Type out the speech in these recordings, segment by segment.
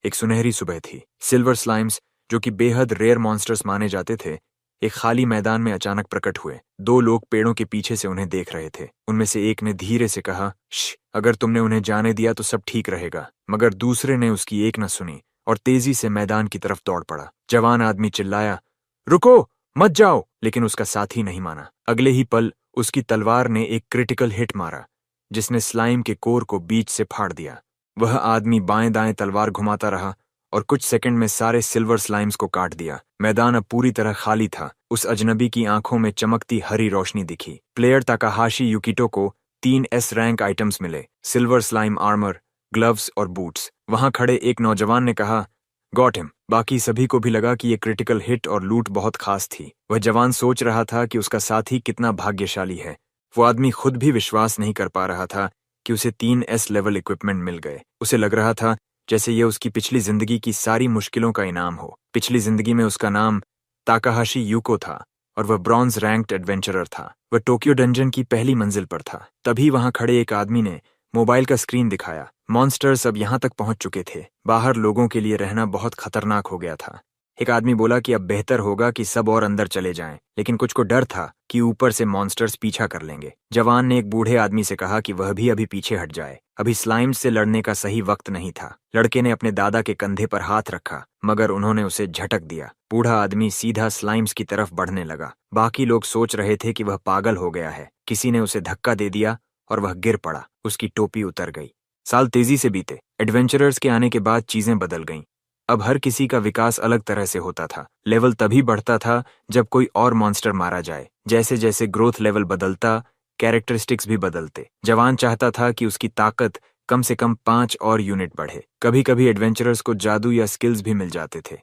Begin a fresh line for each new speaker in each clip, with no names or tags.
एक सुनहरी सुबह थी। सिल्वर स्लाइम्स, जो कि बेहद रेयर मॉन्स्टर्स माने जाते थे, एक खाली मैदान में अचानक प्रकट हुए। दो लोग पेड़ों के पीछे से उन्हें देख रहे थे। उनमें से एक ने धीरे से कहा, श्श, अगर तुमने उन्हें जाने दिया तो सब ठीक रहेगा। मगर दूसरे ने उसकी एक न सुनी और तेजी से मैदान की तरफ दौड़ पड़ा। जवान आदमी चिल्लाया, रुको, मत जाओ, लेकिन उसका साथी नहीं माना। अगले ही पल उसकी तलवार ने एक क्रिटिकल हिट मारा, जिसने स्लाइम के कोर को बीच से फाड़ दिया। वह आदमी बाएं दाएं तलवार घुमाता रहा और कुछ सेकंड में सारे सिल्वर स्लाइम्स को काट दिया। मैदान अब पूरी तरह खाली था। उस अजनबी की आंखों में चमकती हरी रोशनी दिखी। प्लेयर ताकाहाशी युकिटो को 3 S रैंक आइटम्स मिले, सिल्वर स्लाइम आर्मर, ग्लव्स और बूट्स। वहां खड़े एक नौजवान ने कहा, गॉट हिम। बाकी सभी को भी लगा कि ये क्रिटिकल हिट और लूट बहुत खास थी। वह जवान सोच रहा था कि उसका साथी कितना भाग्यशाली है। वो आदमी खुद भी विश्वास नहीं कर पा रहा था कि उसे 3S लेवल इक्विपमेंट मिल गए। उसे लग रहा था जैसे ये उसकी पिछली जिंदगी की सारी मुश्किलों का इनाम हो। पिछली जिंदगी में उसका नाम ताकाहाशी यूको था और वह ब्रॉन्ज रैंक्ड एडवेंचरर था। वह टोक्यो डंजन की पहली मंजिल पर था। तभी वहां खड़े एक आदमी ने मोबाइल का स्क्रीन दिखाया। मॉन्स्टर्स अब यहां तक पहुंच चुके थे। बाहर लोगों के लिए रहना बहुत खतरनाक हो गया था। एक आदमी बोला कि अब बेहतर होगा कि सब और अंदर चले जाएं, लेकिन कुछ को डर था कि ऊपर से मॉन्स्टर्स पीछा कर लेंगे। जवान ने एक बूढ़े आदमी से कहा कि वह भी अभी पीछे हट जाए। अभी स्लाइम्स से लड़ने का सही वक्त नहीं था। लड़के ने अपने दादा के कंधे पर हाथ रखा, मगर उन्होंने उसे झटक दिया। बूढ़ा आदमी सीधा स्लाइम्स की तरफ बढ़ने लगा। बाकी लोग सोच रहे थे कि वह पागल हो गया है। किसी ने उसे धक्का दे दिया और वह गिर पड़ा। उसकी टोपी उतर गई। साल तेजी से बीते। एडवेंचरर्स के आने के बाद चीजें बदल गईं। अब हर किसी का विकास अलग तरह से होता था। लेवल तभी बढ़ता था जब कोई और मॉन्स्टर मारा जाए। जैसे जैसे ग्रोथ लेवल बदलता, कैरेक्टरिस्टिक्स भी बदलते। जवान चाहता था कि उसकी ताकत कम से कम 5 और यूनिट बढ़े। कभी कभी एडवेंचरर्स को जादू या स्किल्स भी मिल जाते थे।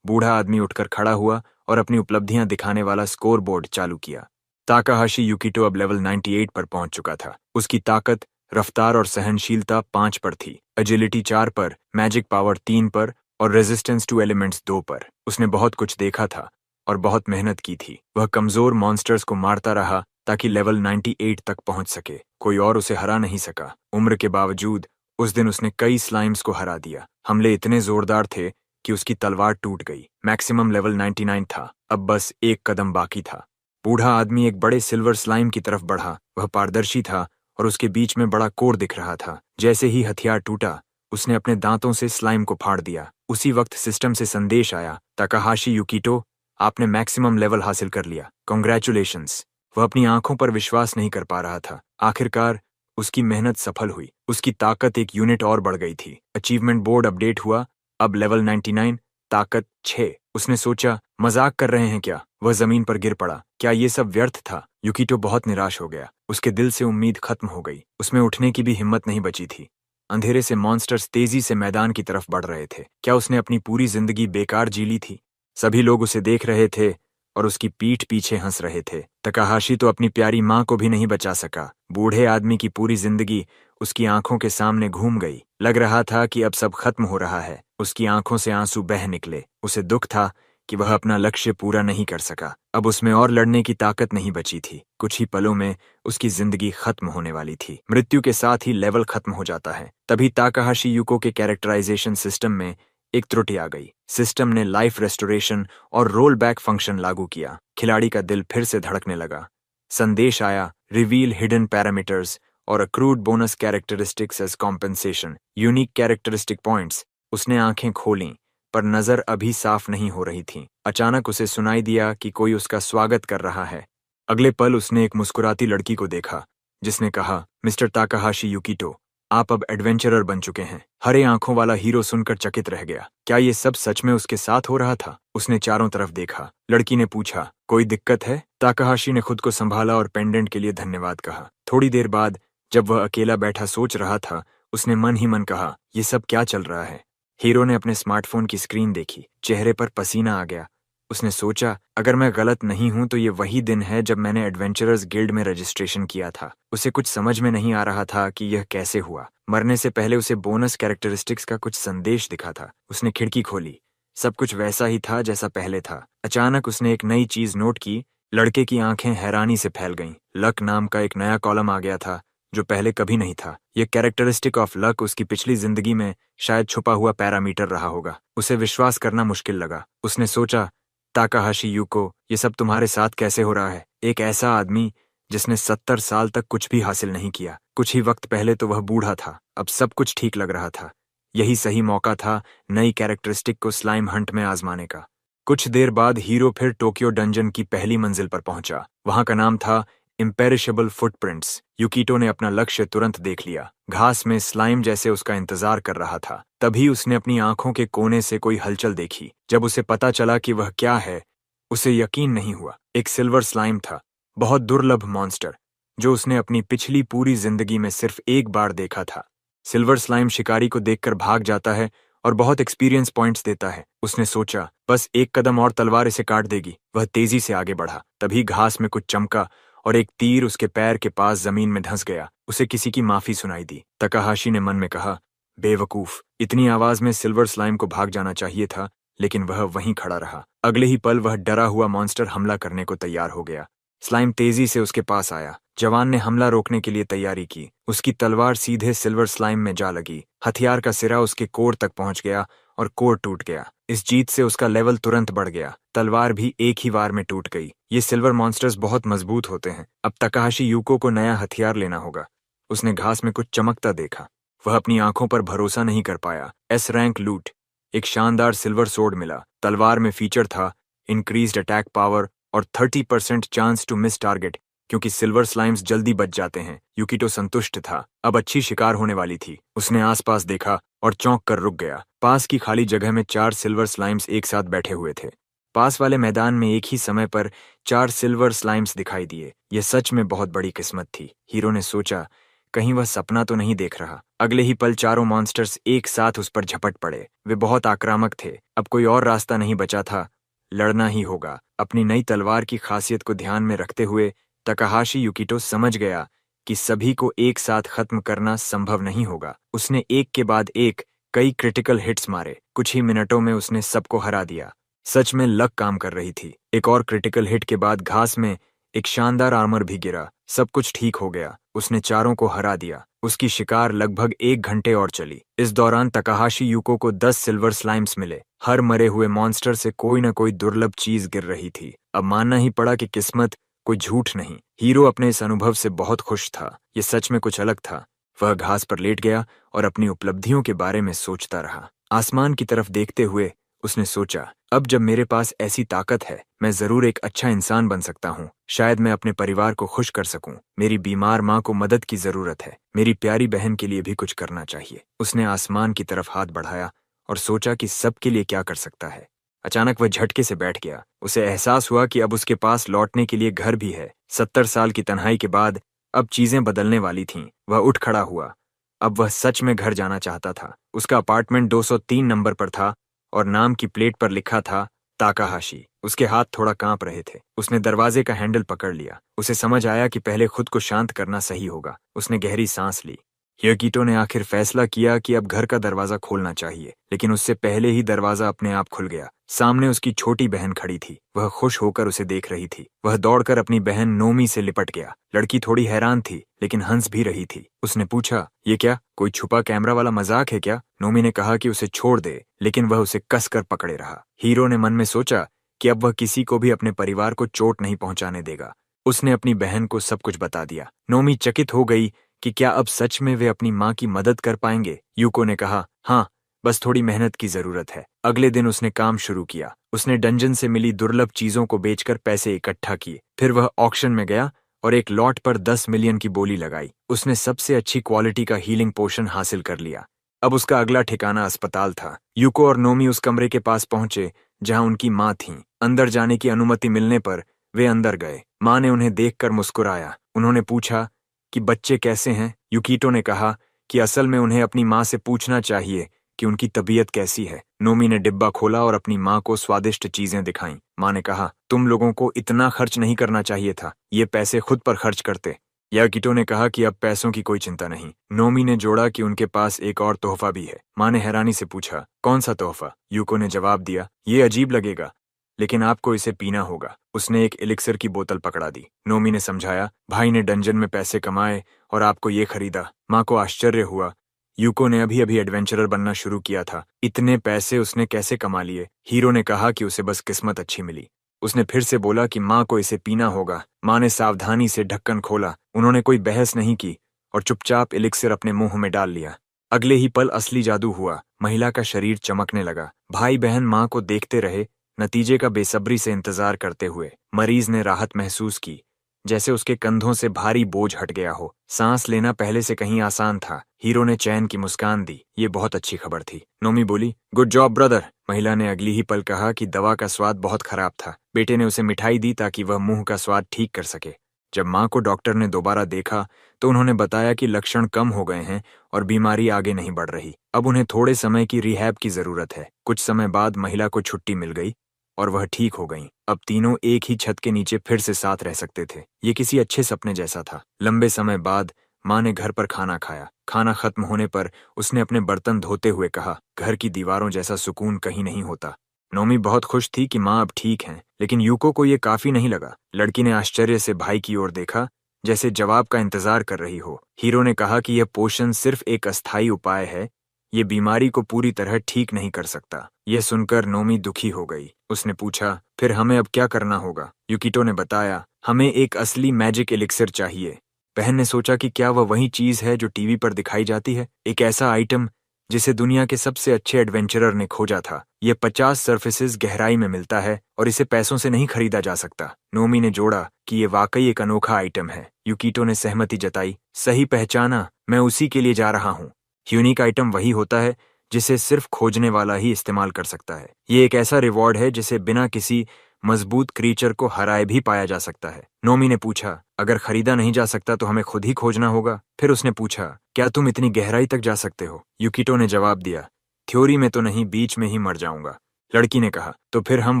बूढ़ा आदमी उठकर खड़ा हुआ और अपनी उपलब्धियां दिखाने वाला स्कोर बोर्ड चालू किया। ताकाहाशी युकिटो अब लेवल 98 पर पहुंच चुका था। उसकी ताकत, रफ्तार और सहनशीलता 5 पर थी, एजिलिटी 4 पर, मैजिक पावर 3 पर और रेजिस्टेंस टू एलिमेंट्स 2 पर। उसने बहुत कुछ देखा था और बहुत मेहनत की थी। वह कमजोर मॉन्स्टर्स को मारता रहा ताकि लेवल 98 तक पहुंच सके। कोई और उसे हरा नहीं सका। उम्र के बावजूद उस दिन उसने कई स्लाइम्स को हरा दिया। हमले इतने जोरदार थे कि उसकी तलवार टूट गई। मैक्सिमम लेवल 99 था। अब बस एक कदम बाकी था। बूढ़ा आदमी एक बड़े सिल्वर स्लाइम की तरफ बढ़ा। वह पारदर्शी था और उसके बीच में बड़ा कोर दिख रहा था। जैसे ही हथियार टूटा, उसने अपने दांतों से स्लाइम को फाड़ दिया। उसी वक्त सिस्टम से संदेश आया, ताकाहाशी युकिटो, आपने मैक्सिमम लेवल हासिल कर लिया। कॉन्ग्रेचुलेशंस। वह अपनी आंखों पर विश्वास नहीं कर पा रहा था। आखिरकार उसकी मेहनत सफल हुई। उसकी ताकत 1 यूनिट और बढ़ गई थी। अचीवमेंट बोर्ड अपडेट हुआ। अब लेवल 99, ताकत 6। उसने सोचा, मजाक कर रहे हैं क्या? वह जमीन पर गिर पड़ा। क्या ये सब व्यर्थ था? युकिटो बहुत निराश हो गया। उसके दिल से उम्मीद खत्म हो गई। उसमें उठने की भी हिम्मत नहीं बची थी। अंधेरे से मॉन्स्टर्स तेजी से मैदान की तरफ बढ़ रहे थे। क्या उसने अपनी पूरी जिंदगी बेकार जी ली थी? सभी लोग उसे देख रहे थे और उसकी पीठ पीछे हंस रहे थे। ताकाहाशी तो अपनी प्यारी माँ को भी नहीं बचा सका। बूढ़े आदमी की पूरी जिंदगी उसकी आंखों के सामने घूम गई। लग रहा था कि अब सब खत्म हो रहा है। उसकी आंखों से आंसू बह निकले। उसे दुख था कि वह अपना लक्ष्य पूरा नहीं कर सका। अब उसमें और लड़ने की ताकत नहीं बची थी। कुछ ही पलों में उसकी जिंदगी खत्म होने वाली थी। मृत्यु के साथ ही लेवल खत्म हो जाता है। तभी ताकाहाशी युको के कैरेक्टराइजेशन सिस्टम में एक त्रुटि आ गई। सिस्टम ने लाइफ रेस्टोरेशन और रोल बैक फंक्शन लागू किया। खिलाड़ी का दिल फिर से धड़कने लगा। संदेश आया, रिवील हिडन पैरामीटर्स और accrued bonus characteristics as compensation, unique characteristic points. उसने आंखें खोलीं, पर नजर अभी साफ नहीं हो रही थी। अचानक उसे सुनाई दिया कि कोई उसका स्वागत कर रहा है। अगले पल उसने एक मुस्कुराती लड़की को देखा, जिसने कहा, मिस्टर ताकाहाशी युकिटो, आप अब एडवेंचरर बन चुके हैं। हरे आंखों वाला हीरो सुनकर चकित रह गया। क्या ये सब सच में उसके साथ हो रहा था? उसने चारों तरफ देखा। लड़की ने पूछा, कोई दिक्कत है? ताकाहाशी ने खुद को संभाला और पेंडेंट के लिए धन्यवाद कहा। थोड़ी देर बाद जब वह अकेला बैठा सोच रहा था, उसने मन ही मन कहा, ये सब क्या चल रहा है? हीरो ने अपने स्मार्टफोन की स्क्रीन देखी। चेहरे पर पसीना आ गया। उसने सोचा, अगर मैं गलत नहीं हूं तो ये वही दिन है जब मैंने एडवेंचरर्स गिल्ड में रजिस्ट्रेशन किया था। उसे कुछ समझ में नहीं आ रहा था कि यह कैसे हुआ। मरने से पहले उसे बोनस कैरेक्टरिस्टिक्स का कुछ संदेश दिखा था। उसने खिड़की खोली। सब कुछ वैसा ही था जैसा पहले था। अचानक उसने एक नई चीज नोट की। लड़के की आंखें हैरानी से फैल गईं। लक नाम का एक नया कॉलम आ गया था, जो पहले कभी नहीं था। यह कैरेक्टरिस्टिक ऑफ लक उसकी पिछली जिंदगी में शायद छुपा हुआ पैरामीटर रहा होगा। उसे विश्वास करना मुश्किल लगा। उसने सोचा, ताकाहाशी यूको, ये सब तुम्हारे साथ कैसे हो रहा है? एक ऐसा आदमी जिसने 70 साल तक कुछ भी हासिल नहीं किया। कुछ ही वक्त पहले तो वह बूढ़ा था, अब सब कुछ ठीक लग रहा था। यही सही मौका था नई कैरेक्टरिस्टिक को स्लाइम हंट में आजमाने का। कुछ देर बाद हीरो फिर टोक्यो डंजन की पहली मंजिल पर पहुंचा। वहां का नाम था इम्पेरिशेबल फुटप्रिंट्स। यूकिटो ने अपना लक्ष्य तुरंत देख लिया। घास में स्लाइम जैसे उसका इंतजार कर रहा था। तभी उसने अपनी आंखों के कोने से कोई हलचल देखी। जब उसे पता चला कि वह क्या है, उसे यकीन नहीं हुआ। एक सिल्वर स्लाइम था, बहुत दुर्लभ मॉन्स्टर, जो उसने अपनी पिछली पूरी जिंदगी में सिर्फ एक बार देखा था। सिल्वर स्लाइम शिकारी को देखकर भाग जाता है और बहुत एक्सपीरियंस पॉइंट्स देता है। उसने सोचा, बस एक कदम और तलवार इसे काट देगी। वह तेजी से आगे बढ़ा। तभी घास में कुछ चमका और एक तीर उसके पैर के पास जमीन में धंस गया। उसे किसी की माफी सुनाई दी। तकाहाशी ने मन में कहा, बेवकूफ, इतनी आवाज में सिल्वर स्लाइम को भाग जाना चाहिए था, लेकिन वह वहीं खड़ा रहा। अगले ही पल वह डरा हुआ मॉन्स्टर हमला करने को तैयार हो गया। स्लाइम तेजी से उसके पास आया। जवान ने हमला रोकने के लिए तैयारी की। उसकी तलवार सीधे सिल्वर स्लाइम में जा लगी। हथियार का सिरा उसके कोर तक पहुंच गया और कोर टूट गया। इस जीत से उसका लेवल तुरंत बढ़ गया। तलवार भी एक ही वार में टूट गई। ये सिल्वर मॉन्स्टर्स बहुत मजबूत होते हैं। अब तकाहाशी यूको को नया हथियार लेना होगा। उसने घास में कुछ चमकता देखा। वह अपनी आंखों पर भरोसा नहीं कर पाया। एस रैंक लूट, एक शानदार सिल्वर सोर्ड मिला। तलवार में फीचर था इंक्रीज्ड अटैक पावर और 30% चांस टू मिस टारगेट, क्योंकि सिल्वर स्लाइम्स जल्दी बच जाते हैं। यूकिटो संतुष्ट था। अब अच्छी शिकार होने वाली थी। उसने आसपास देखा और चौंक कर रुक गया। पास की खाली जगह में 4 सिल्वर स्लाइम्स एक साथ बैठे हुए थे। पास वाले मैदान में एक ही समय पर 4 सिल्वर स्लाइम्स दिखाई दिए। यह सच में बहुत बड़ी किस्मत थी। हीरो ने सोचा, कहीं वह सपना तो नहीं देख रहा। अगले ही पल चारों मॉन्स्टर्स एक साथ उस पर झपट पड़े। वे बहुत आक्रामक थे। अब कोई और रास्ता नहीं बचा था, लड़ना ही होगा। अपनी नई तलवार की खासियत को ध्यान में रखते हुए तकाहाशी यूकिटो समझ गया कि सभी को एक साथ खत्म करना संभव नहीं होगा। उसने एक के बाद एक कई क्रिटिकल हिट्स मारे। कुछ ही मिनटों में उसने सबको हरा दिया। सच में लक काम कर रही थी। एक और क्रिटिकल हिट के बाद घास में एक शानदार आर्मर भी गिरा। सब कुछ ठीक हो गया। उसने चारों को हरा दिया। उसकी शिकार लगभग 1 घंटे और चली। इस दौरान तकाहाशी यूको को 10 सिल्वर स्लाइम्स मिले। हर मरे हुए मॉन्स्टर से कोई न कोई दुर्लभ चीज गिर रही थी। अब मानना ही पड़ा कि किस्मत कोई झूठ नहीं। हीरो अपने इस अनुभव से बहुत खुश था। ये सच में कुछ अलग था। वह घास पर लेट गया और अपनी उपलब्धियों के बारे में सोचता रहा। आसमान की तरफ देखते हुए उसने सोचा, अब जब मेरे पास ऐसी ताकत है, मैं जरूर एक अच्छा इंसान बन सकता हूँ। शायद मैं अपने परिवार को खुश कर सकूं। मेरी बीमार माँ को मदद की जरूरत है। मेरी प्यारी बहन के लिए भी कुछ करना चाहिए। उसने आसमान की तरफ हाथ बढ़ाया और सोचा कि सबके लिए क्या कर सकता है। अचानक वह झटके से बैठ गया। उसे एहसास हुआ कि अब उसके पास लौटने के लिए घर भी है। 70 साल की तन्हाई के बाद अब चीजें बदलने वाली थीं। वह उठ खड़ा हुआ। अब वह सच में घर जाना चाहता था। उसका अपार्टमेंट 203 नंबर पर था और नाम की प्लेट पर लिखा था ताकाहाशी। उसके हाथ थोड़ा कांप रहे थे। उसने दरवाजे का हैंडल पकड़ लिया। उसे समझ आया कि पहले खुद को शांत करना सही होगा। उसने गहरी सांस ली। यूकिटो ने आखिर फैसला किया कि अब घर का दरवाजा खोलना चाहिए, लेकिन उससे पहले ही दरवाजा अपने आप खुल गया। सामने उसकी छोटी बहन खड़ी थी। वह खुश होकर उसे देख रही थी। वह दौड़कर अपनी बहन नोमी से लिपट गया। लड़की थोड़ी हैरान थी, लेकिन हंस भी रही थी। उसने पूछा, ये क्या, कोई छुपा कैमरा वाला मजाक है क्या? नोमी ने कहा कि उसे छोड़ दे, लेकिन वह उसे कसकर पकड़े रहा। हीरो ने मन में सोचा कि अब वह किसी को भी अपने परिवार को चोट नहीं पहुंचाने देगा। उसने अपनी बहन को सब कुछ बता दिया। नोमी चकित हो गई कि क्या अब सच में वे अपनी माँ की मदद कर पाएंगे। यूको ने कहा, हाँ, बस थोड़ी मेहनत की जरूरत है। अगले दिन उसने काम शुरू किया। उसने डंजन से मिली दुर्लभ चीजों को बेचकर पैसे इकट्ठा किए। फिर वह ऑक्शन में गया और एक लॉट पर 10 मिलियन की बोली लगाई। उसने सबसे अच्छी क्वालिटी का हीलिंग पोशन हासिल कर लिया। अब उसका अगला ठिकाना अस्पताल था। यूको और नोमी उस कमरे के पास पहुंचे जहां उनकी माँ थीं। अंदर जाने की अनुमति मिलने पर वे अंदर गए। माँ ने उन्हें देखकर मुस्कुराया। उन्होंने पूछा कि बच्चे कैसे हैं। यूकिटो ने कहा कि असल में उन्हें अपनी माँ से पूछना चाहिए कि उनकी तबीयत कैसी है। नोमी ने डिब्बा खोला और अपनी माँ को स्वादिष्ट चीजें दिखाईं। माँ ने कहा, तुम लोगों को इतना खर्च नहीं करना चाहिए था। ये पैसे खुद पर खर्च करते। यूकिटो ने कहा कि अब पैसों की कोई चिंता नहीं। नोमी ने जोड़ा कि उनके पास एक और तोहफा भी है। माँ ने हैरानी से पूछा, कौन सा तोहफा? यूको ने जवाब दिया, ये अजीब लगेगा, लेकिन आपको इसे पीना होगा। उसने एक एलिक्सर की बोतल पकड़ा दी। नोमी ने समझाया, भाई ने डंजन में पैसे कमाए और आपको ये खरीदा। माँ को आश्चर्य हुआ। यूको ने अभी अभी एडवेंचरर बनना शुरू किया था, इतने पैसे उसने कैसे कमा लिए? हीरो ने कहा कि उसे बस किस्मत अच्छी मिली। उसने फिर से बोला कि माँ को इसे पीना होगा। माँ ने सावधानी से ढक्कन खोला। उन्होंने कोई बहस नहीं की और चुपचाप एलिक्सर अपने मुंह में डाल लिया। अगले ही पल असली जादू हुआ। महिला का शरीर चमकने लगा। भाई बहन माँ को देखते रहे, नतीजे का बेसब्री से इंतजार करते हुए। मरीज ने राहत महसूस की, जैसे उसके कंधों से भारी बोझ हट गया हो। सांस लेना पहले से कहीं आसान था। हीरो ने चैन की मुस्कान दी। ये बहुत अच्छी खबर थी। नोमी बोली, गुड जॉब ब्रदर। महिला ने अगली ही पल कहा कि दवा का स्वाद बहुत खराब था। बेटे ने उसे मिठाई दी ताकि वह मुंह का स्वाद ठीक कर सके। जब माँ को डॉक्टर ने दोबारा देखा तो उन्होंने बताया कि लक्षण कम हो गए हैं और बीमारी आगे नहीं बढ़ रही। अब उन्हें थोड़े समय की रिहैब की जरूरत है। कुछ समय बाद महिला को छुट्टी मिल गई और वह ठीक हो गईं। अब तीनों एक ही छत के नीचे फिर से साथ रह सकते थे। ये किसी अच्छे सपने जैसा था। लंबे समय बाद माँ ने घर पर खाना खाया। खाना खत्म होने पर उसने अपने बर्तन धोते हुए कहा, घर की दीवारों जैसा सुकून कहीं नहीं होता। नोमी बहुत खुश थी कि माँ अब ठीक हैं, लेकिन यूको को ये काफी नहीं लगा। लड़की ने आश्चर्य से भाई की ओर देखा, जैसे जवाब का इंतजार कर रही हो। हीरो ने कहा कि यह पोषण सिर्फ एक अस्थायी उपाय है, ये बीमारी को पूरी तरह ठीक नहीं कर सकता। यह सुनकर नोमी दुखी हो गई। उसने पूछा, फिर हमें अब क्या करना होगा? यूकिटो ने बताया, हमें एक असली मैजिक एलिक्सर चाहिए। बहन ने सोचा कि क्या वह वही चीज है जो टीवी पर दिखाई जाती है, एक ऐसा आइटम जिसे दुनिया के सबसे अच्छे एडवेंचरर ने खोजा था। यह 50 सर्फेसेस गहराई में मिलता है और इसे पैसों से नहीं खरीदा जा सकता। नोमी ने जोड़ा कि यह वाकई एक अनोखा आइटम है। यूकिटो ने सहमति जताई, सही पहचाना, मैं उसी के लिए जा रहा हूँ। यूनिक आइटम वही होता है जिसे सिर्फ खोजने वाला ही इस्तेमाल कर सकता है। ये एक ऐसा रिवॉर्ड है जिसे बिना किसी मजबूत क्रीचर को हराए भी पाया जा सकता है। नोमी ने पूछा, अगर खरीदा नहीं जा सकता तो हमें खुद ही खोजना होगा? फिर उसने पूछा, क्या तुम इतनी गहराई तक जा सकते हो? यूकिटो ने जवाब दिया, थ्योरी में तो नहीं, बीच में ही मर जाऊंगा। लड़की ने कहा, तो फिर हम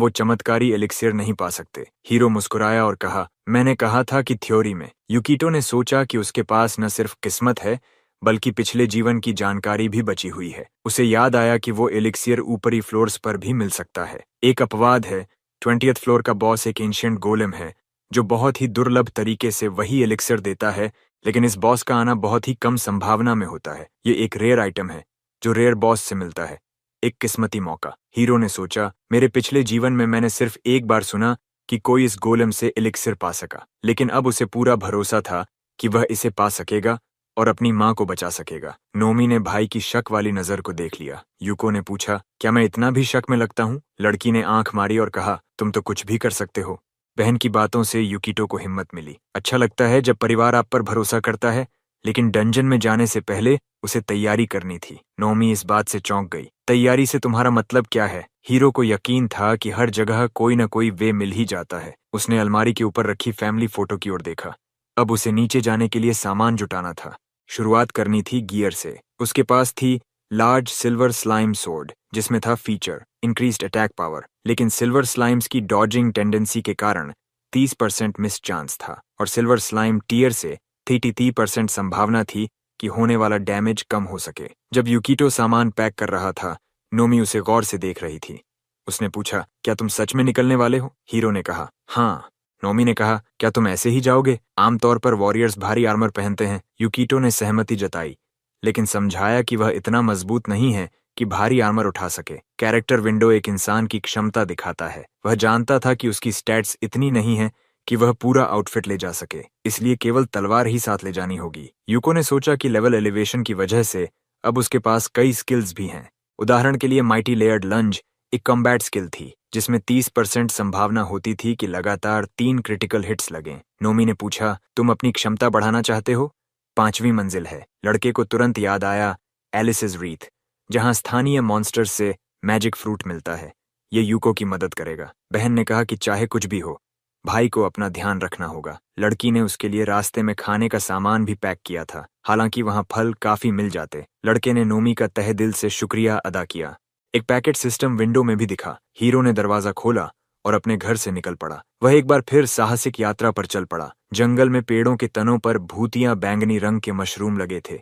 वो चमत्कारी एलिक्सिर नहीं पा सकते? हीरो मुस्कुराया और कहा, मैंने कहा था कि थ्योरी में। यूकिटो ने सोचा कि उसके पास न सिर्फ किस्मत है बल्कि पिछले जीवन की जानकारी भी बची हुई है। उसे याद आया कि वो एलिक्सियर ऊपरी फ्लोर्स पर भी मिल सकता है। एक अपवाद है, 20th फ्लोर का बॉस एक एंशिएंट गोलेम है जो बहुत ही दुर्लभ तरीके से वही एलिक्सिर देता है, लेकिन इस बॉस का आना बहुत ही कम संभावना में होता है। ये एक रेयर आइटम है जो रेयर बॉस से मिलता है, एक किस्मती मौका। हीरो ने सोचा, मेरे पिछले जीवन में मैंने सिर्फ एक बार सुना कि कोई इस गोलेम से एलिक्सिर पा सका, लेकिन अब उसे पूरा भरोसा था कि वह इसे पा सकेगा और अपनी माँ को बचा सकेगा। नोमी ने भाई की शक वाली नजर को देख लिया। यूको ने पूछा, क्या मैं इतना भी शक में लगता हूँ? लड़की ने आंख मारी और कहा, तुम तो कुछ भी कर सकते हो। बहन की बातों से यूकिटो को हिम्मत मिली। अच्छा लगता है जब परिवार आप पर भरोसा करता है, लेकिन डंजन में जाने से पहले उसे तैयारी करनी थी। नोमी इस बात से चौंक गई। तैयारी से तुम्हारा मतलब क्या है? हीरो को यकीन था कि हर जगह कोई न कोई वे मिल ही जाता है। उसने अलमारी के ऊपर रखी फैमिली फोटो की ओर देखा। अब उसे नीचे जाने के लिए सामान जुटाना था। शुरुआत करनी थी गियर से। उसके पास थी लार्ज सिल्वर स्लाइम सोर्ड, जिसमें था फीचर इंक्रीज्ड अटैक पावर, लेकिन सिल्वर स्लाइम्स की डॉजिंग टेंडेंसी के कारण 30% मिस चांस था और सिल्वर स्लाइम टीयर से 33% संभावना थी कि होने वाला डैमेज कम हो सके। जब यूकिटो सामान पैक कर रहा था, नोमी उसे गौर से देख रही थी। उसने पूछा, क्या तुम सच में निकलने वाले हो? हीरो ने कहा, हाँ। नोमी ने कहा, क्या तुम ऐसे ही जाओगे? आमतौर पर वॉरियर्स भारी आर्मर पहनते हैं। यूकिटो ने सहमति जताई, लेकिन समझाया कि वह इतना मजबूत नहीं है कि भारी आर्मर उठा सके। कैरेक्टर विंडो एक इंसान की क्षमता दिखाता है। वह जानता था कि उसकी स्टैट्स इतनी नहीं है कि वह पूरा आउटफिट ले जा सके, इसलिए केवल तलवार ही साथ ले जानी होगी। यूको ने सोचा कि लेवल एलिवेशन की वजह से अब उसके पास कई स्किल्स भी हैं। उदाहरण के लिए माइटी लेयर्ड लंज एक कॉम्बैट स्किल थी जिसमें 30% संभावना होती थी कि लगातार 3 क्रिटिकल हिट्स लगें। नोमी ने पूछा, तुम अपनी क्षमता बढ़ाना चाहते हो? 5वीं मंजिल है। लड़के को तुरंत याद आया एलिसिस रीथ, जहां स्थानीय मॉन्स्टर्स से मैजिक फ्रूट मिलता है। ये यूको की मदद करेगा। बहन ने कहा कि चाहे कुछ भी हो, भाई को अपना ध्यान रखना होगा। लड़की ने उसके लिए रास्ते में खाने का सामान भी पैक किया था, हालांकि वहां फल काफी मिल जाते। लड़के ने नोमी का तहे दिल से शुक्रिया अदा किया। एक पैकेट सिस्टम विंडो में भी दिखा। हीरो ने दरवाजा खोला और अपने घर से निकल पड़ा। वह एक बार फिर साहसिक यात्रा पर चल पड़ा। जंगल में पेड़ों के तनों पर भूतियां बैंगनी रंग के मशरूम लगे थे।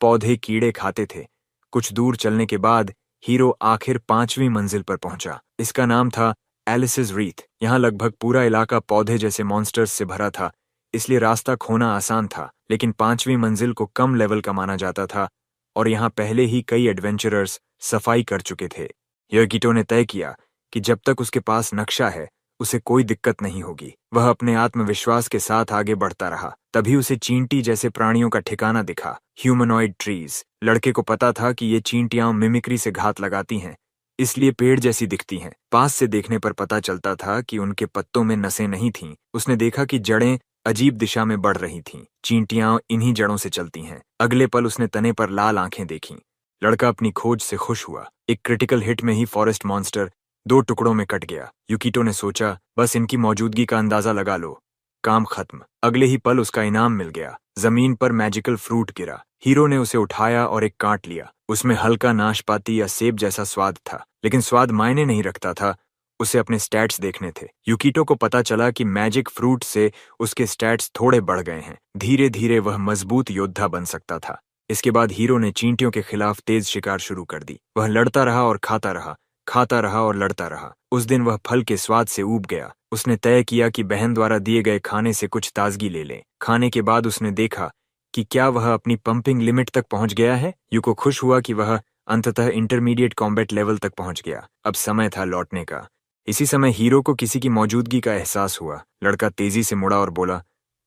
पौधे कीड़े खाते थे। कुछ दूर चलने के बाद हीरो आखिर 5वीं मंजिल पर पहुंचा। इसका नाम था एलिसिस रीथ। यहाँ लगभग पूरा इलाका पौधे जैसे मॉन्स्टर्स से भरा था, इसलिए रास्ता खोना आसान था, लेकिन 5वीं मंजिल को कम लेवल का माना जाता था और यहाँ पहले ही कई एडवेंचरर्स सफाई कर चुके थे। योगिटो ने तय किया कि जब तक उसके पास नक्शा है उसे कोई दिक्कत नहीं होगी। वह अपने आत्मविश्वास के साथ आगे बढ़ता रहा। तभी उसे चींटी जैसे प्राणियों का ठिकाना दिखा, ह्यूमनॉइड ट्रीज। लड़के को पता था कि ये चींटियां मिमिक्री से घात लगाती हैं, इसलिए पेड़ जैसी दिखती हैं। पास से देखने पर पता चलता था कि उनके पत्तों में नसें नहीं थीं। उसने देखा कि जड़ें अजीब दिशा में बढ़ रही थीं। चींटियां इन्हीं जड़ों से चलती हैं। अगले पल उसने तने पर लाल आंखें देखीं। लड़का अपनी खोज से खुश हुआ। एक क्रिटिकल हिट में ही फॉरेस्ट मॉन्स्टर 2 टुकड़ों में कट गया। युकिटो ने सोचा, बस इनकी मौजूदगी का अंदाजा लगा लो, काम खत्म। अगले ही पल उसका इनाम मिल गया। जमीन पर मैजिकल फ्रूट गिरा। हीरो ने उसे उठाया और एक काट लिया। उसमें हल्का नाशपाती या सेब जैसा स्वाद था, लेकिन स्वाद मायने नहीं रखता था। उसे अपने स्टैट्स देखने थे। युकिटो को पता चला कि मैजिक फ्रूट से उसके स्टैट्स थोड़े बढ़ गए हैं। धीरे धीरे वह मजबूत योद्धा बन सकता था। इसके बाद हीरो ने चींटियों के खिलाफ तेज शिकार शुरू कर दी। वह लड़ता रहा और खाता रहा, खाता रहा और लड़ता रहा। उस दिन वह फल के स्वाद से ऊब गया। उसने तय किया कि बहन द्वारा दिए गए खाने से कुछ ताजगी ले ले। खाने के बाद उसने देखा कि क्या वह अपनी पंपिंग लिमिट तक पहुंच गया है। युको खुश हुआ कि वह अंततः इंटरमीडिएट कॉम्बैट लेवल तक पहुंच गया। अब समय था लौटने का। इसी समय हीरो को किसी की मौजूदगी का एहसास हुआ। लड़का तेजी से मुड़ा और बोला,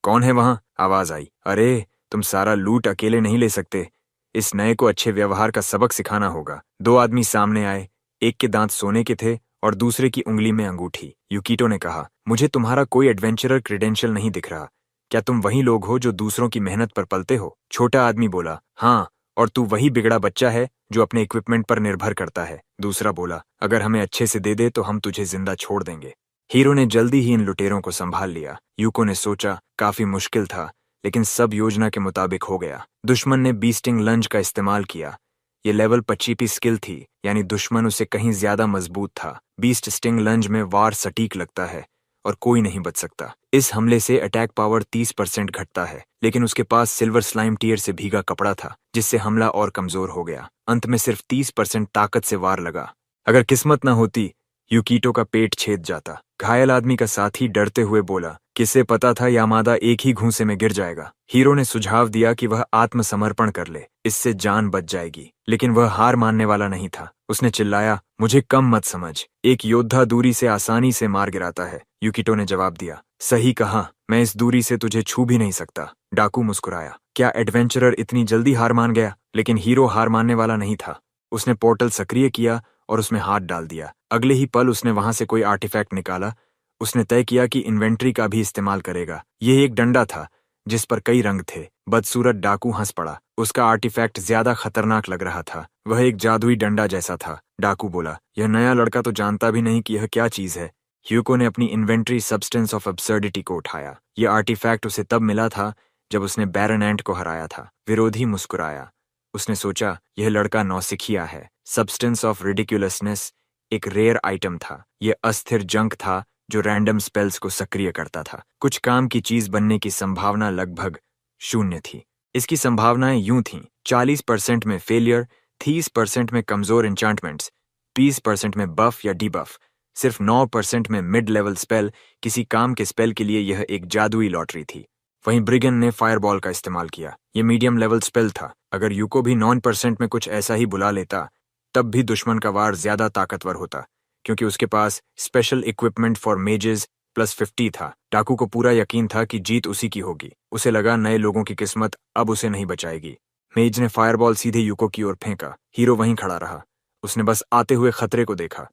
कौन है वहां? आवाज आई, अरे तुम सारा लूट अकेले नहीं ले सकते, इस नए को अच्छे व्यवहार का सबक सिखाना होगा। 2 आदमी सामने आए। एक के दांत सोने के थे और दूसरे की उंगली में अंगूठी। युकिटो ने कहा, मुझे तुम्हारा कोई एडवेंचरर क्रेडेंशियल नहीं दिख रहा। क्या तुम वही लोग हो जो दूसरों की मेहनत पर पलते हो? छोटा आदमी बोला, हाँ, और तू वही बिगड़ा बच्चा है जो अपने इक्विपमेंट पर निर्भर करता है। दूसरा बोला, अगर हमें अच्छे से दे दे तो हम तुझे जिंदा छोड़ देंगे। हीरो ने जल्दी ही इन लुटेरों को संभाल लिया। युको ने सोचा, काफी मुश्किल था, लेकिन सब योजना के मुताबिक हो गया। दुश्मन ने बीस्टिंग लंज का इस्तेमाल किया। ये लेवल 25 स्किल थी, यानी दुश्मन उससे कहीं ज्यादा मजबूत था। बीस्ट स्टिंग लंज में वार सटीक लगता है और कोई नहीं बच सकता। इस हमले से अटैक पावर 30% घटता है, लेकिन उसके पास सिल्वर स्लाइम टीयर से भीगा कपड़ा था, जिससे हमला और कमजोर हो गया। अंत में सिर्फ 30% ताकत से वार लगा। अगर किस्मत न होती, युकिटो का पेट छेद जाता। घायल आदमी का साथी डरते हुए बोला, किसे पता था यामादा एक ही घूंसे में गिर जाएगा। हीरो ने सुझाव दिया कि वह आत्मसमर्पण कर ले, इससे जान बच जाएगी, लेकिन वह हार मानने वाला नहीं था। उसने चिल्लाया, मुझे कम मत समझ, एक योद्धा दूरी से आसानी से मार गिराता है। युकिटो ने जवाब दिया, सही कहा, मैं इस दूरी से तुझे छू भी नहीं सकता। डाकू मुस्कुराया, क्या एडवेंचरर इतनी जल्दी हार मान गया? लेकिन हीरो हार मानने वाला नहीं था। उसने पोर्टल सक्रिय किया और उसमें हाथ डाल दिया। अगले ही पल उसने वहां से कोई आर्टिफैक्ट निकाला। उसने तय किया कि इन्वेंट्री का भी इस्तेमाल करेगा। यह एक डंडा था जिस पर कई रंग थे। बदसूरत डाकू हंस पड़ा। उसका आर्टिफैक्ट ज्यादा खतरनाक लग रहा था। वह एक जादुई डंडा जैसा था। डाकू बोला, यह नया लड़का तो जानता भी नहीं कि यह क्या चीज है। ह्यूको ने अपनी इन्वेंट्री सब्सटेंस ऑफ अब्सर्डिटी को उठाया। यह आर्टिफैक्ट उसे तब मिला था जब उसने बैरन एंट को हराया था। विरोधी मुस्कुराया। उसने सोचा, यह लड़का नौसिखिया है। सब्सटेंस ऑफ रिडिकुलसनेस एक रेयर आइटम था। यह अस्थिर जंक था जो रैंडम स्पेल्स को सक्रिय करता था। कुछ काम की चीज बनने की संभावना लगभग 0 थी। इसकी संभावनाएं यूं थीं, 40% में फेलियर, 30% में कमजोर एन्चांटमेंट्स, 20% में बफ या डीबफ, सिर्फ 9% में मिड लेवल स्पेल। किसी काम के स्पेल के लिए यह एक जादुई लॉटरी थी। वहीं ब्रिगन ने फायरबॉल का इस्तेमाल किया। यह मीडियम लेवल स्पेल था। अगर यूको भी 9% में कुछ ऐसा ही बुला लेता, तब भी दुश्मन का वार ज्यादा ताकतवर होता, क्योंकि उसके पास स्पेशल इक्विपमेंट फॉर मेजेस +50 था। डाकू को पूरा यकीन था कि जीत उसी की होगी। उसे लगा नए लोगों की किस्मत अब उसे नहीं बचाएगी। मेज ने फायरबॉल सीधे यूको की ओर फेंका। हीरो वहीं खड़ा रहा। उसने बस आते हुए खतरे को देखा।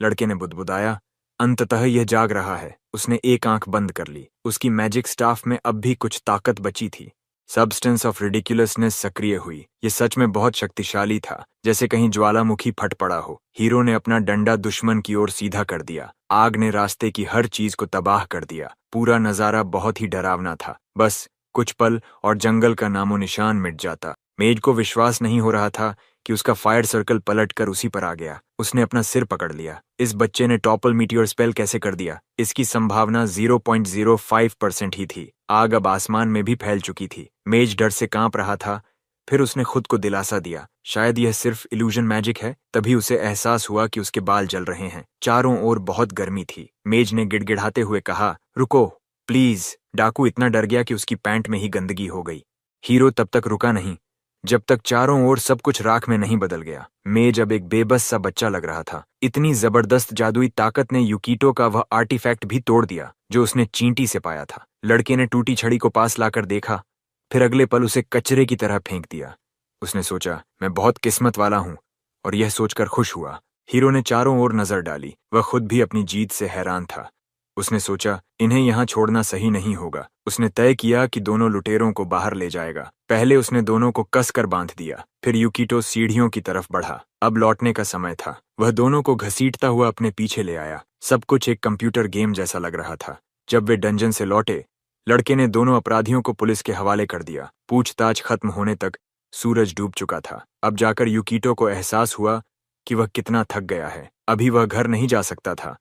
लड़के ने बुदबुदाया, अंततः यह जाग रहा है। उसने एक आंख बंद कर ली। उसकी मैजिक स्टाफ में अब भी कुछ ताकत बची थी। सब्सटेंस ऑफ रिडिकुलसनेस सक्रिय हुई। यह सच में बहुत शक्तिशाली था, जैसे कहीं ज्वालामुखी फट पड़ा हो। हीरो ने अपना डंडा दुश्मन की ओर सीधा कर दिया। आग ने रास्ते की हर चीज को तबाह कर दिया। पूरा नजारा बहुत ही डरावना था। बस कुछ पल और जंगल का नामो निशान मिट जाता। मेज को विश्वास नहीं हो रहा था कि उसका फायर सर्कल पलटकर उसी पर आ गया। उसने अपना सिर पकड़ लिया। इस बच्चे ने टॉपल मीटियोर स्पेल कैसे कर दिया? इसकी संभावना 0.05% ही थी। आग अब आसमान में भी फैल चुकी थी। मेज डर से कांप रहा था। फिर उसने खुद को दिलासा दिया, शायद यह सिर्फ इल्यूजन मैजिक है। तभी उसे एहसास हुआ कि उसके बाल जल रहे हैं। चारों ओर बहुत गर्मी थी। मेज ने गिड़गिड़ाते हुए कहा, रुको प्लीज। डाकू इतना डर गया कि उसकी पैंट में ही गंदगी हो गई। हीरो तब तक रुका नहीं जब तक चारों ओर सब कुछ राख में नहीं बदल गया। मेज अब एक बेबस सा बच्चा लग रहा था। इतनी जबरदस्त जादुई ताकत ने यूकीटो का वह आर्टिफैक्ट भी तोड़ दिया जो उसने चींटी से पाया था। लड़के ने टूटी छड़ी को पास लाकर देखा, फिर अगले पल उसे कचरे की तरह फेंक दिया। उसने सोचा, मैं बहुत किस्मत वाला हूं, और यह सोचकर खुश हुआ। हीरो ने चारों ओर नजर डाली। वह खुद भी अपनी जीत से हैरान था। उसने सोचा, इन्हें यहां छोड़ना सही नहीं होगा। उसने तय किया कि दोनों लुटेरों को बाहर ले जाएगा। पहले उसने दोनों को कसकर बांध दिया, फिर यूकीटो सीढ़ियों की तरफ बढ़ा। अब लौटने का समय था। वह दोनों को घसीटता हुआ अपने पीछे ले आया। सब कुछ एक कंप्यूटर गेम जैसा लग रहा था। जब वे डंजन से लौटे, लड़के ने दोनों अपराधियों को पुलिस के हवाले कर दिया। पूछताछ खत्म होने तक सूरज डूब चुका था। अब जाकर यूकीटो को एहसास हुआ कि वह कितना थक गया है। अभी वह घर नहीं जा सकता था,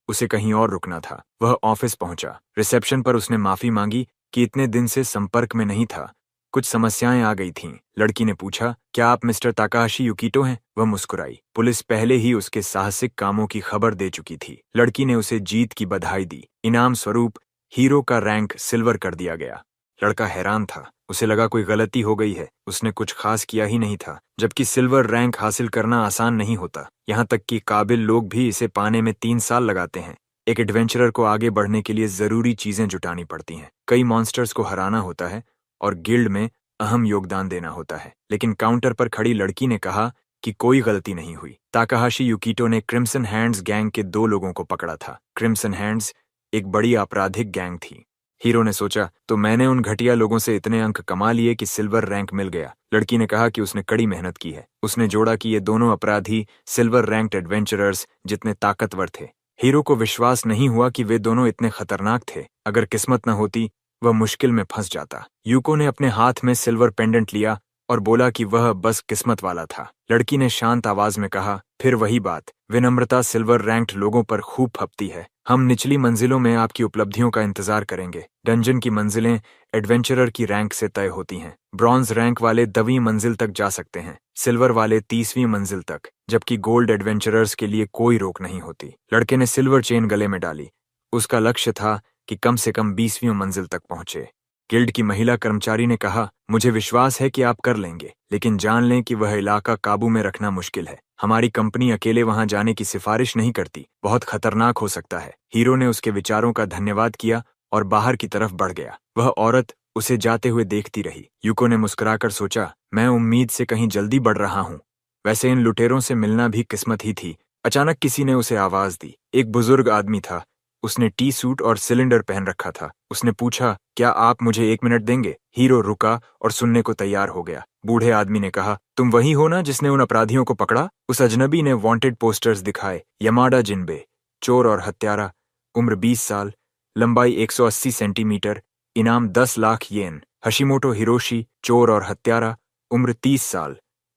उसे कहीं और रुकना था। वह ऑफिस पहुंचा। रिसेप्शन पर उसने माफी मांगी कि इतने दिन से संपर्क में नहीं था, कुछ समस्याएं आ गई थीं। लड़की ने पूछा, क्या आप मिस्टर ताकाहाशी यूकीटो हैं? वह मुस्कुराई। पुलिस पहले ही उसके साहसिक कामों की खबर दे चुकी थी। लड़की ने उसे जीत की बधाई दी। इनाम स्वरूप हीरो का रैंक सिल्वर कर दिया गया। लड़का हैरान था। उसे लगा कोई गलती हो गई है। उसने कुछ खास किया ही नहीं था, जबकि सिल्वर रैंक हासिल करना आसान नहीं होता। यहाँ तक कि काबिल लोग भी इसे पाने में 3 साल लगाते हैं। एक एडवेंचरर को आगे बढ़ने के लिए जरूरी चीजें जुटानी पड़ती हैं। कई मॉन्स्टर्स को हराना होता है और गिल्ड में अहम योगदान देना होता है। लेकिन काउंटर पर खड़ी लड़की ने कहा कि कोई गलती नहीं हुई। ताकाहाशी यूकीटो ने क्रिम्सन हैंड्स गैंग के 2 लोगों को पकड़ा था। क्रिम्सन हैंड्स एक बड़ी आपराधिक गैंग थी। हीरो ने सोचा, तो मैंने उन घटिया लोगों से इतने अंक कमा लिए कि सिल्वर रैंक मिल गया। लड़की ने कहा कि उसने कड़ी मेहनत की है। उसने जोड़ा कि ये दोनों अपराधी सिल्वर रैंक्ड एडवेंचरर्स जितने ताकतवर थे। हीरो को विश्वास नहीं हुआ कि वे दोनों इतने खतरनाक थे। अगर किस्मत न होती, वह मुश्किल में फंस जाता। यूको ने अपने हाथ में सिल्वर पेंडेंट लिया और बोला कि वह बस किस्मत वाला था। लड़की ने शांत आवाज में कहा, फिर वही बात, विनम्रता सिल्वर रैंक्ड लोगों पर खूब फपती है। हम निचली मंजिलों में आपकी उपलब्धियों का इंतजार करेंगे। डंजन की मंजिलें एडवेंचरर की रैंक से तय होती हैं। ब्रॉन्ज रैंक वाले 10वीं मंजिल तक जा सकते हैं, सिल्वर वाले 30वीं मंजिल तक, जबकि गोल्ड एडवेंचरर्स के लिए कोई रोक नहीं होती। लड़के ने सिल्वर चेन गले में डाली। उसका लक्ष्य था कि कम से कम 20वीं मंजिल तक पहुंचे। गिल्ड की महिला कर्मचारी ने कहा, मुझे विश्वास है कि आप कर लेंगे, लेकिन जान लें कि वह इलाका काबू में रखना मुश्किल है। हमारी कंपनी अकेले वहां जाने की सिफारिश नहीं करती, बहुत खतरनाक हो सकता है। हीरो ने उसके विचारों का धन्यवाद किया और बाहर की तरफ बढ़ गया। वह औरत उसे जाते हुए देखती रही। यूको ने मुस्कुराकर सोचा, मैं उम्मीद से कहीं जल्दी बढ़ रहा हूं। वैसे इन लुटेरों से मिलना भी किस्मत ही थी। अचानक किसी ने उसे आवाज दी। एक बुजुर्ग आदमी था। उसने टी सूट और सिलेंडर पहन रखा था। उसने पूछा, क्या आप मुझे 1 मिनट देंगे? हीरो रुका और सुनने को तैयार हो गया। बूढ़े आदमी ने कहा, तुम वही हो ना जिसने उन अपराधियों को पकड़ा? उस अजनबी ने वांटेड पोस्टर्स दिखाए। यमाडा जिन्बे, चोर और हत्यारा, उम्र 20 साल, लंबाई 180 सेंटीमीटर, इनाम 10 लाख येन। हशिमोटो हिरोशी, चोर और हत्यारा, उम्र 30 साल,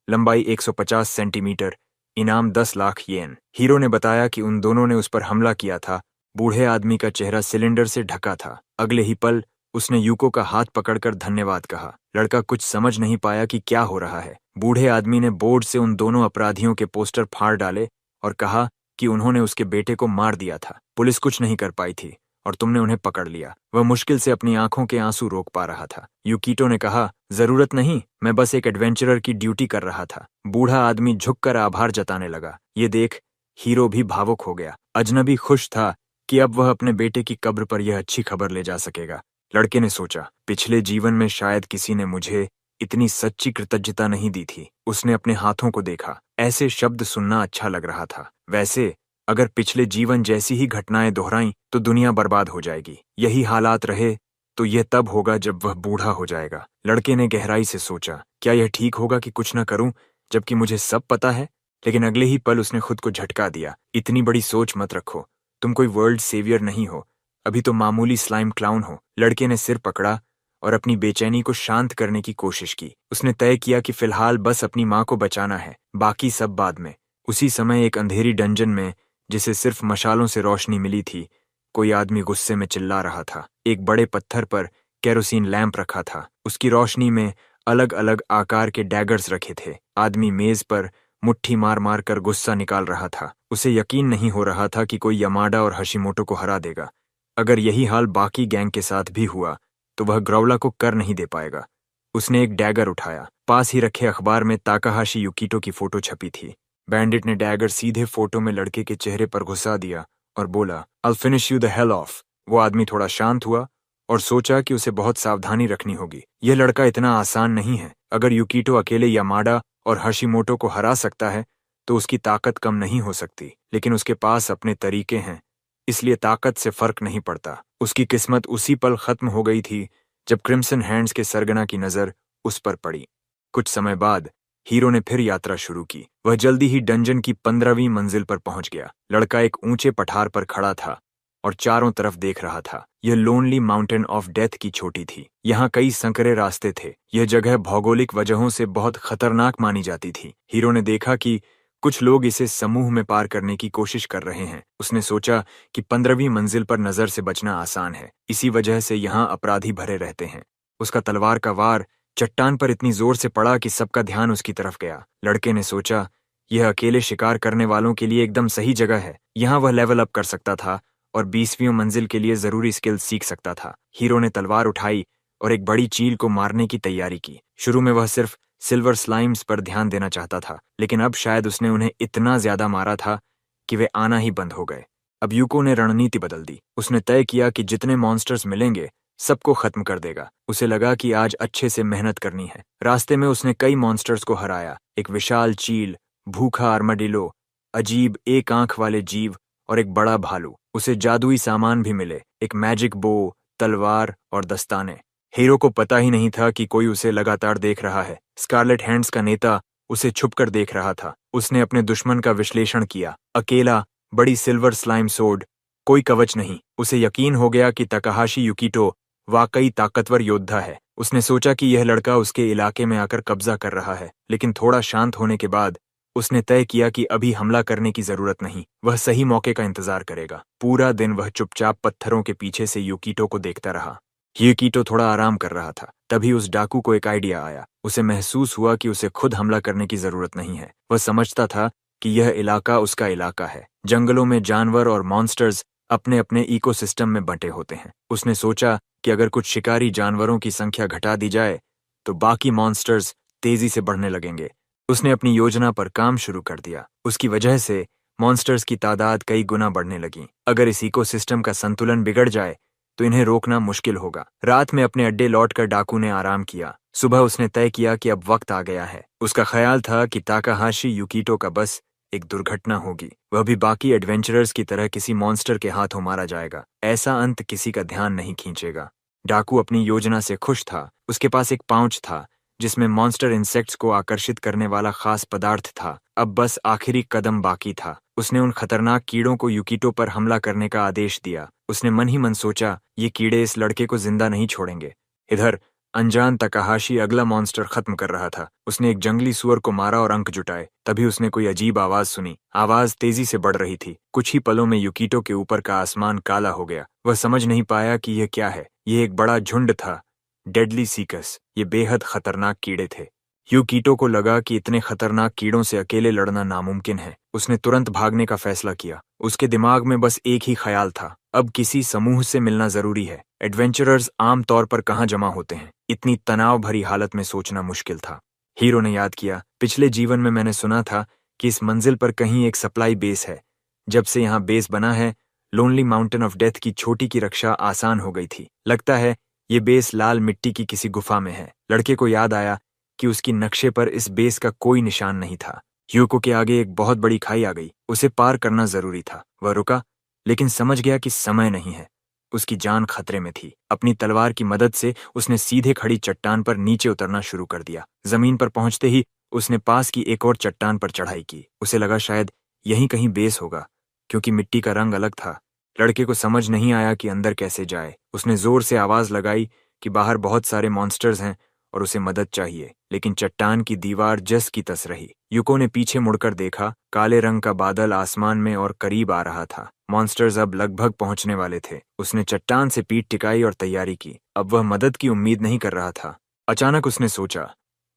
लंबाई 150 सेंटीमीटर, इनाम 10 लाख येन। हीरो ने बताया कि उन दोनों ने उस पर हमला किया था। बूढ़े आदमी का चेहरा सिलेंडर से ढका था। अगले ही पल उसने यूको का हाथ पकड़कर धन्यवाद कहा। लड़का कुछ समझ नहीं पाया कि क्या हो रहा है। बूढ़े आदमी ने बोर्ड से उन दोनों अपराधियों के पोस्टर फाड़ डाले और कहा कि उन्होंने उसके बेटे को मार दिया था। पुलिस कुछ नहीं कर पाई थी और तुमने उन्हें पकड़ लिया। वह मुश्किल से अपनी आंखों के आंसू रोक पा रहा था। यूकीटो ने कहा, जरूरत नहीं, मैं बस एक एडवेंचरर की ड्यूटी कर रहा था। बूढ़ा आदमी झुककर आभार जताने लगा। ये देख हीरो भी भावुक हो गया। अजनबी खुश था कि अब वह अपने बेटे की कब्र पर यह अच्छी खबर ले जा सकेगा। लड़के ने सोचा, पिछले जीवन में शायद किसी ने मुझे इतनी सच्ची कृतज्ञता नहीं दी थी। उसने अपने हाथों को देखा। ऐसे शब्द सुनना अच्छा लग रहा था। वैसे अगर पिछले जीवन जैसी ही घटनाएं दोहराई तो दुनिया बर्बाद हो जाएगी। यही हालात रहे तो यह तब होगा जब वह बूढ़ा हो जाएगा। लड़के ने गहराई से सोचा, क्या यह ठीक होगा कि कुछ न करूं जबकि मुझे सब पता है? लेकिन अगले ही पल उसने खुद को झटका दिया। इतनी बड़ी सोच मत रखो। तुम कोई वर्ल्ड सेवियर नहीं हो, अभी तो मामूली स्लाइम क्लाउन हो। लड़के ने सिर पकड़ा और अपनी बेचैनी को शांत करने की कोशिश की। उसने तय किया कि फिलहाल बस अपनी माँ को बचाना है, बाकी सब बाद में। उसी समय एक अंधेरी डंजन में, जिसे सिर्फ मशालों से रोशनी मिली थी, कोई आदमी गुस्से में चिल्ला रहा था। एक बड़े पत्थर पर केरोसिन लैंप रखा था। उसकी रोशनी में अलग अलग आकार के डैगर्स रखे थे। आदमी मेज पर मुट्ठी मार मार कर गुस्सा निकाल रहा था। उसे यकीन नहीं हो रहा था कि कोई यमाडा और हशिमोटो को हरा देगा। अगर यही हाल बाकी गैंग के साथ भी हुआ तो वह ग्राउला को कर नहीं दे पाएगा। उसने एक डैगर उठाया। पास ही रखे अखबार में ताकाहाशी युकितो की फोटो छपी थी। बैंडिट ने डैगर सीधे फोटो में लड़के के चेहरे पर घुसा दिया और बोला, "I'll finish you the hell off." वो आदमी थोड़ा शांत हुआ और सोचा कि उसे बहुत सावधानी रखनी होगी। यह लड़का इतना आसान नहीं है। अगर युकितो अकेले यामाडा और हशिमोटो को हरा सकता है तो उसकी ताकत कम नहीं हो सकती, लेकिन उसके पास अपने तरीके हैं, इसलिए ताकत से फर्क नहीं पड़ता। उसकी किस्मत उसी पल खत्म हो गई थी जब क्रिम्सन हैंड्स के सरगना की नजर उस पर पड़ी। कुछ समय बाद हीरो ने फिर यात्रा शुरू की। वह जल्दी ही डंजन की 15वीं मंजिल पर पहुंच गया। लड़का एक ऊंचे पठार पर खड़ा था और चारों तरफ देख रहा था। यह लोनली माउंटेन ऑफ डेथ की चोटी थी। यहाँ कई संकरे रास्ते थे। यह जगह भौगोलिक वजहों से बहुत खतरनाक मानी जाती थी। हीरो ने देखा कि कुछ लोग इसे समूह में पार करने की कोशिश कर रहे हैं। उसने सोचा कि 15वीं मंजिल पर नजर से बचना आसान है, इसी वजह से यहाँ अपराधी भरे रहते हैं। उसका तलवार का वार चट्टान पर इतनी जोर से पड़ा कि सबका ध्यान उसकी तरफ गया। लड़के ने सोचा, यह अकेले शिकार करने वालों के लिए एकदम सही जगह है। यहाँ वह लेवल अप कर सकता था और 20वीं मंजिल के लिए जरूरी स्किल सीख सकता था। हीरो ने तलवार उठाई और एक बड़ी चील को मारने की तैयारी की। शुरू में वह सिर्फ सिल्वर स्लाइम्स पर ध्यान देना चाहता था, लेकिन अब शायद उसने उन्हें इतना ज्यादा मारा था कि वे आना ही बंद हो गए। अब यूको ने रणनीति बदल दी। उसने तय किया कि जितने मॉन्स्टर्स मिलेंगे सबको खत्म कर देगा। उसे लगा कि आज अच्छे से मेहनत करनी है। रास्ते में उसने कई मॉन्स्टर्स को हराया। एक विशाल चील, भूखा आर्माडिलो, अजीब एक आंख वाले जीव और एक बड़ा भालू। उसे जादुई सामान भी मिले, एक मैजिक बो, तलवार और दस्ताने। हीरो को पता ही नहीं था कि कोई उसे लगातार देख रहा है। स्कारलेट हैंड्स का नेता उसे छुपकर देख रहा था। उसने अपने दुश्मन का विश्लेषण किया। अकेला, बड़ी सिल्वर स्लाइम सोड, कोई कवच नहीं। उसे यकीन हो गया कि ताकाहाशी युकितो वाकई ताकतवर योद्धा है। उसने सोचा कि यह लड़का उसके इलाके में आकर कब्जा कर रहा है, लेकिन थोड़ा शांत होने के बाद उसने तय किया कि अभी हमला करने की जरूरत नहीं। वह सही मौके का इंतजार करेगा। पूरा दिन वह चुपचाप पत्थरों के पीछे से युकितो को देखता रहा। युकितो थोड़ा आराम कर रहा था। तभी उस डाकू को एक आइडिया आया। उसे महसूस हुआ कि उसे खुद हमला करने की जरूरत नहीं है। वह समझता था कि यह इलाका उसका इलाका है। जंगलों में जानवर और मॉन्स्टर्स अपने अपने इकोसिस्टम में बंटे होते हैं। उसने सोचा कि अगर कुछ शिकारी जानवरों की संख्या घटा दी जाए तो बाकी मॉन्स्टर्स तेजी से बढ़ने लगेंगे। उसने अपनी योजना पर काम शुरू कर दिया। उसकी वजह से मॉन्स्टर्स की तादाद कई गुना बढ़ने लगी। अगर इस इकोसिस्टम का संतुलन बिगड़ जाए तो इन्हें रोकना मुश्किल होगा। रात में अपने अड्डे लौटकर डाकू ने आराम किया। सुबह उसने तय किया कि अब वक्त आ गया है। उसका ख्याल था कि ताकाहाशी युकितो का बस एक दुर्घटना होगी। वह भी बाकी एडवेंचरर्स की तरह किसी मॉन्स्टर के हाथों मारा जाएगा। ऐसा अंत किसी का ध्यान नहीं खींचेगा। डाकू अपनी योजना से खुश था। उसके पास एक पाउच था जिसमें मॉन्स्टर इंसेक्ट्स को आकर्षित करने वाला खास पदार्थ था। अब बस आखिरी कदम बाकी था। उसने उन खतरनाक कीड़ों को युकितो पर हमला करने का आदेश दिया। उसने मन ही मन सोचा, ये कीड़े इस लड़के को जिंदा नहीं छोड़ेंगे। इधर अनजान ताकाहाशी अगला मॉन्स्टर खत्म कर रहा था। उसने एक जंगली सुअर को मारा और अंक जुटाए। तभी उसने कोई अजीब आवाज सुनी। आवाज तेजी से बढ़ रही थी। कुछ ही पलों में युकितो के ऊपर का आसमान काला हो गया। वह समझ नहीं पाया कि यह क्या है। यह एक बड़ा झुंड था, डेडली सीकस। ये बेहद खतरनाक कीड़े थे। युकितो को लगा कि इतने खतरनाक कीड़ों से अकेले लड़ना नामुमकिन है। उसने तुरंत भागने का फैसला किया। उसके दिमाग में बस एक ही ख्याल था, अब किसी समूह से मिलना जरूरी है। एडवेंचरर्स आम तौर पर कहाँ जमा होते हैं? इतनी तनाव भरी हालत में सोचना मुश्किल था। हीरो ने याद किया, पिछले जीवन में मैंने सुना था कि इस मंजिल पर कहीं एक सप्लाई बेस है। जब से यहाँ बेस बना है, लोनली माउंटेन ऑफ डेथ की छोटी की रक्षा आसान हो गई थी। लगता है ये बेस लाल मिट्टी की किसी गुफा में है। लड़के को याद आया कि उसकी नक्शे पर इस बेस का कोई निशान नहीं था। यूको के आगे एक बहुत बड़ी खाई आ गई। उसे पार करना जरूरी था। वह रुका, लेकिन समझ गया कि समय नहीं है। उसकी जान खतरे में थी। अपनी तलवार की मदद से उसने सीधे खड़ी चट्टान पर नीचे उतरना शुरू कर दिया। जमीन पर पहुंचते ही उसने पास की एक और चट्टान पर चढ़ाई की। उसे लगा शायद यहीं कहीं बेस होगा, क्योंकि मिट्टी का रंग अलग था। लड़के को समझ नहीं आया कि अंदर कैसे जाए। उसने जोर से आवाज लगाई कि बाहर बहुत सारे मॉन्स्टर्स हैं और उसे मदद चाहिए, लेकिन चट्टान की दीवार जस की तस रही। युको ने पीछे मुड़कर देखा। काले रंग का बादल आसमान में और करीब आ रहा था। मॉन्स्टर्स अब लगभग पहुंचने वाले थे। उसने चट्टान से पीठ टिकाई और तैयारी की। अब वह मदद की उम्मीद नहीं कर रहा था, अचानक उसने सोचा,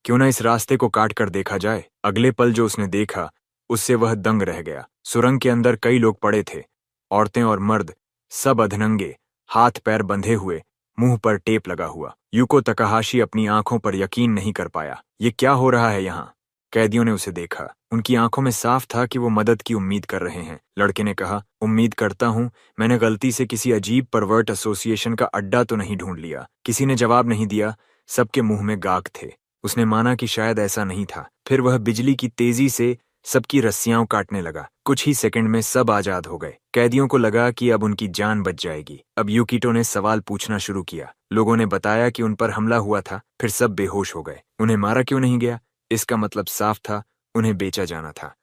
क्यों ना इस रास्ते को काट कर देखा जाए। अगले पल जो उसने देखा उससे वह दंग रह गया। सुरंग के अंदर कई लोग पड़े थे, औरतें और मर्द, सब अधनंगे, हाथ पैर बंधे हुए, मुंह पर टेप लगा हुआ। यूको तकाहाशी अपनी आंखों पर यकीन नहीं कर पाया। ये क्या हो रहा है यहाँ? कैदियों ने उसे देखा। उनकी आंखों में साफ था कि वो मदद की उम्मीद कर रहे हैं। लड़के ने कहा, उम्मीद करता हूं मैंने गलती से किसी अजीब परवर्ट एसोसिएशन का अड्डा तो नहीं ढूंढ लिया। किसी ने जवाब नहीं दिया। सबके मुंह में गाग थे। उसने माना कि शायद ऐसा नहीं था। फिर वह बिजली की तेजी से सबकी रस्सियां काटने लगा। कुछ ही सेकंड में सब आजाद हो गए। कैदियों को लगा कि अब उनकी जान बच जाएगी। अब यूकिटो ने सवाल पूछना शुरू किया। लोगों ने बताया कि उन पर हमला हुआ था। फिर सब बेहोश हो गए। उन्हें मारा क्यों नहीं गया? इसका मतलब साफ था, उन्हें बेचा जाना था।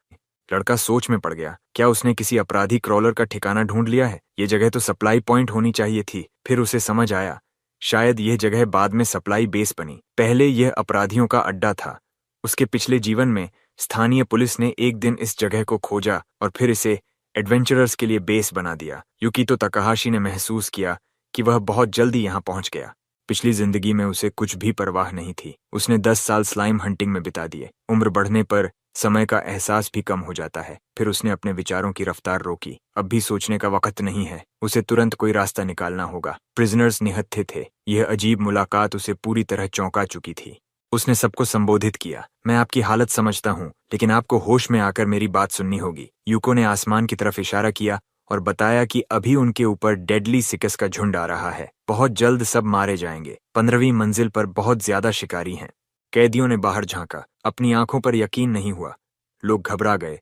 लड़का सोच में पड़ गया। क्या उसने किसी अपराधी क्रॉलर का ठिकाना ढूंढ लिया है? ये जगह तो सप्लाई पॉइंट होनी चाहिए थी। फिर उसे समझ आया, शायद यह जगह बाद में सप्लाई बेस बनी। पहले यह अपराधियों का अड्डा था। उसके पिछले जीवन में स्थानीय पुलिस ने एक दिन इस जगह को खोजा और फिर इसे एडवेंचरर्स के लिए बेस बना दिया। युकितो तकाहाशी ने महसूस किया कि वह बहुत जल्दी यहां पहुंच गया। पिछली जिंदगी में उसे कुछ भी परवाह नहीं थी। उसने 10 साल स्लाइम हंटिंग में बिता दिए। उम्र बढ़ने पर समय का एहसास भी कम हो जाता है। फिर उसने अपने विचारों की रफ्तार रोकी। अब भी सोचने का वक्त नहीं है। उसे तुरंत कोई रास्ता निकालना होगा। प्रिजनर्स निहत्थे थे। यह अजीब मुलाकात उसे पूरी तरह चौंका चुकी थी। उसने सबको संबोधित किया, मैं आपकी हालत समझता हूं, लेकिन आपको होश में आकर मेरी बात सुननी होगी। यूको ने आसमान की तरफ इशारा किया और बताया कि अभी उनके ऊपर डेडली सिकस का झुंड आ रहा है। बहुत जल्द सब मारे जाएंगे। 15वीं मंजिल पर बहुत ज्यादा शिकारी हैं। कैदियों ने बाहर झांका। अपनी आंखों पर यकीन नहीं हुआ। लोग घबरा गए।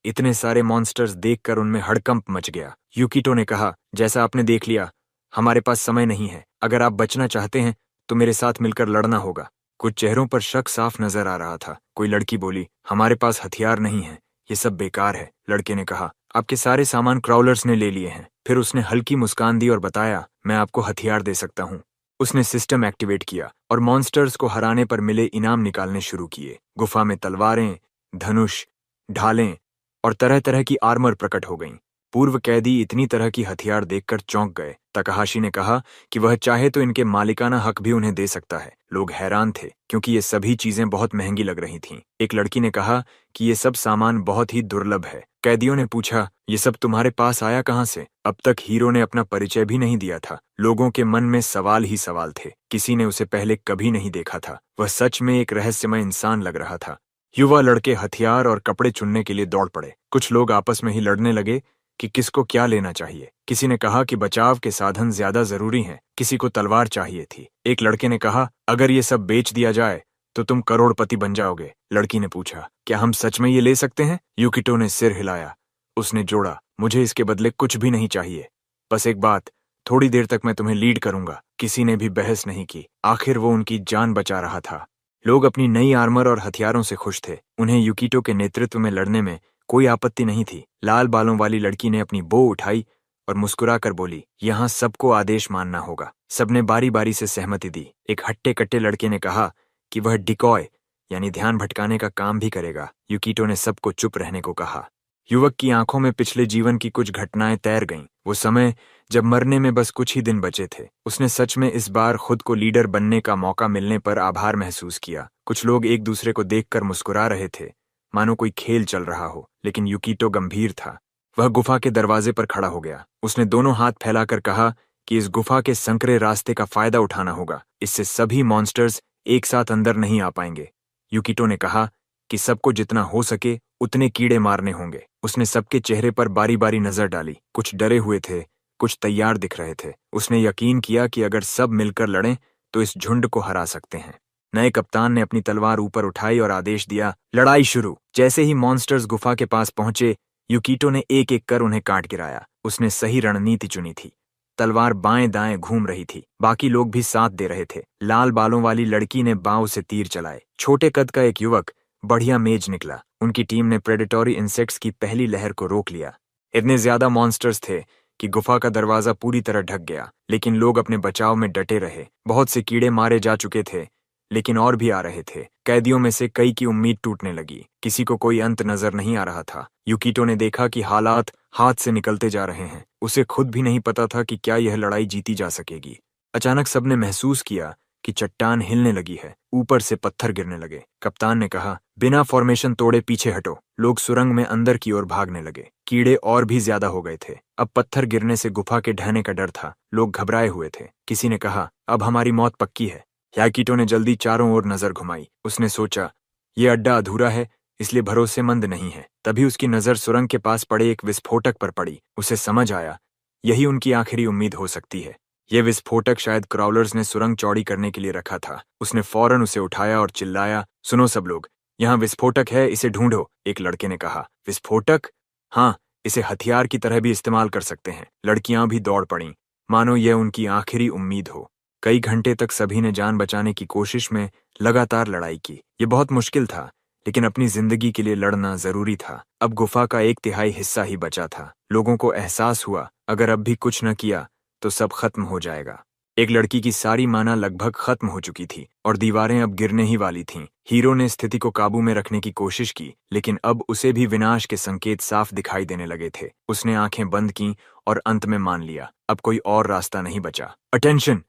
इतने सारे मॉन्स्टर्स देखकर उनमें हड़कंप मच गया। यूकिटो ने कहा, जैसा आपने देख लिया, हमारे पास समय नहीं है। अगर आप बचना चाहते हैं तो मेरे साथ मिलकर लड़ना होगा। कुछ चेहरों पर शक साफ नजर आ रहा था। कोई लड़की बोली, हमारे पास हथियार नहीं है, ये सब बेकार है। लड़के ने कहा, आपके सारे सामान क्राउलर्स ने ले लिए हैं। फिर उसने हल्की मुस्कान दी और बताया, मैं आपको हथियार दे सकता हूँ। उसने सिस्टम एक्टिवेट किया और मॉन्स्टर्स को हराने पर मिले इनाम निकालने शुरू किए। गुफा में तलवारें, धनुष, ढालें और तरह तरह की आर्मर प्रकट हो गईं। पूर्व कैदी इतनी तरह की हथियार देखकर चौंक गए। तकाहाशी ने कहा कि वह चाहे तो इनके मालिकाना हक भी उन्हें दे सकता है। लोग हैरान थे क्योंकि ये सभी चीजें बहुत महंगी लग रही थीं। एक लड़की ने कहा कि ये सब सामान बहुत ही दुर्लभ है। कैदियों ने पूछा, ये सब तुम्हारे पास आया कहां से? अब तक हीरो ने अपना परिचय भी नहीं दिया था। लोगों के मन में सवाल ही सवाल थे। किसी ने उसे पहले कभी नहीं देखा था। वह सच में एक रहस्यमय इंसान लग रहा था। युवा लड़के हथियार और कपड़े चुनने के लिए दौड़ पड़े। कुछ लोग आपस में ही लड़ने लगे कि किसको क्या लेना चाहिए। किसी ने कहा कि बचाव के साधन ज्यादा जरूरी हैं। किसी को तलवार चाहिए थी। एक लड़के ने कहा, अगर ये सब बेच दिया जाए तो तुम करोड़पति बन जाओगे। लड़की ने पूछा, क्या हम सच में ये ले सकते हैं? यूकिटो ने सिर हिलाया। उसने जोड़ा, मुझे इसके बदले कुछ भी नहीं चाहिए। बस एक बात, थोड़ी देर तक मैं तुम्हें लीड करूंगा। किसी ने भी बहस नहीं की। आखिर वो उनकी जान बचा रहा था। लोग अपनी नई आर्मर और हथियारों से खुश थे। उन्हें यूकिटो के नेतृत्व में लड़ने में कोई आपत्ति नहीं थी। लाल बालों वाली लड़की ने अपनी बो उठाई और मुस्कुराकर बोली, यहाँ सबको आदेश मानना होगा। सबने बारी बारी से सहमति दी। एक हट्टे कट्टे लड़के ने कहा कि वह डिकॉय यानी ध्यान भटकाने का काम भी करेगा। यूकिटो ने सबको चुप रहने को कहा। युवक की आंखों में पिछले जीवन की कुछ घटनाएं तैर गईं। वो समय जब मरने में बस कुछ ही दिन बचे थे। उसने सच में इस बार खुद को लीडर बनने का मौका मिलने पर आभार महसूस किया। कुछ लोग एक दूसरे को देखकर मुस्कुरा रहे थे, मानो कोई खेल चल रहा हो, लेकिन यूकिटो गंभीर था। वह गुफा के दरवाजे पर खड़ा हो गया। उसने दोनों हाथ फैलाकर कहा कि इस गुफा के संकरे रास्ते का फायदा उठाना होगा। इससे सभी मॉन्स्टर्स एक साथ अंदर नहीं आ पाएंगे। यूकिटो ने कहा कि सबको जितना हो सके उतने कीड़े मारने होंगे। उसने सबके चेहरे पर बारी बारी नजर डाली। कुछ डरे हुए थे, कुछ तैयार दिख रहे थे। उसने यकीन किया कि अगर सब मिलकर लड़ें तो इस झुंड को हरा सकते हैं। नए कप्तान ने अपनी तलवार ऊपर उठाई और आदेश दिया, लड़ाई शुरू। जैसे ही मॉन्स्टर्स गुफा के पास पहुंचे, यूकिटो ने एक एक कर उन्हें काट गिराया। उसने सही रणनीति चुनी थी। तलवार बाएं दाएं घूम रही थी। बाकी लोग भी साथ दे रहे थे। लाल बालों वाली लड़की ने बाँव से तीर चलाए। छोटे कद का एक युवक बढ़िया मेज निकला। उनकी टीम ने प्रेडेटोरी इंसेक्ट्स की पहली लहर को रोक लिया। इतने ज्यादा मॉन्स्टर्स थे कि गुफा का दरवाजा पूरी तरह ढक गया, लेकिन लोग अपने बचाव में डटे रहे। बहुत से कीड़े मारे जा चुके थे, लेकिन और भी आ रहे थे। कैदियों में से कई की उम्मीद टूटने लगी। किसी को कोई अंत नजर नहीं आ रहा था। यूकिटो ने देखा कि हालात हाथ से निकलते जा रहे हैं। उसे खुद भी नहीं पता था कि क्या यह लड़ाई जीती जा सकेगी। अचानक सबने महसूस किया कि चट्टान हिलने लगी है, ऊपर से पत्थर गिरने लगे। कप्तान ने कहा, बिना फॉर्मेशन तोड़े पीछे हटो। लोग सुरंग में अंदर की ओर भागने लगे। कीड़े और भी ज्यादा हो गए थे। अब पत्थर गिरने से गुफा के ढहने का डर था। लोग घबराए हुए थे। किसी ने कहा, अब हमारी मौत पक्की है। याकीटो ने जल्दी चारों ओर नजर घुमाई। उसने सोचा, ये अड्डा अधूरा है, इसलिए भरोसेमंद नहीं है। तभी उसकी नजर सुरंग के पास पड़े एक विस्फोटक पर पड़ी। उसे समझ आया, यही उनकी आखिरी उम्मीद हो सकती है। यह विस्फोटक शायद क्राउलर्स ने सुरंग चौड़ी करने के लिए रखा था। उसने फौरन उसे उठाया और चिल्लाया, सुनो सब लोग, यहाँ विस्फोटक है, इसे ढूंढो। एक लड़के ने कहा, विस्फोटक? हाँ, इसे हथियार की तरह भी इस्तेमाल कर सकते हैं। लड़कियां भी दौड़ पड़ीं, मानो यह उनकी आखिरी उम्मीद हो। कई घंटे तक सभी ने जान बचाने की कोशिश में लगातार लड़ाई की। ये बहुत मुश्किल था, लेकिन अपनी जिंदगी के लिए लड़ना जरूरी था। अब गुफा का 1/3 हिस्सा ही बचा था। लोगों को एहसास हुआ, अगर अब भी कुछ न किया तो सब खत्म हो जाएगा। एक लड़की की सारी माना लगभग खत्म हो चुकी थी और दीवारें अब गिरने ही वाली थीं। हीरो ने स्थिति को काबू में रखने की कोशिश की, लेकिन अब उसे भी विनाश के संकेत साफ दिखाई देने लगे थे। उसने आंखें बंद कीं और अंत में मान लिया, अब कोई और रास्ता नहीं बचा। अटेंशन!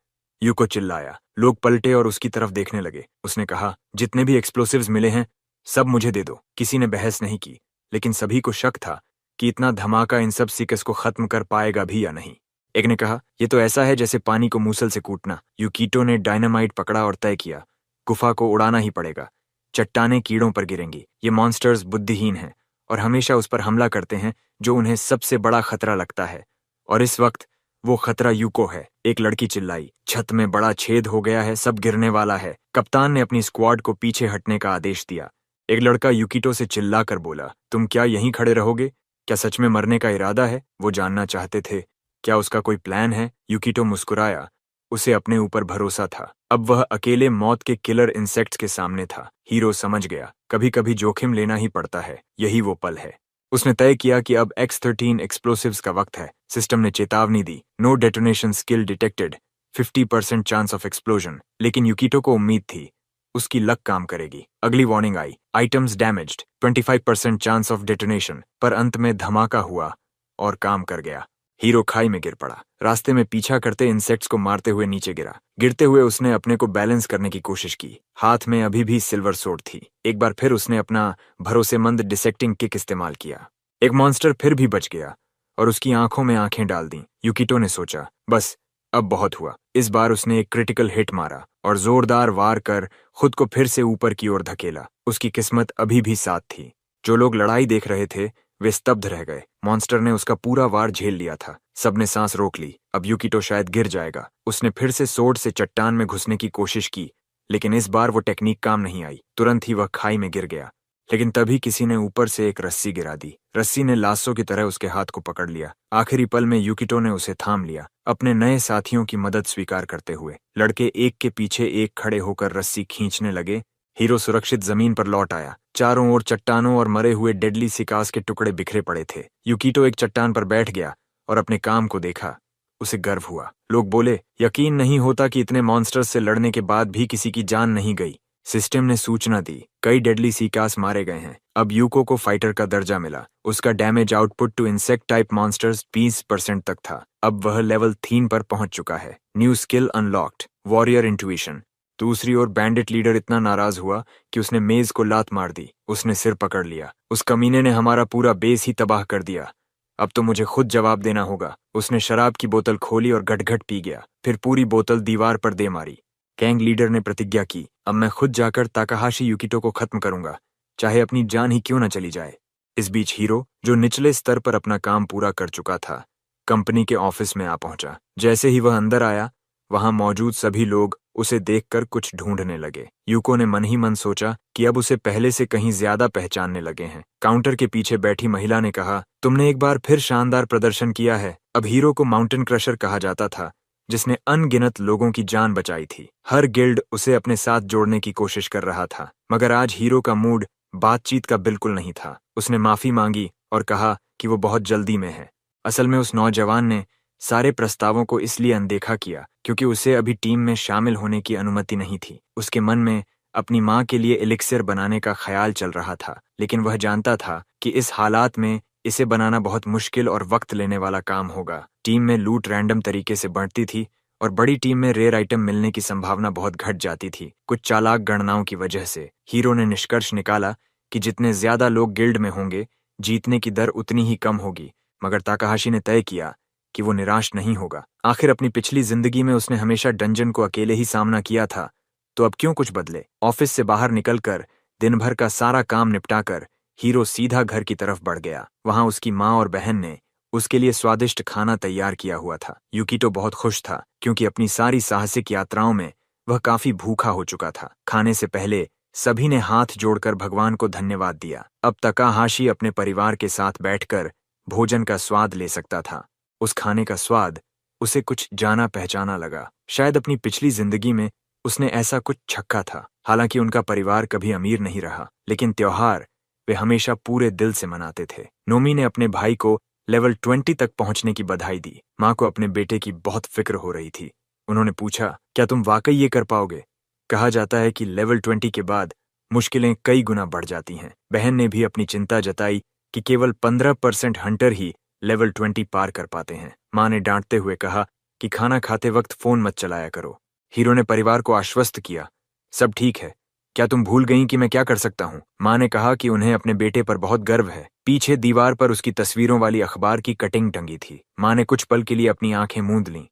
यूको चिल्लाया। लोग पलटे और उसकी तरफ देखने लगे। उसने कहा, जितने भी एक्सप्लोसिव्स मिले हैं सब मुझे दे दो। किसी ने बहस नहीं की, लेकिन सभी को शक था कि इतना धमाका इन सब सीकस को खत्म कर पाएगा भी या नहीं। एक ने कहा, यह तो ऐसा है जैसे पानी को मूसल से कूटना। यूकीटो ने डायनामाइट पकड़ा और तय किया, गुफा को उड़ाना ही पड़ेगा। चट्टानें कीड़ों पर गिरेंगी। ये मॉन्स्टर्स बुद्धिहीन हैं और हमेशा उस पर हमला करते हैं जो उन्हें सबसे बड़ा खतरा लगता है, और इस वक्त वो खतरा यूको है। एक लड़की चिल्लाई, छत में बड़ा छेद हो गया है, सब गिरने वाला है। कप्तान ने अपनी स्क्वाड को पीछे हटने का आदेश दिया। एक लड़का यूकीटो से चिल्लाकर बोला, तुम क्या यहीं खड़े रहोगे? क्या सच में मरने का इरादा है? वो जानना चाहते थे, क्या उसका कोई प्लान है? यूकीटो मुस्कुराया। उसे अपने ऊपर भरोसा था। अब वह अकेले मौत के किलर इंसेक्ट्स के सामने था। हीरो समझ गया, कभी कभी जोखिम लेना ही पड़ता है। यही वो पल है। उसने तय किया कि अब X-13 एक्सप्लोसिव्स का वक्त है। सिस्टम ने चेतावनी दी, no detonation skill detected, 50% chance of explosion. लेकिन यूकीटो को उम्मीद थी, उसकी लक काम करेगी। अगली warning I, items damaged, 25% chance of detonation. पर अंत में धमाका हुआ और काम कर गया। हीरो खाई में गिर पड़ा। रास्ते में पीछा करते इंसेक्ट्स को मारते हुए नीचे गिरा। गिरते हुए उसने अपने को बैलेंस करने की कोशिश की। हाथ में अभी भी सिल्वर सोर्ड थी। एक बार फिर उसने अपना भरोसेमंद डिसेक्टिंग किक इस्तेमाल किया। एक मॉन्स्टर फिर भी बच गया और उसकी आंखों में आंखें डाल दी। यूकीटो ने सोचा, बस अब बहुत हुआ। इस बार उसने एक क्रिटिकल हिट मारा और जोरदार वार कर खुद को फिर से ऊपर की ओर धकेला। उसकी किस्मत अभी भी साथ थी। जो लोग लड़ाई देख रहे थे वे स्तब्ध रह गए। मॉन्स्टर ने उसका पूरा वार झेल लिया था। सबने सांस रोक ली। अब यूकीटो शायद गिर जाएगा। उसने फिर से सोर्ड से चट्टान में घुसने की कोशिश की, लेकिन इस बार वो टेक्निक काम नहीं आई। तुरंत ही वह खाई में गिर गया। लेकिन तभी किसी ने ऊपर से एक रस्सी गिरा दी। रस्सी ने लाशों की तरह उसके हाथ को पकड़ लिया। आखिरी पल में यूकीटो ने उसे थाम लिया, अपने नए साथियों की मदद स्वीकार करते हुए। लड़के एक के पीछे एक खड़े होकर रस्सी खींचने लगे। हीरो सुरक्षित जमीन पर लौट आया। चारों ओर चट्टानों और मरे हुए डेडली सिकास के टुकड़े बिखरे पड़े थे। यूकीटो एक चट्टान पर बैठ गया और अपने काम को देखा। उसे गर्व हुआ। लोग बोले, यकीन नहीं होता कि इतने मॉन्स्टर्स से लड़ने के बाद भी किसी की जान नहीं गई। सिस्टम ने सूचना दी, कई डेडली सिकास मारे गए हैं। अब यूको को फाइटर का दर्जा मिला। उसका damage output to insect type monsters 20% तक था। अब वह लेवल 3 पर पहुंच चुका है। New skill unlocked, warrior intuition. दूसरी ओर बैंडिट लीडर इतना नाराज हुआ कि उसने मेज को लात मार दी। उसने सिर पकड़ लिया। उस कमीने ने हमारा पूरा बेस ही तबाह कर दिया। अब तो मुझे खुद जवाब देना होगा। उसने शराब की बोतल खोली और गट-गट पी गया, फिर पूरी बोतल दीवार पर दे मारी। गैंग लीडर ने प्रतिज्ञा की, अब मैं खुद जाकर ताकाहाशी यूकीटो को खत्म करूंगा, चाहे अपनी जान ही क्यों न चली जाए। इस बीच हीरो, जो निचले स्तर पर अपना काम पूरा कर चुका था, कंपनी के ऑफिस में आ पहुंचा। जैसे ही वह अंदर आया, वहां मौजूद सभी लोग उसे देखकर कुछ ढूंढने लगे। यूको ने मन ही मन सोचा कि अब उसे पहले से कहीं ज्यादा पहचानने लगे हैं। काउंटर के पीछे बैठी महिला ने कहा, तुमने एक बार फिर शानदार प्रदर्शन किया है। अब हीरो को माउंटेन क्रशर कहा जाता था, जिसने अनगिनत लोगों की जान बचाई थी। हर गिल्ड उसे अपने साथ जोड़ने की कोशिश कर रहा था, मगर आज हीरो का मूड बातचीत का बिल्कुल नहीं था। उसने माफी मांगी और कहा कि वो बहुत जल्दी में है। असल में उस नौजवान ने सारे प्रस्तावों को इसलिए अनदेखा किया क्योंकि उसे अभी टीम में शामिल होने की अनुमति नहीं थी। उसके मन में अपनी मां के लिए एलिक्सिर बनाने का ख्याल चल रहा था, लेकिन वह जानता था कि इस हालात में इसे बनाना बहुत मुश्किल और वक्त लेने वाला काम होगा। टीम में लूट रैंडम तरीके से बढ़ती थी और बड़ी टीम में रेयर आइटम मिलने की संभावना बहुत घट जाती थी। कुछ चालाक गणनाओं की वजह से हीरो ने निष्कर्ष निकाला कि जितने ज्यादा लोग गिल्ड में होंगे, जीतने की दर उतनी ही कम होगी। मगर ताकाहाशी ने तय किया कि वो निराश नहीं होगा। आखिर अपनी पिछली जिंदगी में उसने हमेशा डंजन को अकेले ही सामना किया था, तो अब क्यों कुछ बदले। ऑफिस से बाहर निकलकर दिन भर का सारा काम निपटाकर हीरो सीधा घर की तरफ बढ़ गया। वहां उसकी माँ और बहन ने उसके लिए स्वादिष्ट खाना तैयार किया हुआ था। यूकितो बहुत खुश था क्योंकि अपनी सारी साहसिक यात्राओं में वह काफी भूखा हो चुका था। खाने से पहले सभी ने हाथ जोड़कर भगवान को धन्यवाद दिया। अब ताकाहाशी अपने परिवार के साथ बैठकर भोजन का स्वाद ले सकता था। उस खाने का स्वाद उसे कुछ जाना पहचाना लगा। शायद अपनी पिछली जिंदगी में उसने ऐसा कुछ छक्का था। हालांकि उनका परिवार कभी अमीर नहीं रहा, लेकिन त्योहार वे हमेशा पूरे दिल से मनाते थे। नोमी ने अपने भाई को लेवल 20 तक पहुंचने की बधाई दी। माँ को अपने बेटे की बहुत फिक्र हो रही थी। उन्होंने पूछा, क्या तुम वाकई ये कर पाओगे? कहा जाता है कि लेवल 20 के बाद मुश्किलें कई गुना बढ़ जाती हैं। बहन ने भी अपनी चिंता जताई कि केवल 15% हंटर ही लेवल 20 पार कर पाते हैं। माँ ने डांटते हुए कहा कि खाना खाते वक्त फोन मत चलाया करो। हीरो ने परिवार को आश्वस्त किया, सब ठीक है, क्या तुम भूल गईं कि मैं क्या कर सकता हूँ? माँ ने कहा कि उन्हें अपने बेटे पर बहुत गर्व है। पीछे दीवार पर उसकी तस्वीरों वाली अखबार की कटिंग टंगी थी। माँ ने कुछ पल के लिए अपनी आंखें मूंद लीं।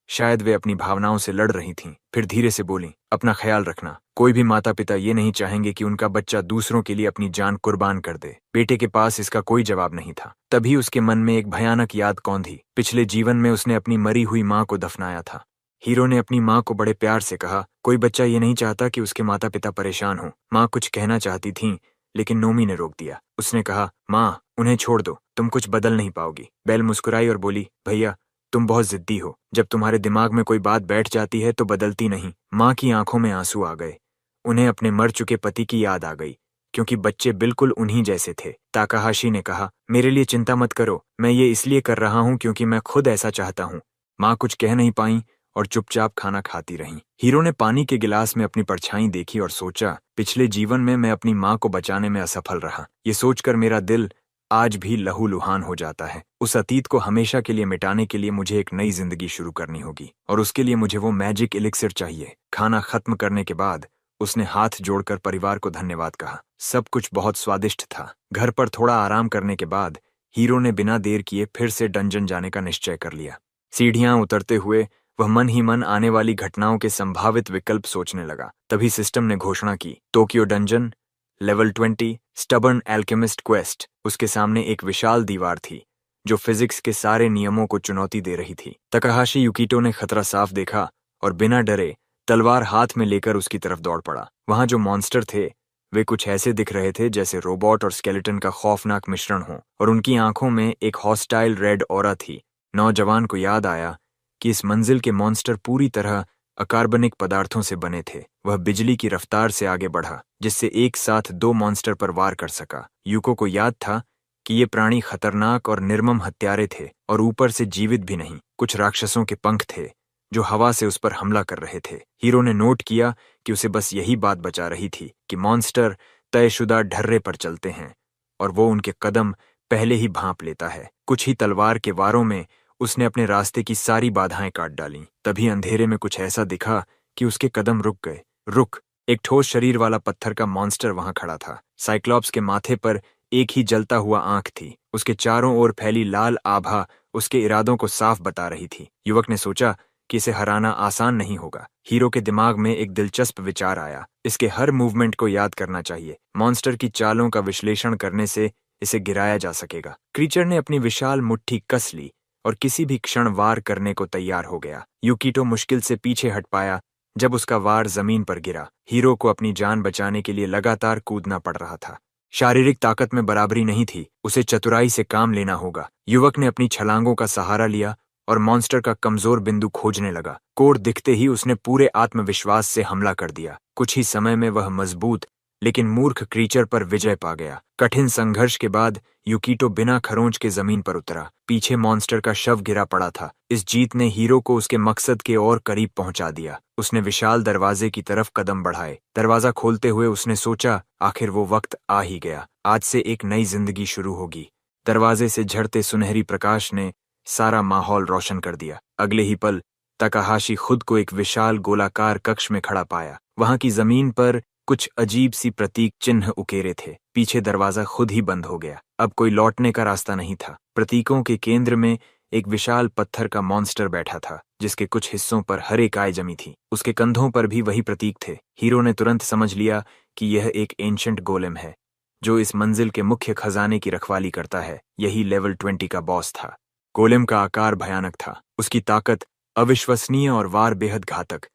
शायद वे अपनी भावनाओं से लड़ रही थीं। फिर धीरे से बोलीं, अपना ख्याल रखना। कोई भी माता पिता ये नहीं चाहेंगे कि उनका बच्चा दूसरों के लिए अपनी जान कुर्बान कर दे। बेटे के पास इसका कोई जवाब नहीं था। तभी उसके मन में एक भयानक याद कौंधी। पिछले जीवन में उसने अपनी मरी हुई माँ को दफनाया था। हीरो ने अपनी माँ को बड़े प्यार से कहा, कोई बच्चा ये नहीं चाहता कि उसके माता पिता परेशान हों। माँ कुछ कहना चाहती थीं, लेकिन नोमी ने रोक दिया। उसने कहा, माँ, उन्हें छोड़ दो, तुम कुछ बदल नहीं पाओगी। बेल मुस्कुराई और बोली, भैया, तुम बहुत जिद्दी हो। जब तुम्हारे दिमाग में कोई बात बैठ जाती है तो बदलती नहीं। माँ की आंखों में आंसू आ गए। उन्हें अपने मर चुके पति की याद आ गई, क्योंकि बच्चे बिल्कुल उन्हीं जैसे थे। ताकाहाशी ने कहा, मेरे लिए चिंता मत करो, मैं ये इसलिए कर रहा हूँ क्योंकि मैं खुद ऐसा चाहता हूँ। माँ कुछ कह नहीं पाई और चुपचाप खाना खाती रहीं। हीरो ने पानी के गिलास में अपनी परछाई देखी और सोचा, पिछले जीवन में मैं अपनी माँ को बचाने में असफल रहा। ये सोचकर मेरा दिल आज भी लहूलुहान हो जाता है। उस अतीत को हमेशा के लिए मिटाने के लिए मुझे एक नई जिंदगी शुरू करनी होगी, और उसके लिए मुझे वो मैजिक एलिक्सिर चाहिए। खाना खत्म करने के बाद उसने हाथ जोड़कर परिवार को धन्यवाद कहा। सब कुछ बहुत स्वादिष्ट था। घर पर थोड़ा आराम करने के बाद हीरो ने बिना देर किए फिर से डंजन जाने का निश्चय कर लिया। सीढ़ियां उतरते हुए वह मन ही मन आने वाली घटनाओं के संभावित विकल्प सोचने लगा। तभी सिस्टम ने घोषणा की, Tokyo dungeon, level 20, stubborn alchemist quest. उसके सामने एक विशाल दीवार थी जो फिजिक्स के सारे नियमों को चुनौती दे रही थी। ताकाहाशी यूकितो ने खतरा साफ देखा और बिना डरे तलवार हाथ में लेकर उसकी तरफ दौड़ पड़ा। वहां जो मॉन्स्टर थे वे कुछ ऐसे दिख रहे थे जैसे रोबोट और स्केलेटन का खौफनाक मिश्रण हो, और उनकी आंखों में एक हॉस्टाइल रेड ऑरा थी। नौजवान को याद आया कि इस मंजिल के मॉन्स्टर पूरी तरह अकार्बनिक पदार्थों से बने थे। वह बिजली की रफ्तार से आगे बढ़ा, जिससे एक साथ 2 मॉन्स्टर पर वार कर सका। यूको को याद था कि ये प्राणी खतरनाक और निर्मम हत्यारे थे, और ऊपर से जीवित भी नहीं। कुछ राक्षसों के पंख थे जो हवा से उस पर हमला कर रहे थे। हीरो ने नोट किया कि उसे बस यही बात बचा रही थी कि मॉन्स्टर तयशुदा ढर्रे पर चलते हैं और वो उनके कदम पहले ही भांप लेता है। कुछ ही तलवार के वारों में उसने अपने रास्ते की सारी बाधाएं काट डालीं। तभी अंधेरे में कुछ ऐसा दिखा कि उसके कदम रुक गए। रुक! एक ठोस शरीर वाला पत्थर का मॉन्स्टर वहां खड़ा था। साइक्लॉप्स के माथे पर एक ही जलता हुआ आंख थी। उसके चारों ओर फैली लाल आभा उसके इरादों को साफ बता रही थी। युवक ने सोचा कि इसे हराना आसान नहीं होगा। हीरो के दिमाग में एक दिलचस्प विचार आया, इसके हर मूवमेंट को याद करना चाहिए। मॉन्स्टर की चालों का विश्लेषण करने से इसे गिराया जा सकेगा। क्रीचर ने अपनी विशाल मुट्ठी कस ली और किसी भी क्षण वार करने को तैयार हो गया। यूकितो मुश्किल से पीछे हट पाया जब उसका वार जमीन पर गिरा। हीरो को अपनी जान बचाने के लिए लगातार कूदना पड़ रहा था। शारीरिक ताकत में बराबरी नहीं थी, उसे चतुराई से काम लेना होगा। युवक ने अपनी छलांगों का सहारा लिया और मॉन्स्टर का कमजोर बिंदु खोजने लगा। कोर दिखते ही उसने पूरे आत्मविश्वास से हमला कर दिया। कुछ ही समय में वह मजबूत लेकिन मूर्ख क्रीचर पर विजय पा गया। कठिन संघर्ष के बाद यूकितो बिना खरोंच के जमीन पर उतरा। पीछे मॉन्स्टर का शव गिरा पड़ा था। इस जीत ने हीरो को उसके मकसद के और करीब पहुंचा दिया। उसने विशाल दरवाजे की तरफ कदम बढ़ाए। दरवाजा खोलते हुए उसने सोचा, आखिर वो वक्त आ ही गया। आज से एक नई जिंदगी शुरू होगी। दरवाजे से झड़ते सुनहरी प्रकाश ने सारा माहौल रोशन कर दिया। अगले ही पल तकाहाशी खुद को एक विशाल गोलाकार कक्ष में खड़ा पाया। वहां की जमीन पर कुछ अजीब सी प्रतीक चिन्ह उकेरे थे। पीछे दरवाजा खुद ही बंद हो गया। अब कोई लौटने का रास्ता नहीं था। प्रतीकों के केंद्र में एक विशाल पत्थर का मॉन्स्टर बैठा था, जिसके कुछ हिस्सों पर हरे काय जमी थी। उसके कंधों पर भी वही प्रतीक थे। हीरो ने तुरंत समझ लिया कि यह एक एंशंट गोलेम है, जो इस मंजिल के मुख्य खजाने की रखवाली करता है। यही लेवल 20 का बॉस था। गोलेम का आकार भयानक था, उसकी ताकत अविश्वसनीय और वार बेहद घातक।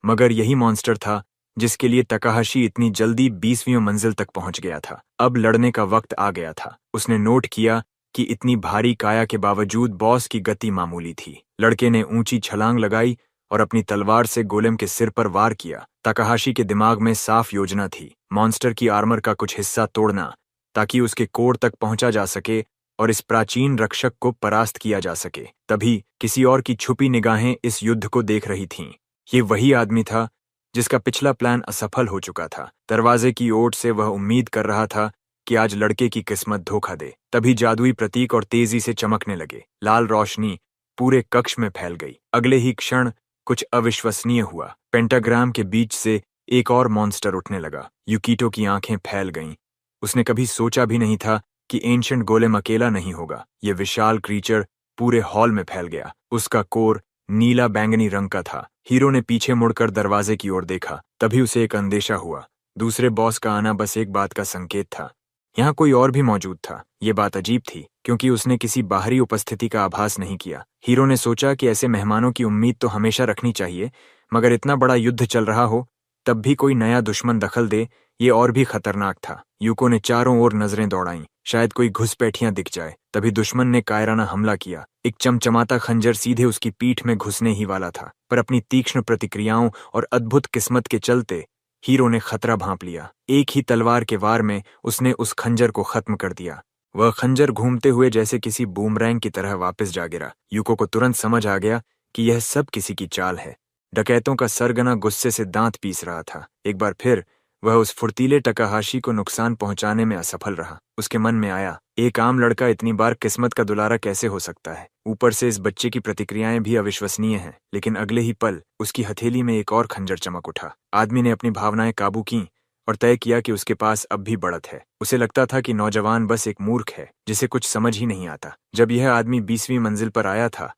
मगर यही मॉन्स्टर था जिसके लिए तकाहाशी इतनी जल्दी 20वीं मंजिल तक पहुंच गया था। अब लड़ने का वक्त आ गया था। उसने नोट किया कि इतनी भारी काया के बावजूद बॉस की गति मामूली थी। लड़के ने ऊंची छलांग लगाई और अपनी तलवार से गोलेम के सिर पर वार किया। तकाहाशी के दिमाग में साफ योजना थी, मॉन्स्टर की आर्मर का कुछ हिस्सा तोड़ना ताकि उसके कोर तक पहुंचा जा सके और इस प्राचीन रक्षक को परास्त किया जा सके। तभी किसी और की छुपी निगाहें इस युद्ध को देख रही थीं। ये वही आदमी था जिसका पिछला प्लान असफल हो चुका था। दरवाजे की ओट से वह उम्मीद कर रहा था कि आज लड़के की किस्मत धोखा दे। तभी जादुई प्रतीक और तेजी से चमकने लगे। लाल रोशनी पूरे कक्ष में फैल गई। अगले ही क्षण कुछ अविश्वसनीय हुआ। पेंटाग्राम के बीच से एक और मॉन्स्टर उठने लगा। यूकिटो की आंखें फैल गईं। उसने कभी सोचा भी नहीं था कि एंशंट गोलेम अकेला नहीं होगा। ये विशाल क्रीचर पूरे हॉल में फैल गया। उसका कोर नीला बैंगनी रंग का था। हीरो ने पीछे मुड़कर दरवाजे की ओर देखा। तभी उसे एक अंदेशा हुआ। दूसरे बॉस का आना बस एक बात का संकेत था। यहाँ कोई और भी मौजूद था। ये बात अजीब थी, क्योंकि उसने किसी बाहरी उपस्थिति का आभास नहीं किया। हीरो ने सोचा कि ऐसे मेहमानों की उम्मीद तो हमेशा रखनी चाहिए, मगर इतना बड़ा युद्ध चल रहा हो तब भी कोई नया दुश्मन दखल दे, ये और भी खतरनाक था। यूको ने चारों ओर नजरें दौड़ाईं, शायद कोई घुसपैठियां दिख जाए। तभी दुश्मन ने कायराना हमला किया। एक चमचमाता खंजर सीधे उसकी पीठ में घुसने ही वाला था, पर अपनी तीक्ष्ण प्रतिक्रियाओं और अद्भुत किस्मत के चलते हीरो ने खतरा भांप लिया। एक ही तलवार के वार में उसने उस खंजर को खत्म कर दिया। वह खंजर घूमते हुए जैसे किसी बूमरैंग की तरह वापस जा गिरा। यूको को तुरंत समझ आ गया कि यह सब किसी की चाल है। डकैतों का सरगना गुस्से से दांत पीस रहा था। एक बार फिर वह उस फुर्तीले तकाहाशी को नुकसान पहुंचाने में असफल रहा। उसके मन में आया, एक आम लड़का इतनी बार किस्मत का दुलारा कैसे हो सकता है। ऊपर से इस बच्चे की प्रतिक्रियाएं भी अविश्वसनीय हैं। लेकिन अगले ही पल उसकी हथेली में एक और खंजर चमक उठा। आदमी ने अपनी भावनाएं काबू की और तय किया कि उसके पास अब भी बढ़त है। उसे लगता था कि नौजवान बस एक मूर्ख है जिसे कुछ समझ ही नहीं आता। जब यह आदमी 20वीं मंजिल पर आया था,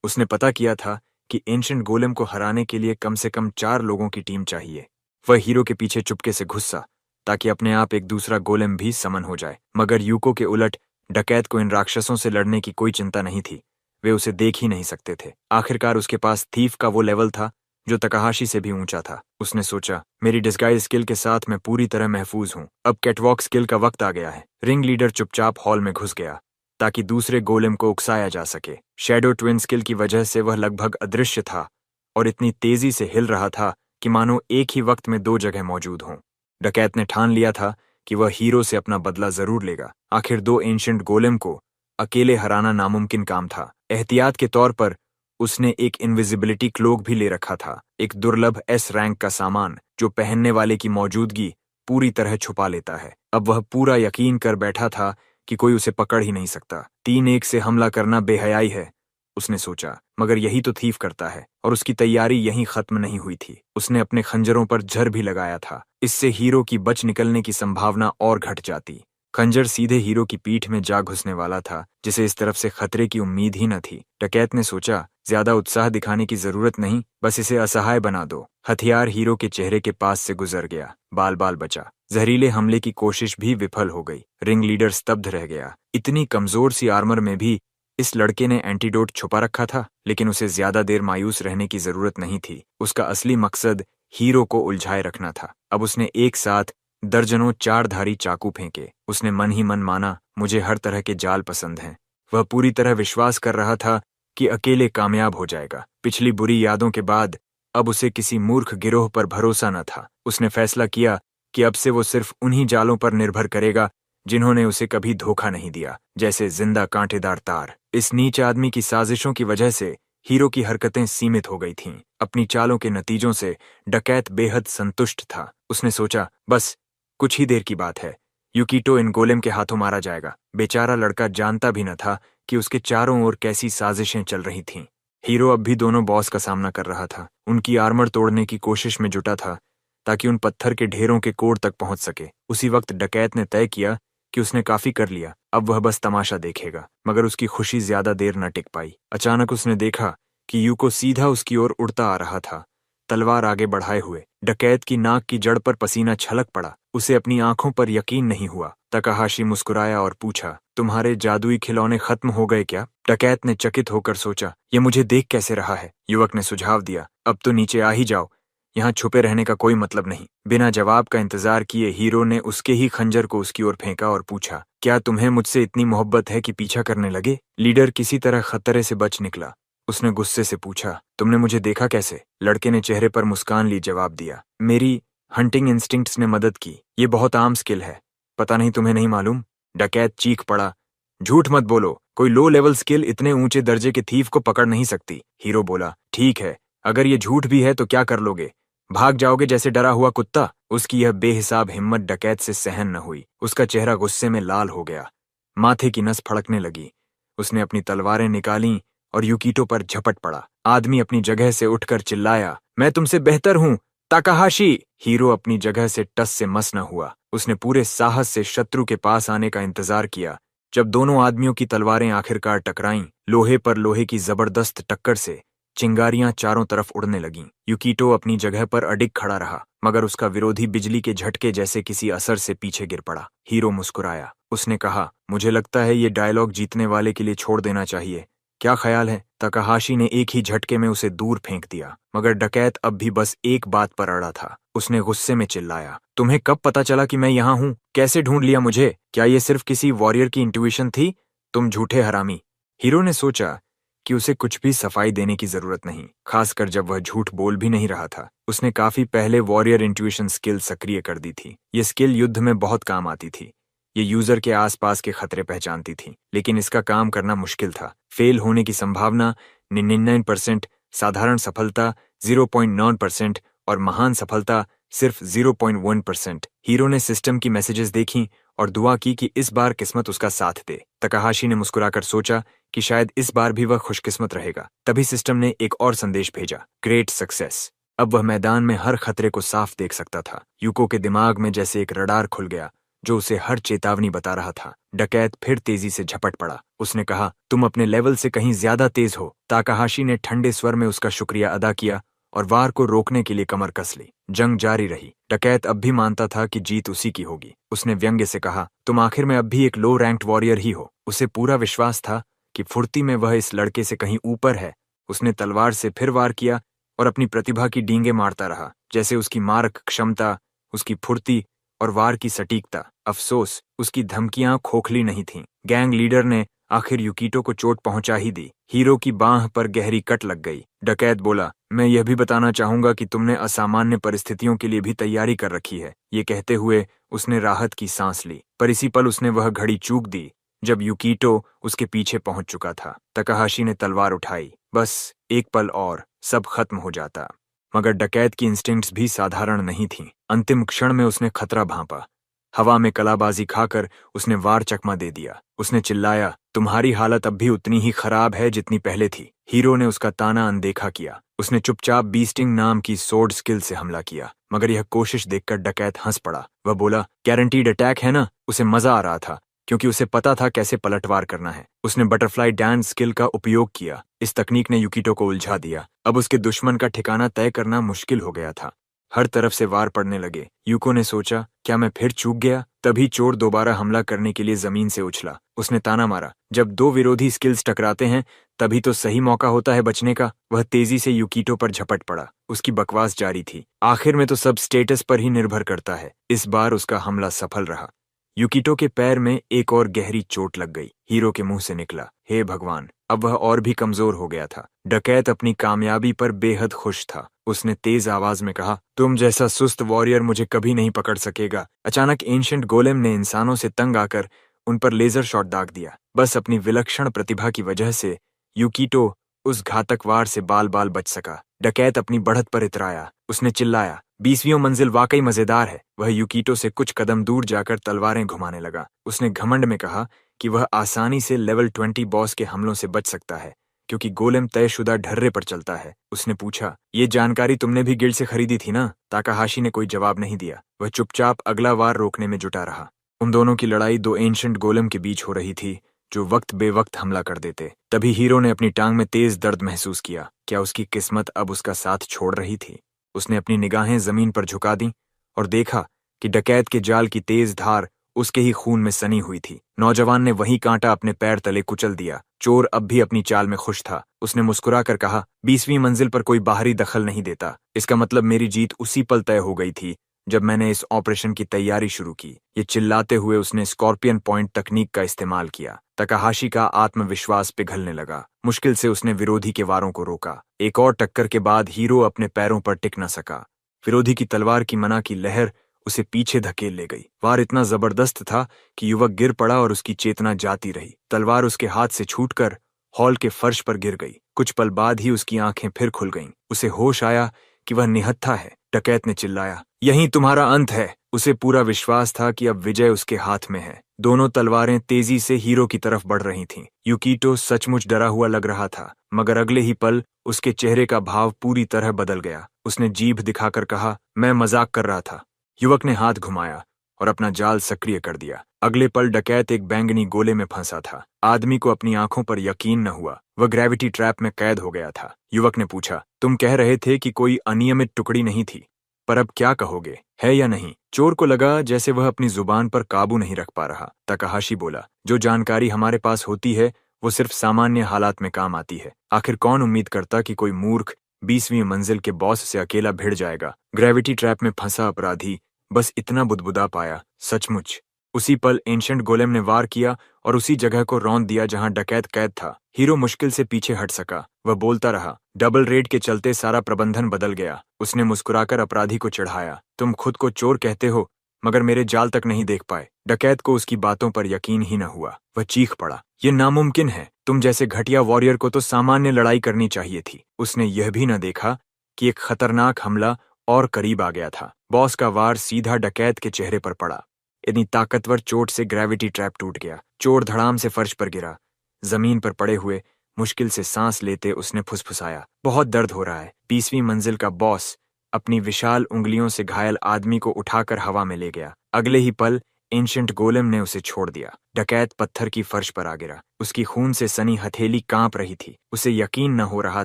उसने पता किया था कि एंशंट गोलेम को हराने के लिए कम से कम 4 लोगों की टीम चाहिए। वह हीरो के पीछे चुपके से घुसा ताकि अपने आप एक दूसरा गोलेम भी समन हो जाए। मगर यूको के उलट डकैत को इन राक्षसों से लड़ने की कोई चिंता नहीं थी। वे उसे देख ही नहीं सकते थे। आखिरकार उसके पास थीफ का वो लेवल था जो तकाहाशी से भी ऊंचा था। उसने सोचा, मेरी डिस्गाइज स्किल के साथ मैं पूरी तरह महफूज हूं। अब कैटवॉक स्किल का वक्त आ गया है। रिंग लीडर चुपचाप हॉल में घुस गया ताकि दूसरे गोलेम को उकसाया जा सके। शैडो ट्विन स्किल की वजह से वह लगभग अदृश्य था और इतनी तेजी से हिल रहा था कि मानो एक ही वक्त में 2 जगह मौजूद हों। डकैत ने ठान लिया था कि वह हीरो से अपना बदला जरूर लेगा। आखिर 2 एंशंट गोलेम को अकेले हराना नामुमकिन काम था। एहतियात के तौर पर उसने एक इनविजिबिलिटी क्लोक भी ले रखा था, एक दुर्लभ एस रैंक का सामान जो पहनने वाले की मौजूदगी पूरी तरह छुपा लेता है। अब वह पूरा यकीन कर बैठा था कि कोई उसे पकड़ ही नहीं सकता। 3-1 से हमला करना बेहयाई है, उसने सोचा, मगर यही तो थीफ करता है। और उसकी तैयारी यहीं खत्म नहीं हुई थी। उसने अपने खंजरों पर झर भी लगाया था। इससे हीरो की बच निकलने की संभावना और घट जाती। खंजर सीधे हीरो की पीठ में जा घुसने वाला था, जिसे इस तरफ से खतरे की उम्मीद ही न थी। डकैत ने सोचा, ज्यादा उत्साह दिखाने की जरूरत नहीं, बस इसे असहाय बना दो। हथियार हीरो के चेहरे के पास से गुजर गया। बाल बाल बचा। जहरीले हमले की कोशिश भी विफल हो गई। रिंग लीडर स्तब्ध रह गया। इतनी कमजोर सी आर्मर में भी इस लड़के ने एंटीडोट छुपा रखा था। लेकिन उसे ज्यादा देर मायूस रहने की जरूरत नहीं थी। उसका असली मकसद हीरो को उलझाए रखना था। अब उसने एक साथ दर्जनों 4-धारी चाकू फेंके। उसने मन ही मन माना, मुझे हर तरह के जाल पसंद हैं। वह पूरी तरह विश्वास कर रहा था कि अकेले कामयाब हो जाएगा। पिछली बुरी यादों के बाद अब उसे किसी मूर्ख गिरोह पर भरोसा न था। उसने फैसला किया कि अब से वो सिर्फ उन्हीं जालों पर निर्भर करेगा जिन्होंने उसे कभी धोखा नहीं दिया, जैसे जिंदा कांटेदार तार। इस नीच आदमी की साजिशों की वजह से हीरो की हरकतें सीमित हो गई थीं। अपनी चालों के नतीजों से डकैत बेहद संतुष्ट था। उसने सोचा, बस कुछ ही देर की बात है, यूकिटो इन गोलेम के हाथों मारा जाएगा। बेचारा लड़का जानता भी न था कि उसके चारों ओर कैसी साजिशें चल रही थीं। हीरो अब भी दोनों बॉस का सामना कर रहा था। उनकी आर्मर तोड़ने की कोशिश में जुटा था ताकि उन पत्थर के ढेरों के कोर तक पहुंच सके। उसी वक्त डकैत ने तय किया कि उसने काफी कर लिया, अब वह बस तमाशा देखेगा। मगर उसकी खुशी ज्यादा देर न टिक पाई। अचानक उसने देखा कि यूको सीधा उसकी ओर उड़ता आ रहा था, तलवार आगे बढ़ाए हुए। डकैत की नाक की जड़ पर पसीना छलक पड़ा। उसे अपनी आंखों पर यकीन नहीं हुआ। तकाहाशी मुस्कुराया और पूछा, तुम्हारे जादुई खिलौने खत्म हो गए क्या? डकैत ने चकित होकर सोचा, ये मुझे देख कैसे रहा है? युवक ने सुझाव दिया, अब तो नीचे आ ही जाओ, यहाँ छुपे रहने का कोई मतलब नहीं। बिना जवाब का इंतजार किए हीरो ने उसके ही खंजर को उसकी ओर फेंका और पूछा, क्या तुम्हें मुझसे इतनी मोहब्बत है कि पीछा करने लगे? लीडर किसी तरह खतरे से बच निकला। उसने गुस्से से पूछा, तुमने मुझे देखा कैसे? लड़के ने चेहरे पर मुस्कान ली जवाब दिया, मेरी हंटिंग इंस्टिंक्ट्स ने मदद की। ये बहुत आम स्किल है, पता नहीं तुम्हें नहीं मालूम? डकैत चीख पड़ा, झूठ मत बोलो, कोई लो लेवल स्किल इतने ऊंचे दर्जे के थीफ को पकड़ नहीं सकती। हीरो बोला, ठीक है, अगर ये झूठ भी है तो क्या कर लोगे? भाग जाओगे जैसे डरा हुआ कुत्ता? उसकी यह बेहिसाब हिम्मत डकैत से सहन न हुई। उसका चेहरा गुस्से में लाल हो गया, माथे की नस फड़कने लगी। उसने अपनी तलवारें निकालीं और यूकिटो पर झपट पड़ा। आदमी अपनी जगह से उठकर चिल्लाया, मैं तुमसे बेहतर हूं, ताकाहाशी! हीरो अपनी जगह से टस से मस न हुआ। उसने पूरे साहस से शत्रु के पास आने का इंतजार किया। जब दोनों आदमियों की तलवारें आखिरकार टकराईं, लोहे पर लोहे की जबरदस्त टक्कर से चिंगारियां चारों तरफ उड़ने लगीं। यूकिटो अपनी जगह पर अडिग खड़ा रहा, मगर उसका विरोधी बिजली के झटके जैसे किसी असर से पीछे गिर पड़ा। हीरो मुस्कुराया। उसने कहा, मुझे लगता है ये डायलॉग जीतने वाले के लिए छोड़ देना चाहिए। क्या ख्याल है? तकाहाशी ने एक ही झटके में उसे दूर फेंक दिया। मगर डकैत अब भी बस एक बात पर अड़ा था। उसने गुस्से में चिल्लाया, तुम्हें कब पता चला कि मैं यहाँ हूँ? कैसे ढूंढ लिया मुझे? क्या ये सिर्फ किसी वॉरियर की इंट्यूशन थी? तुम झूठे हरामी! हीरो ने सोचा कि उसे कुछ भी सफाई देने की जरूरत नहीं, खासकर जब वह झूठ बोल भी नहीं रहा था। उसने काफी पहले वॉरियर इंट्यूशन स्किल सक्रिय कर दी थी। ये स्किल युद्ध में बहुत काम आती थी। ये यूजर के आसपास के खतरे पहचानती थी, लेकिन इसका काम करना मुश्किल था। फेल होने की संभावना 99%, साधारण सफलता 0.9% और महान सफलता सिर्फ 0.1%। हीरो ने सिस्टम की मैसेजेस देखी और दुआ की कि इस बार किस्मत उसका साथ दे। तकाहाशी ने मुस्कुराकर सोचा कि शायद इस बार भी वह खुशकिस्मत रहेगा। तभी सिस्टम ने एक और संदेश भेजा, ग्रेट सक्सेस। अब वह मैदान में हर खतरे को साफ देख सकता था। यूको के दिमाग में जैसे एक रडार खुल गया जो उसे हर चेतावनी बता रहा था। डकैत फिर तेजी से झपट पड़ा। उसने कहा, तुम अपने लेवल से कहीं ज्यादा तेज हो। ताकाहाशी ने ठंडे स्वर में उसका शुक्रिया अदा किया और वार को रोकने के लिए कमर कस ली। जंग जारी रही। डकैत अब भी मानता था कि जीत उसी की होगी। उसने व्यंग्य से कहा, तुम आखिर में अब भी एक लो रैंक्ड वॉरियर ही हो। उसे पूरा विश्वास था कि फुर्ती में वह इस लड़के से कहीं ऊपर है। उसने तलवार से फिर वार किया और अपनी प्रतिभा की डींगे मारता रहा, जैसे उसकी मारक क्षमता, उसकी फुर्ती और वार की सटीकता। अफसोस, उसकी धमकियां खोखली नहीं थीं। गैंग लीडर ने आखिर यूकिटो को चोट पहुंचा ही दी। हीरो की बांह पर गहरी कट लग गई। डकैत बोला, मैं यह भी बताना चाहूंगा कि तुमने असामान्य परिस्थितियों के लिए भी तैयारी कर रखी है। ये कहते हुए उसने राहत की सांस ली, पर इसी पल उसने वह घड़ी चूक दी जब यूकिटो उसके पीछे पहुंच चुका था। तकाहाशी ने तलवार उठाई। बस एक पल और सब खत्म हो जाता। मगर डकैत की इंस्टिंक्ट्स भी साधारण नहीं थीं। अंतिम क्षण में उसने खतरा भांपा। हवा में कलाबाजी खाकर उसने वार चकमा दे दिया। उसने चिल्लाया, तुम्हारी हालत अब भी उतनी ही खराब है जितनी पहले थी। हीरो ने उसका ताना अनदेखा किया। उसने चुपचाप बीस्टिंग नाम की सोर्ड स्किल से हमला किया, मगर यह कोशिश देखकर डकैत हंस पड़ा। वह बोला, गारंटीड अटैक है ना? उसे मजा आ रहा था क्योंकि उसे पता था कैसे पलटवार करना है। उसने बटरफ्लाई डांस स्किल का उपयोग किया। इस तकनीक ने यूकिटो को उलझा दिया। अब उसके दुश्मन का ठिकाना तय करना मुश्किल हो गया था। हर तरफ से वार पड़ने लगे। यूको ने सोचा, क्या मैं फिर चूक गया? तभी चोर दोबारा हमला करने के लिए जमीन से उछला। उसने ताना मारा, जब दो विरोधी स्किल्स टकराते हैं तभी तो सही मौका होता है बचने का। वह तेजी से यूकिटो पर झपट पड़ा। उसकी बकवास जारी थी, आखिर में तो सब स्टेटस पर ही निर्भर करता है। इस बार उसका हमला सफल रहा। यूकिटो के पैर में एक और गहरी चोट लग गई। हीरो के मुंह से निकला, हे भगवान! अब वह और भी कमजोर हो गया था। डकैत अपनी कामयाबी पर बेहद खुश था। उसने तेज आवाज में कहा, तुम जैसा सुस्त वॉरियर मुझे कभी नहीं पकड़ सकेगा। अचानक एंशिएंट गोलेम ने इंसानों से तंग आकर उन पर लेजर शॉट दाग दिया। बस अपनी विलक्षण प्रतिभा की वजह से यूकिटो उस घातक वार से बाल बाल बच सका। डकैत अपनी बढ़त पर इतराया। उसने चिल्लाया, 20वीं मंजिल वाकई मजेदार है। वह यूकिटो से कुछ कदम दूर जाकर तलवारें घुमाने लगा। उसने घमंड में कहा कि वह आसानी से लेवल 20 बॉस के हमलों से बच सकता है, क्योंकि गोलेम तयशुदा ढर्रे पर चलता है। उसने पूछा, ये जानकारी तुमने भी गिल्ड से खरीदी थी ना? ताकाहाशी ने कोई जवाब नहीं दिया। वह चुपचाप अगला वार रोकने में जुटा रहा। उन दोनों की लड़ाई दो एंशंट गोलेम के बीच हो रही थी, जो वक्त बेवक्त हमला कर देते। तभी हीरो ने अपनी टांग में तेज दर्द महसूस किया। क्या उसकी किस्मत अब उसका साथ छोड़ रही थी? उसने अपनी निगाहें जमीन पर झुका दी और देखा कि डकैत के जाल की तेज धार उसके ही खून में सनी हुई थी। नौजवान ने वही कांटा अपने पैर तले कुचल दिया। चोर अब भी अपनी चाल में खुश था। उसने मुस्कुराकर कहा, 20वीं मंजिल पर कोई बाहरी दखल नहीं देता। इसका मतलब मेरी जीत उसी पल तय हो गई थी जब मैंने इस ऑपरेशन की तैयारी शुरू की। ये चिल्लाते हुए उसने स्कॉर्पियन पॉइंट तकनीक का इस्तेमाल किया। ताकाहाशी का आत्मविश्वास पिघलने लगा। मुश्किल से उसने विरोधी के वारों को रोका। एक और टक्कर के बाद हीरो अपने पैरों पर टिक न सका। विरोधी की तलवार की मना की लहर उसे पीछे धकेल ले गई। वार इतना जबरदस्त था कि युवक गिर पड़ा और उसकी चेतना जाती रही। तलवार उसके हाथ से छूटकर हॉल के फर्श पर गिर गई। कुछ पल बाद ही उसकी आंखें फिर खुल गईं। उसे होश आया कि वह निहत्था है। डकैत ने चिल्लाया, यही तुम्हारा अंत है। उसे पूरा विश्वास था कि अब विजय उसके हाथ में है। दोनों तलवारें तेजी से हीरो की तरफ बढ़ रही थीं। युकीटो सचमुच डरा हुआ लग रहा था, मगर अगले ही पल उसके चेहरे का भाव पूरी तरह बदल गया। उसने जीभ दिखाकर कहा, मैं मजाक कर रहा था। युवक ने हाथ घुमाया और अपना जाल सक्रिय कर दिया। अगले पल डकैत एक बैंगनी गोले में फंसा था। आदमी को अपनी आंखों पर यकीन न हुआ। वह ग्रेविटी ट्रैप में कैद हो गया था। युवक ने पूछा, तुम कह रहे थे कि कोई अनियमित टुकड़ी नहीं थी, पर अब क्या कहोगे, है या नहीं? चोर को लगा जैसे वह अपनी जुबान पर काबू नहीं रख पा रहा। ताकाहाशी बोला, जो जानकारी हमारे पास होती है वो सिर्फ सामान्य हालात में काम आती है। आखिर कौन उम्मीद करता कि कोई मूर्ख 20वीं मंजिल के बॉस से अकेला भिड़ जाएगा? ग्रेविटी ट्रैप में फंसा अपराधी बस इतना बुदबुदा पाया, सचमुच। उसी पल एंशंट गोलेम ने वार किया और उसी जगह को रौंद दिया जहां डकैत कैद था। हीरो मुश्किल से पीछे हट सका। वह बोलता रहा, डबल रेड के चलते सारा प्रबंधन बदल गया। उसने मुस्कुराकर अपराधी को चिढ़ाया, तुम खुद को चोर कहते हो, मगर मेरे जाल तक नहीं देख पाए। डकैत को उसकी बातों पर यकीन ही न हुआ। वह चीख पड़ा, ये नामुमकिन है। तुम जैसे घटिया वॉरियर को तो सामान्य लड़ाई करनी चाहिए थी। उसने यह भी न देखा कि एक खतरनाक हमला और करीब आ गया था। बॉस का वार सीधा डकैत के चेहरे पर पड़ा। इतनी ताकतवर चोट से ग्रेविटी ट्रैप टूट गया। चोर धड़ाम से फर्श पर गिरा। जमीन पर पड़े हुए मुश्किल से सांस लेते उसने फुसफुसाया, बहुत दर्द हो रहा है। 20वीं मंजिल का बॉस अपनी विशाल उंगलियों से घायल आदमी को उठाकर हवा में ले गया। अगले ही पल एंशंट गोलेम ने उसे छोड़ दिया। डकैत पत्थर की फर्श पर आ गिरा। उसकी खून से सनी हथेली कांप रही थी। उसे यकीन न हो रहा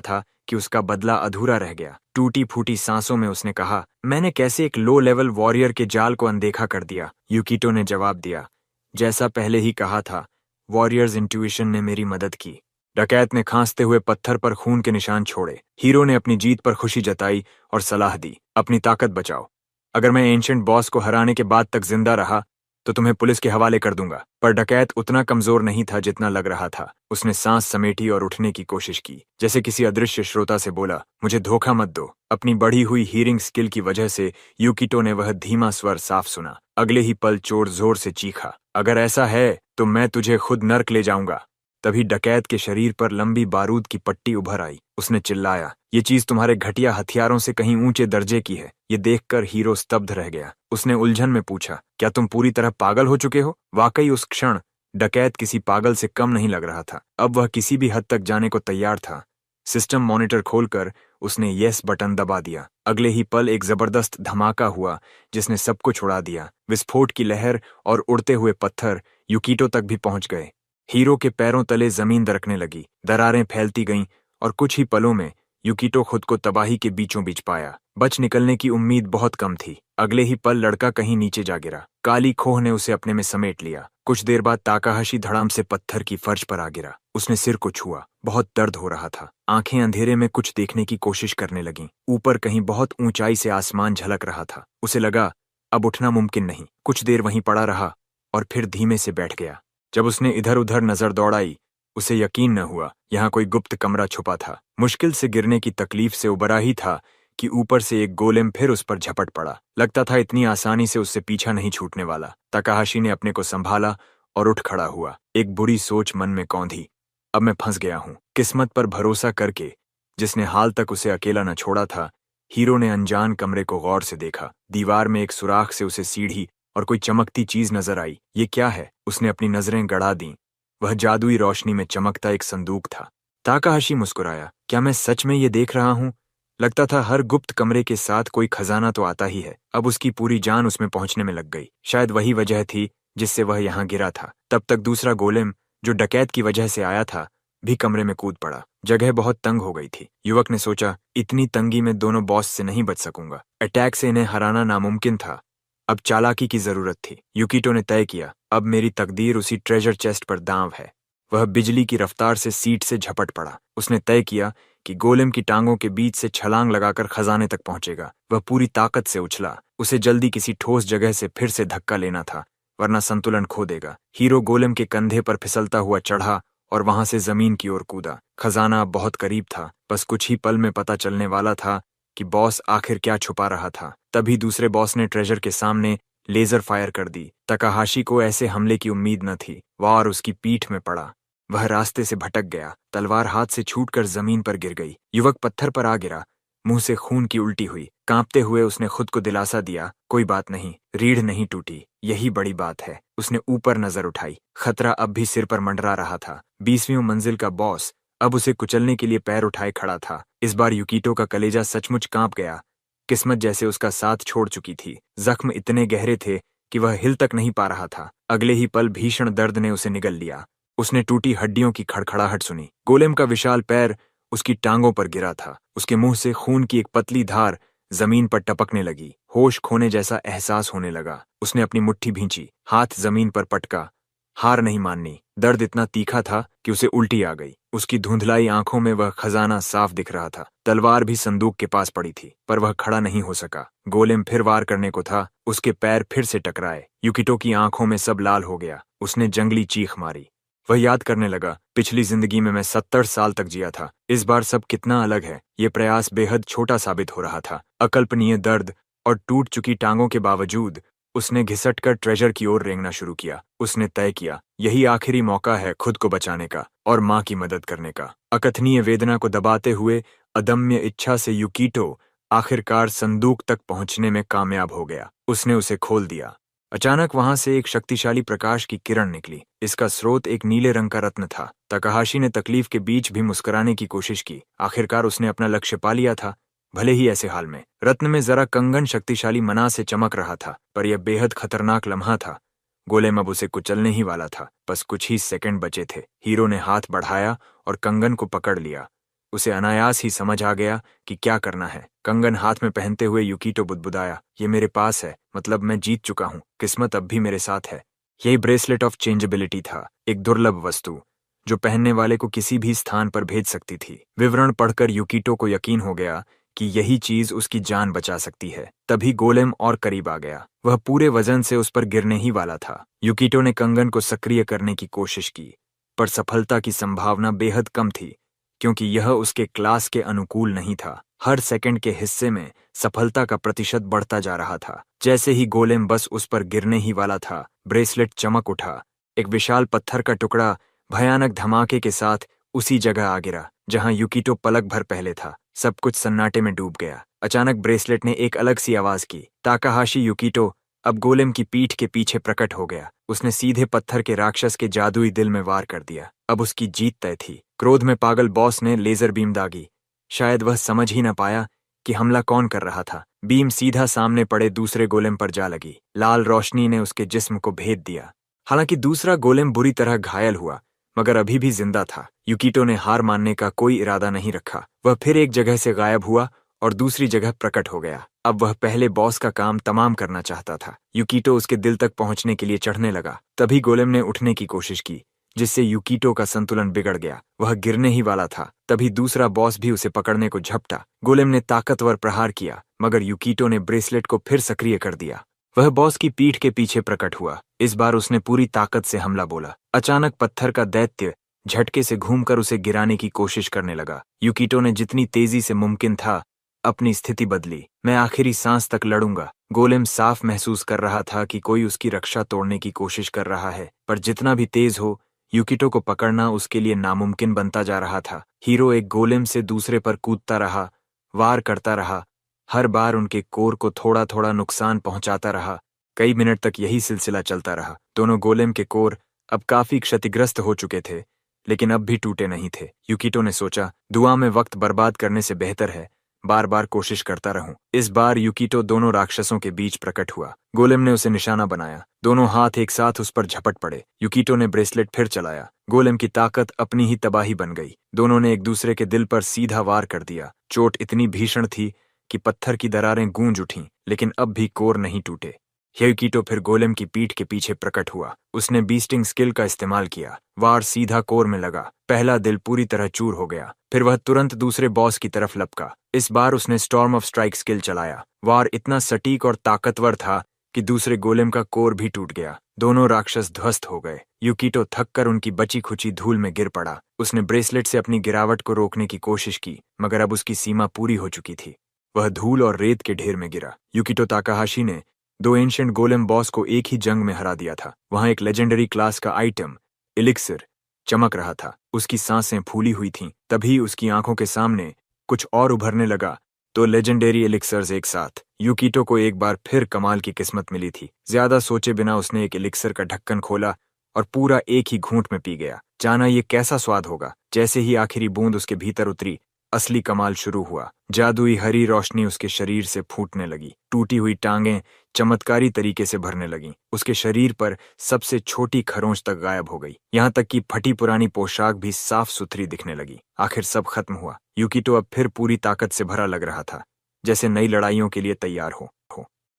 था कि उसका बदला अधूरा रह गया। टूटी फूटी सांसों में उसने कहा, मैंने कैसे एक लो लेवल वॉरियर के जाल को अनदेखा कर दिया? युकीटो ने जवाब दिया, जैसा पहले ही कहा था, वॉरियर्स इंट्यूशन ने मेरी मदद की। डकैत ने खांसते हुए पत्थर पर खून के निशान छोड़े। हीरो ने अपनी जीत पर खुशी जताई और सलाह दी, अपनी ताकत बचाओ। अगर मैं एंशंट बॉस को हराने के बाद तक जिंदा रहा तो तुम्हें पुलिस के हवाले कर दूंगा। पर डकैत उतना कमजोर नहीं था जितना लग रहा था। उसने सांस समेटी और उठने की कोशिश की। जैसे किसी अदृश्य श्रोता से बोला, मुझे धोखा मत दो। अपनी बढ़ी हुई हीरिंग स्किल की वजह से युकीटो ने वह धीमा स्वर साफ सुना। अगले ही पल चोर जोर से चीखा, अगर ऐसा है तो मैं तुझे खुद नर्क ले जाऊंगा। तभी डकैत के शरीर पर लंबी बारूद की पट्टी उभर आई। उसने चिल्लाया, ये चीज तुम्हारे घटिया हथियारों से कहीं ऊंचे दर्जे की है। ये देखकर हीरो स्तब्ध रह गया। उसने उलझन में पूछा, क्या तुम पूरी तरह पागल हो चुके हो? वाकई उस क्षण डकैत किसी पागल से कम नहीं लग रहा था। अब वह किसी भी हद तक जाने को तैयार था। सिस्टम मॉनिटर खोलकर उसने येस बटन दबा दिया। अगले ही पल एक जबरदस्त धमाका हुआ जिसने सब कुछ उड़ा दिया। विस्फोट की लहर और उड़ते हुए पत्थर युकीटो तक भी पहुंच गए। हीरो के पैरों तले जमीन दरकने लगी। दरारें फैलती गईं और कुछ ही पलों में युकीटो खुद को तबाही के बीचों बीच पाया। बच निकलने की उम्मीद बहुत कम थी। अगले ही पल लड़का कहीं नीचे जा गिरा। काली खोह ने उसे अपने में समेट लिया। कुछ देर बाद ताकाहाशी धड़ाम से पत्थर की फर्श पर आ गिरा। उसने सिर को छुआ। बहुत दर्द हो रहा था। आंखें अंधेरे में कुछ देखने की कोशिश करने लगीं। ऊपर कहीं बहुत ऊंचाई से आसमान झलक रहा था। उसे लगा अब उठना मुमकिन नहीं। कुछ देर वहीं पड़ा रहा और फिर धीमे से बैठ गया। जब उसने इधर उधर नजर दौड़ाई, उसे यकीन न हुआ यहाँ कोई गुप्त कमरा छुपा था। मुश्किल से गिरने की तकलीफ से उबरा ही था कि ऊपर से एक गोलेम फिर उस पर झपट पड़ा। लगता था इतनी आसानी से उससे पीछा नहीं छूटने वाला। ताकाहाशी ने अपने को संभाला और उठ खड़ा हुआ। एक बुरी सोच मन में कौंधी, अब मैं फंस गया हूं। किस्मत पर भरोसा करके जिसने हाल तक उसे अकेला न छोड़ा था, हीरो ने अनजान कमरे को गौर से देखा। दीवार में एक सुराख से उसे सीढ़ी और कोई चमकती चीज नजर आई। ये क्या है? उसने अपनी नजरें गड़ा दीं। वह जादुई रोशनी में चमकता एक संदूक था। ताकाहाशी मुस्कुराया। क्या मैं सच में ये देख रहा हूँ? लगता था हर गुप्त कमरे के साथ कोई खजाना तो आता ही है। अब उसकी पूरी जान उसमें पहुंचने में लग गई। शायद वही वजह थी जिससे वह यहाँ गिरा था। तब तक दूसरा गोलेम, जो डकैत की वजह से आया था, भी कमरे में कूद पड़ा। जगह बहुत तंग हो गई थी। युवक ने सोचा, इतनी तंगी में दोनों बॉस से नहीं बच सकूंगा। अटैक से इन्हें हराना नामुमकिन था। अब चालाकी की जरूरत थी। युकिटो ने तय किया, अब मेरी तकदीर उसी ट्रेजर चेस्ट पर दांव है। वह बिजली की रफ्तार से सीट से झपट पड़ा। उसने तय किया कि गोलेम की टांगों के बीच से छलांग लगाकर खजाने तक पहुंचेगा। वह पूरी ताकत से उछला। उसे जल्दी किसी ठोस जगह से फिर से धक्का लेना था, वरना संतुलन खो देगा। हीरो गोलेम के कंधे पर फिसलता हुआ चढ़ा और वहां से जमीन की ओर कूदा। खजाना अब बहुत करीब था। बस कुछ ही पल में पता चलने वाला था कि बॉस आखिर क्या छुपा रहा था। तभी दूसरे बॉस ने ट्रेजर के सामने लेजर फायर कर दी। ताकाहाशी को ऐसे हमले की उम्मीद न थी। वार उसकी पीठ में पड़ा। वह रास्ते से भटक गया। तलवार हाथ से छूटकर जमीन पर गिर गई। युवक पत्थर पर आ गिरा। मुंह से खून की उल्टी हुई। कांपते हुए उसने खुद को दिलासा दिया, कोई बात नहीं, रीढ़ नहीं टूटी, यही बड़ी बात है। उसने ऊपर नजर उठाई। खतरा अब भी सिर पर मंडरा रहा था। 20वीं मंजिल का बॉस अब उसे कुचलने के लिए पैर उठाए खड़ा था। इस बार युकिटो का कलेजा सचमुच कांप गया। किस्मत जैसे उसका साथ छोड़ चुकी थी। जख्म इतने गहरे थे कि वह हिल तक नहीं पा रहा था। अगले ही पल भीषण दर्द ने उसे निगल लिया। उसने टूटी हड्डियों की खड़खड़ाहट सुनी। गोलेम का विशाल पैर उसकी टांगों पर गिरा था। उसके मुंह से खून की एक पतली धार जमीन पर टपकने लगी। होश खोने जैसा एहसास होने लगा। उसने अपनी मुट्ठी भींची, हाथ जमीन पर पटका। हार नहीं माननी। दर्द इतना तीखा था कि उसे उल्टी आ गई। उसकी धुंधलाई आंखों में वह खजाना साफ दिख रहा था। तलवार भी संदूक के पास पड़ी थी, पर वह खड़ा नहीं हो सका। गोलेम फिर वार करने को था। उसके पैर फिर से टकराए। युकिटो की आंखों में सब लाल हो गया। उसने जंगली चीख मारी। वह याद करने लगा, पिछली जिंदगी में मैं 70 साल तक जिया था। इस बार सब कितना अलग है। ये प्रयास बेहद छोटा साबित हो रहा था। अकल्पनीय दर्द और टूट चुकी टांगों के बावजूद उसने घिसटकर ट्रेजर की ओर रेंगना शुरू किया। उसने तय किया, यही आखिरी मौका है खुद को बचाने का और मां की मदद करने का। अकथनीय वेदना को दबाते हुए अदम्य इच्छा से युकिटो आखिरकार संदूक तक पहुंचने में कामयाब हो गया। उसने उसे खोल दिया। अचानक वहां से एक शक्तिशाली प्रकाश की किरण निकली। इसका स्रोत एक नीले रंग का रत्न था। ताकाहाशी ने तकलीफ के बीच भी मुस्कुराने की कोशिश की। आखिरकार उसने अपना लक्ष्य पा लिया था, भले ही ऐसे हाल में। रत्न में जरा कंगन शक्तिशाली मना से चमक रहा था, पर यह बेहद खतरनाक लम्हा था। गोलेम अब उसे कुचलने ही वाला था। बस कुछ ही सेकंड बचे थे। हीरो ने हाथ बढ़ाया और कंगन को पकड़ लिया। उसे अनायास ही समझ आ गया कि क्या करना है। कंगन हाथ में पहनते हुए युकिटो बुदबुदाया, ये मेरे पास है, मतलब मैं जीत चुका हूँ। किस्मत अब भी मेरे साथ है। यही ब्रेसलेट ऑफ चेंजेबिलिटी था, एक दुर्लभ वस्तु जो पहनने वाले को किसी भी स्थान पर भेज सकती थी। विवरण पढ़कर युकिटो को यकीन हो गया कि यही चीज उसकी जान बचा सकती है। तभी गोलेम और करीब आ गया। वह पूरे वजन से उस पर गिरने ही वाला था। युकिटो ने कंगन को सक्रिय करने की कोशिश की, पर सफलता की संभावना बेहद कम थी, क्योंकि यह उसके क्लास के अनुकूल नहीं था। हर सेकंड के हिस्से में सफलता का प्रतिशत बढ़ता जा रहा था। जैसे ही गोलेम बस उस पर गिरने ही वाला था, ब्रेसलेट चमक उठा। एक विशाल पत्थर का टुकड़ा भयानक धमाके के साथ उसी जगह आ गिरा जहां युकिटो पलक भर पहले था। सब कुछ सन्नाटे में डूब गया। अचानक ब्रेसलेट ने एक अलग सी आवाज की। ताकाहाशी युकिटो अब गोलेम की पीठ के पीछे प्रकट हो गया। उसने सीधे पत्थर के राक्षस के जादुई दिल में वार कर दिया। अब उसकी जीत तय थी। क्रोध में पागल बॉस ने लेजर बीम दागी। शायद वह समझ ही न पाया कि हमला कौन कर रहा था। बीम सीधा सामने पड़े दूसरे गोलेम पर जा लगी। लाल रोशनी ने उसके जिस्म को भेद दिया। हालांकि दूसरा गोलेम बुरी तरह घायल हुआ, मगर अभी भी जिंदा था। युकिटो ने हार मानने का कोई इरादा नहीं रखा। वह फिर एक जगह से गायब हुआ और दूसरी जगह प्रकट हो गया। अब वह पहले बॉस का काम तमाम करना चाहता था। युकिटो उसके दिल तक पहुंचने के लिए चढ़ने लगा। तभी गोलेम ने उठने की कोशिश की, जिससे युकिटो का संतुलन बिगड़ गया। वह गिरने ही वाला था। तभी दूसरा बॉस भी उसे पकड़ने को झपटा। गोलेम ने ताकतवर प्रहार किया, मगर युकिटो ने ब्रेसलेट को फिर सक्रिय कर दिया। वह बॉस की पीठ के पीछे प्रकट हुआ। इस बार उसने पूरी ताकत से हमला बोला। अचानक पत्थर का दैत्य झटके से घूमकर उसे गिराने की कोशिश करने लगा। युकिटो ने जितनी तेजी से मुमकिन था अपनी स्थिति बदली। मैं आखिरी सांस तक लड़ूंगा। गोलेम साफ महसूस कर रहा था कि कोई उसकी रक्षा तोड़ने की कोशिश कर रहा है, पर जितना भी तेज हो, युकिटो को पकड़ना उसके लिए नामुमकिन बनता जा रहा था। हीरो एक गोलेम से दूसरे पर कूदता रहा, वार करता रहा, हर बार उनके कोर को थोड़ा थोड़ा नुकसान पहुंचाता रहा। कई मिनट तक यही सिलसिला चलता रहा। दोनों गोलेम के कोर अब काफी क्षतिग्रस्त हो चुके थे, लेकिन अब भी टूटे नहीं थे। यूकिटो ने सोचा, दुआ में वक्त बर्बाद करने से बेहतर है बार बार कोशिश करता रहूं। इस बार यूकिटो दोनों राक्षसों के बीच प्रकट हुआ। गोलेम ने उसे निशाना बनाया। दोनों हाथ एक साथ उस पर झपट पड़े। यूकिटो ने ब्रेसलेट फिर चलाया। गोलेम की ताकत अपनी ही तबाही बन गई। दोनों ने एक दूसरे के दिल पर सीधा वार कर दिया। चोट इतनी भीषण थी कि पत्थर की दरारें गूंज उठीं, लेकिन अब भी कोर नहीं टूटे। यूकिटो फिर गोलेम की पीठ के पीछे प्रकट हुआ। उसने बीस्टिंग स्किल का इस्तेमाल किया। वार सीधा कोर में लगा। पहला दिल पूरी तरह चूर हो गया। फिर वह तुरंत दूसरे बॉस की तरफ लपका। इस बार उसने स्टॉर्म ऑफ स्ट्राइक स्किल चलाया। वार इतना सटीक और ताकतवर था कि दूसरे गोलेम का कोर भी टूट गया। दोनों राक्षस ध्वस्त हो गए। यूकिटो थककर उनकी बची खुची धूल में गिर पड़ा। उसने ब्रेसलेट से अपनी गिरावट को रोकने की कोशिश की, मगर अब उसकी सीमा पूरी हो चुकी थी। वह धूल और रेत के ढेर में गिरा। यूकिटो ताकाहाशी ने 2 एंशिएंट गोलेम बॉस को एक ही जंग में हरा दिया था। वहां एक लेजेंडरी क्लास का आइटम एलिक्सिर चमक रहा था। उसकी सांसें फूली हुई थीं। तभी उसकी आंखों के सामने कुछ और उभरने लगा। 2 लेजेंडरी एलिक्सर्स एक साथ। यूकिटो को एक बार फिर कमाल की किस्मत मिली थी। ज्यादा सोचे बिना उसने एक एलिक्सर का ढक्कन खोला और पूरा एक ही घूंट में पी गया। जाना ये कैसा स्वाद होगा। जैसे ही आखिरी बूंद उसके भीतर उतरी, असली कमाल शुरू हुआ। जादुई हरी रोशनी उसके शरीर से फूटने लगी। टूटी हुई टांगें चमत्कारी तरीके से भरने लगीं। उसके शरीर पर सबसे छोटी खरोंच तक गायब हो गई। यहां तक कि फटी पुरानी पोशाक भी साफ सुथरी दिखने लगी। आखिर सब खत्म हुआ। यूकिटो अब फिर पूरी ताकत से भरा लग रहा था, जैसे नई लड़ाइयों के लिए तैयार हो।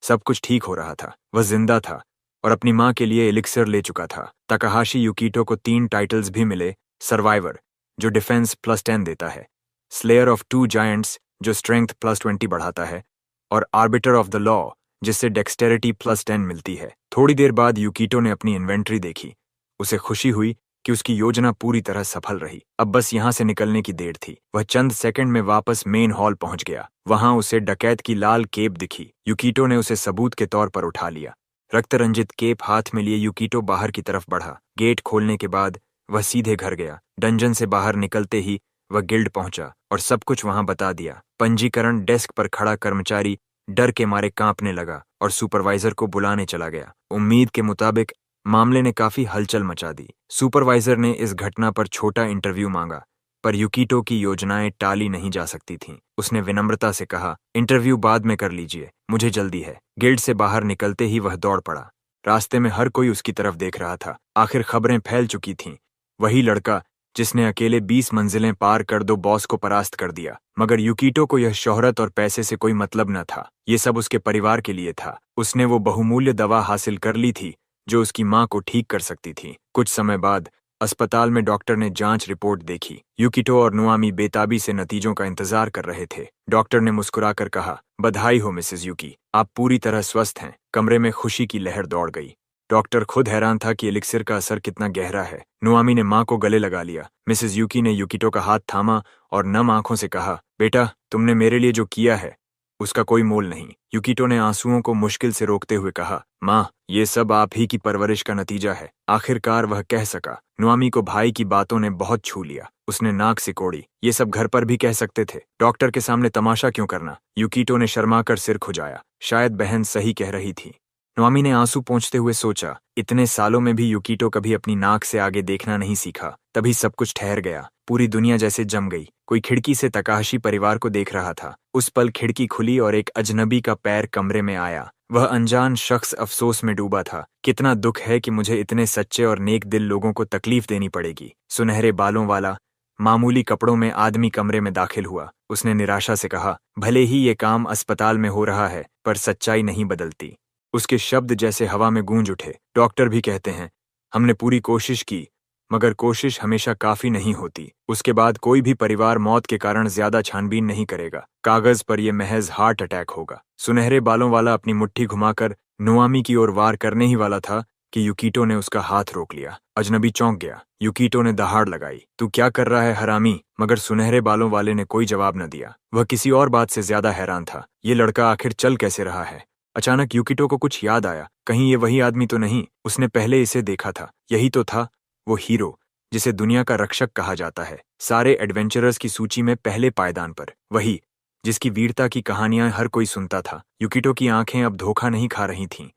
सब कुछ ठीक हो रहा था। वह जिंदा था और अपनी मां के लिए एलिक्सर ले चुका था। ताकाहाशी यूकिटो को 3 टाइटल्स भी मिले। सर्वाइवर, जो डिफेंस +10 देता है, स्लेयर ऑफ 2 जायंट्स, जो स्ट्रेंथ +20 बढ़ाता है, और आर्बिटर ऑफ द लॉ, जिससे डेक्सटेरिटी +10 मिलती है। थोड़ी देर बाद यूकिटो ने अपनी इन्वेंट्री देखी। उसे खुशी हुई कि उसकी योजना पूरी तरह सफल रही। अब बस यहां से निकलने की देर थी। वह चंद सेकंड में वापस मेन हॉल पहुंच गया। वहां उसे डकैत की लाल केप दिखी। यूकिटो ने उसे सबूत के तौर पर उठा लिया। रक्त रंजित केप हाथ में लिए यूकिटो बाहर की तरफ बढ़ा। गेट खोलने के बाद वह सीधे घर गया। डंजन से बाहर निकलते ही वह गिल्ड पहुंचा और सब कुछ वहां बता दिया। पंजीकरण डेस्क पर खड़ा कर्मचारी डर के मारे कांपने लगा और सुपरवाइजर को बुलाने चला गया। उम्मीद के मुताबिक मामले ने काफी हलचल मचा दी। सुपरवाइजर ने इस घटना पर छोटा इंटरव्यू मांगा, पर यूकिटो की योजनाएं टाली नहीं जा सकती थीं। उसने विनम्रता से कहा, इंटरव्यू बाद में कर लीजिए, मुझे जल्दी है। गिल्ड से बाहर निकलते ही वह दौड़ पड़ा। रास्ते में हर कोई उसकी तरफ देख रहा था। आखिर खबरें फैल चुकी थीं। वही लड़का जिसने अकेले 20 मंजिलें पार कर 2 बॉस को परास्त कर दिया। मगर यूकिटो को यह शोहरत और पैसे से कोई मतलब न था। ये सब उसके परिवार के लिए था। उसने वो बहुमूल्य दवा हासिल कर ली थी जो उसकी मां को ठीक कर सकती थी। कुछ समय बाद अस्पताल में डॉक्टर ने जांच रिपोर्ट देखी। यूकिटो और नुआमी बेताबी से नतीजों का इंतजार कर रहे थे। डॉक्टर ने मुस्कुराकर कहा, बधाई हो मिसेस यूकी, आप पूरी तरह स्वस्थ हैं। कमरे में खुशी की लहर दौड़ गई। डॉक्टर खुद हैरान था कि एलिक्सिर का असर कितना गहरा है। नुआमी ने मां को गले लगा लिया। मिसेस यूकी ने यूकिटो का हाथ थामा और नम आंखों से कहा, बेटा, तुमने मेरे लिए जो किया है उसका कोई मोल नहीं। यूकिटो ने आंसुओं को मुश्किल से रोकते हुए कहा, मां, ये सब आप ही की परवरिश का नतीजा है। आखिरकार वह कह सका। नुआमी को भाई की बातों ने बहुत छू लिया। उसने नाक सिकोड़ी। ये सब घर पर भी कह सकते थे, डॉक्टर के सामने तमाशा क्यों करना। यूकिटो ने शर्माकर सिर खुजाया। शायद बहन सही कह रही थी। नुआमी ने आंसू पोंछते हुए सोचा, इतने सालों में भी यूकिटो कभी अपनी नाक से आगे देखना नहीं सीखा। तभी सब कुछ ठहर गया। पूरी दुनिया जैसे जम गई। कोई खिड़की से तकाहाशी परिवार को देख रहा था। उस पल खिड़की खुली और एक अजनबी का पैर कमरे में आया। वह अनजान शख्स अफसोस में डूबा था। कितना दुख है कि मुझे इतने सच्चे और नेक दिल लोगों को तकलीफ देनी पड़ेगी। सुनहरे बालों वाला मामूली कपड़ों में आदमी कमरे में दाखिल हुआ। उसने निराशा से कहा, भले ही ये काम अस्पताल में हो रहा है, पर सच्चाई नहीं बदलती। उसके शब्द जैसे हवा में गूंज उठे। डॉक्टर भी कहते हैं, हमने पूरी कोशिश की, मगर कोशिश हमेशा काफी नहीं होती। उसके बाद कोई भी परिवार मौत के कारण ज्यादा छानबीन नहीं करेगा। कागज पर यह महज हार्ट अटैक होगा। सुनहरे बालों वाला अपनी मुट्ठी घुमाकर नुआमी की ओर वार करने ही वाला था कि यूकिटो ने उसका हाथ रोक लिया। अजनबी चौंक गया। यूकिटो ने दहाड़ लगाई, तू क्या कर रहा है हरामी? मगर सुनहरे बालों वाले ने कोई जवाब न दिया। वह किसी और बात से ज्यादा हैरान था। ये लड़का आखिर चल कैसे रहा है? अचानक यूकिटो को कुछ याद आया। कहीं ये वही आदमी तो नहीं? उसने पहले इसे देखा था। यही तो था वो हीरो जिसे दुनिया का रक्षक कहा जाता है, सारे एडवेंचरर्स की सूची में पहले पायदान पर। वही जिसकी वीरता की कहानियां हर कोई सुनता था। यूकिटो की आंखें अब धोखा नहीं खा रही थीं।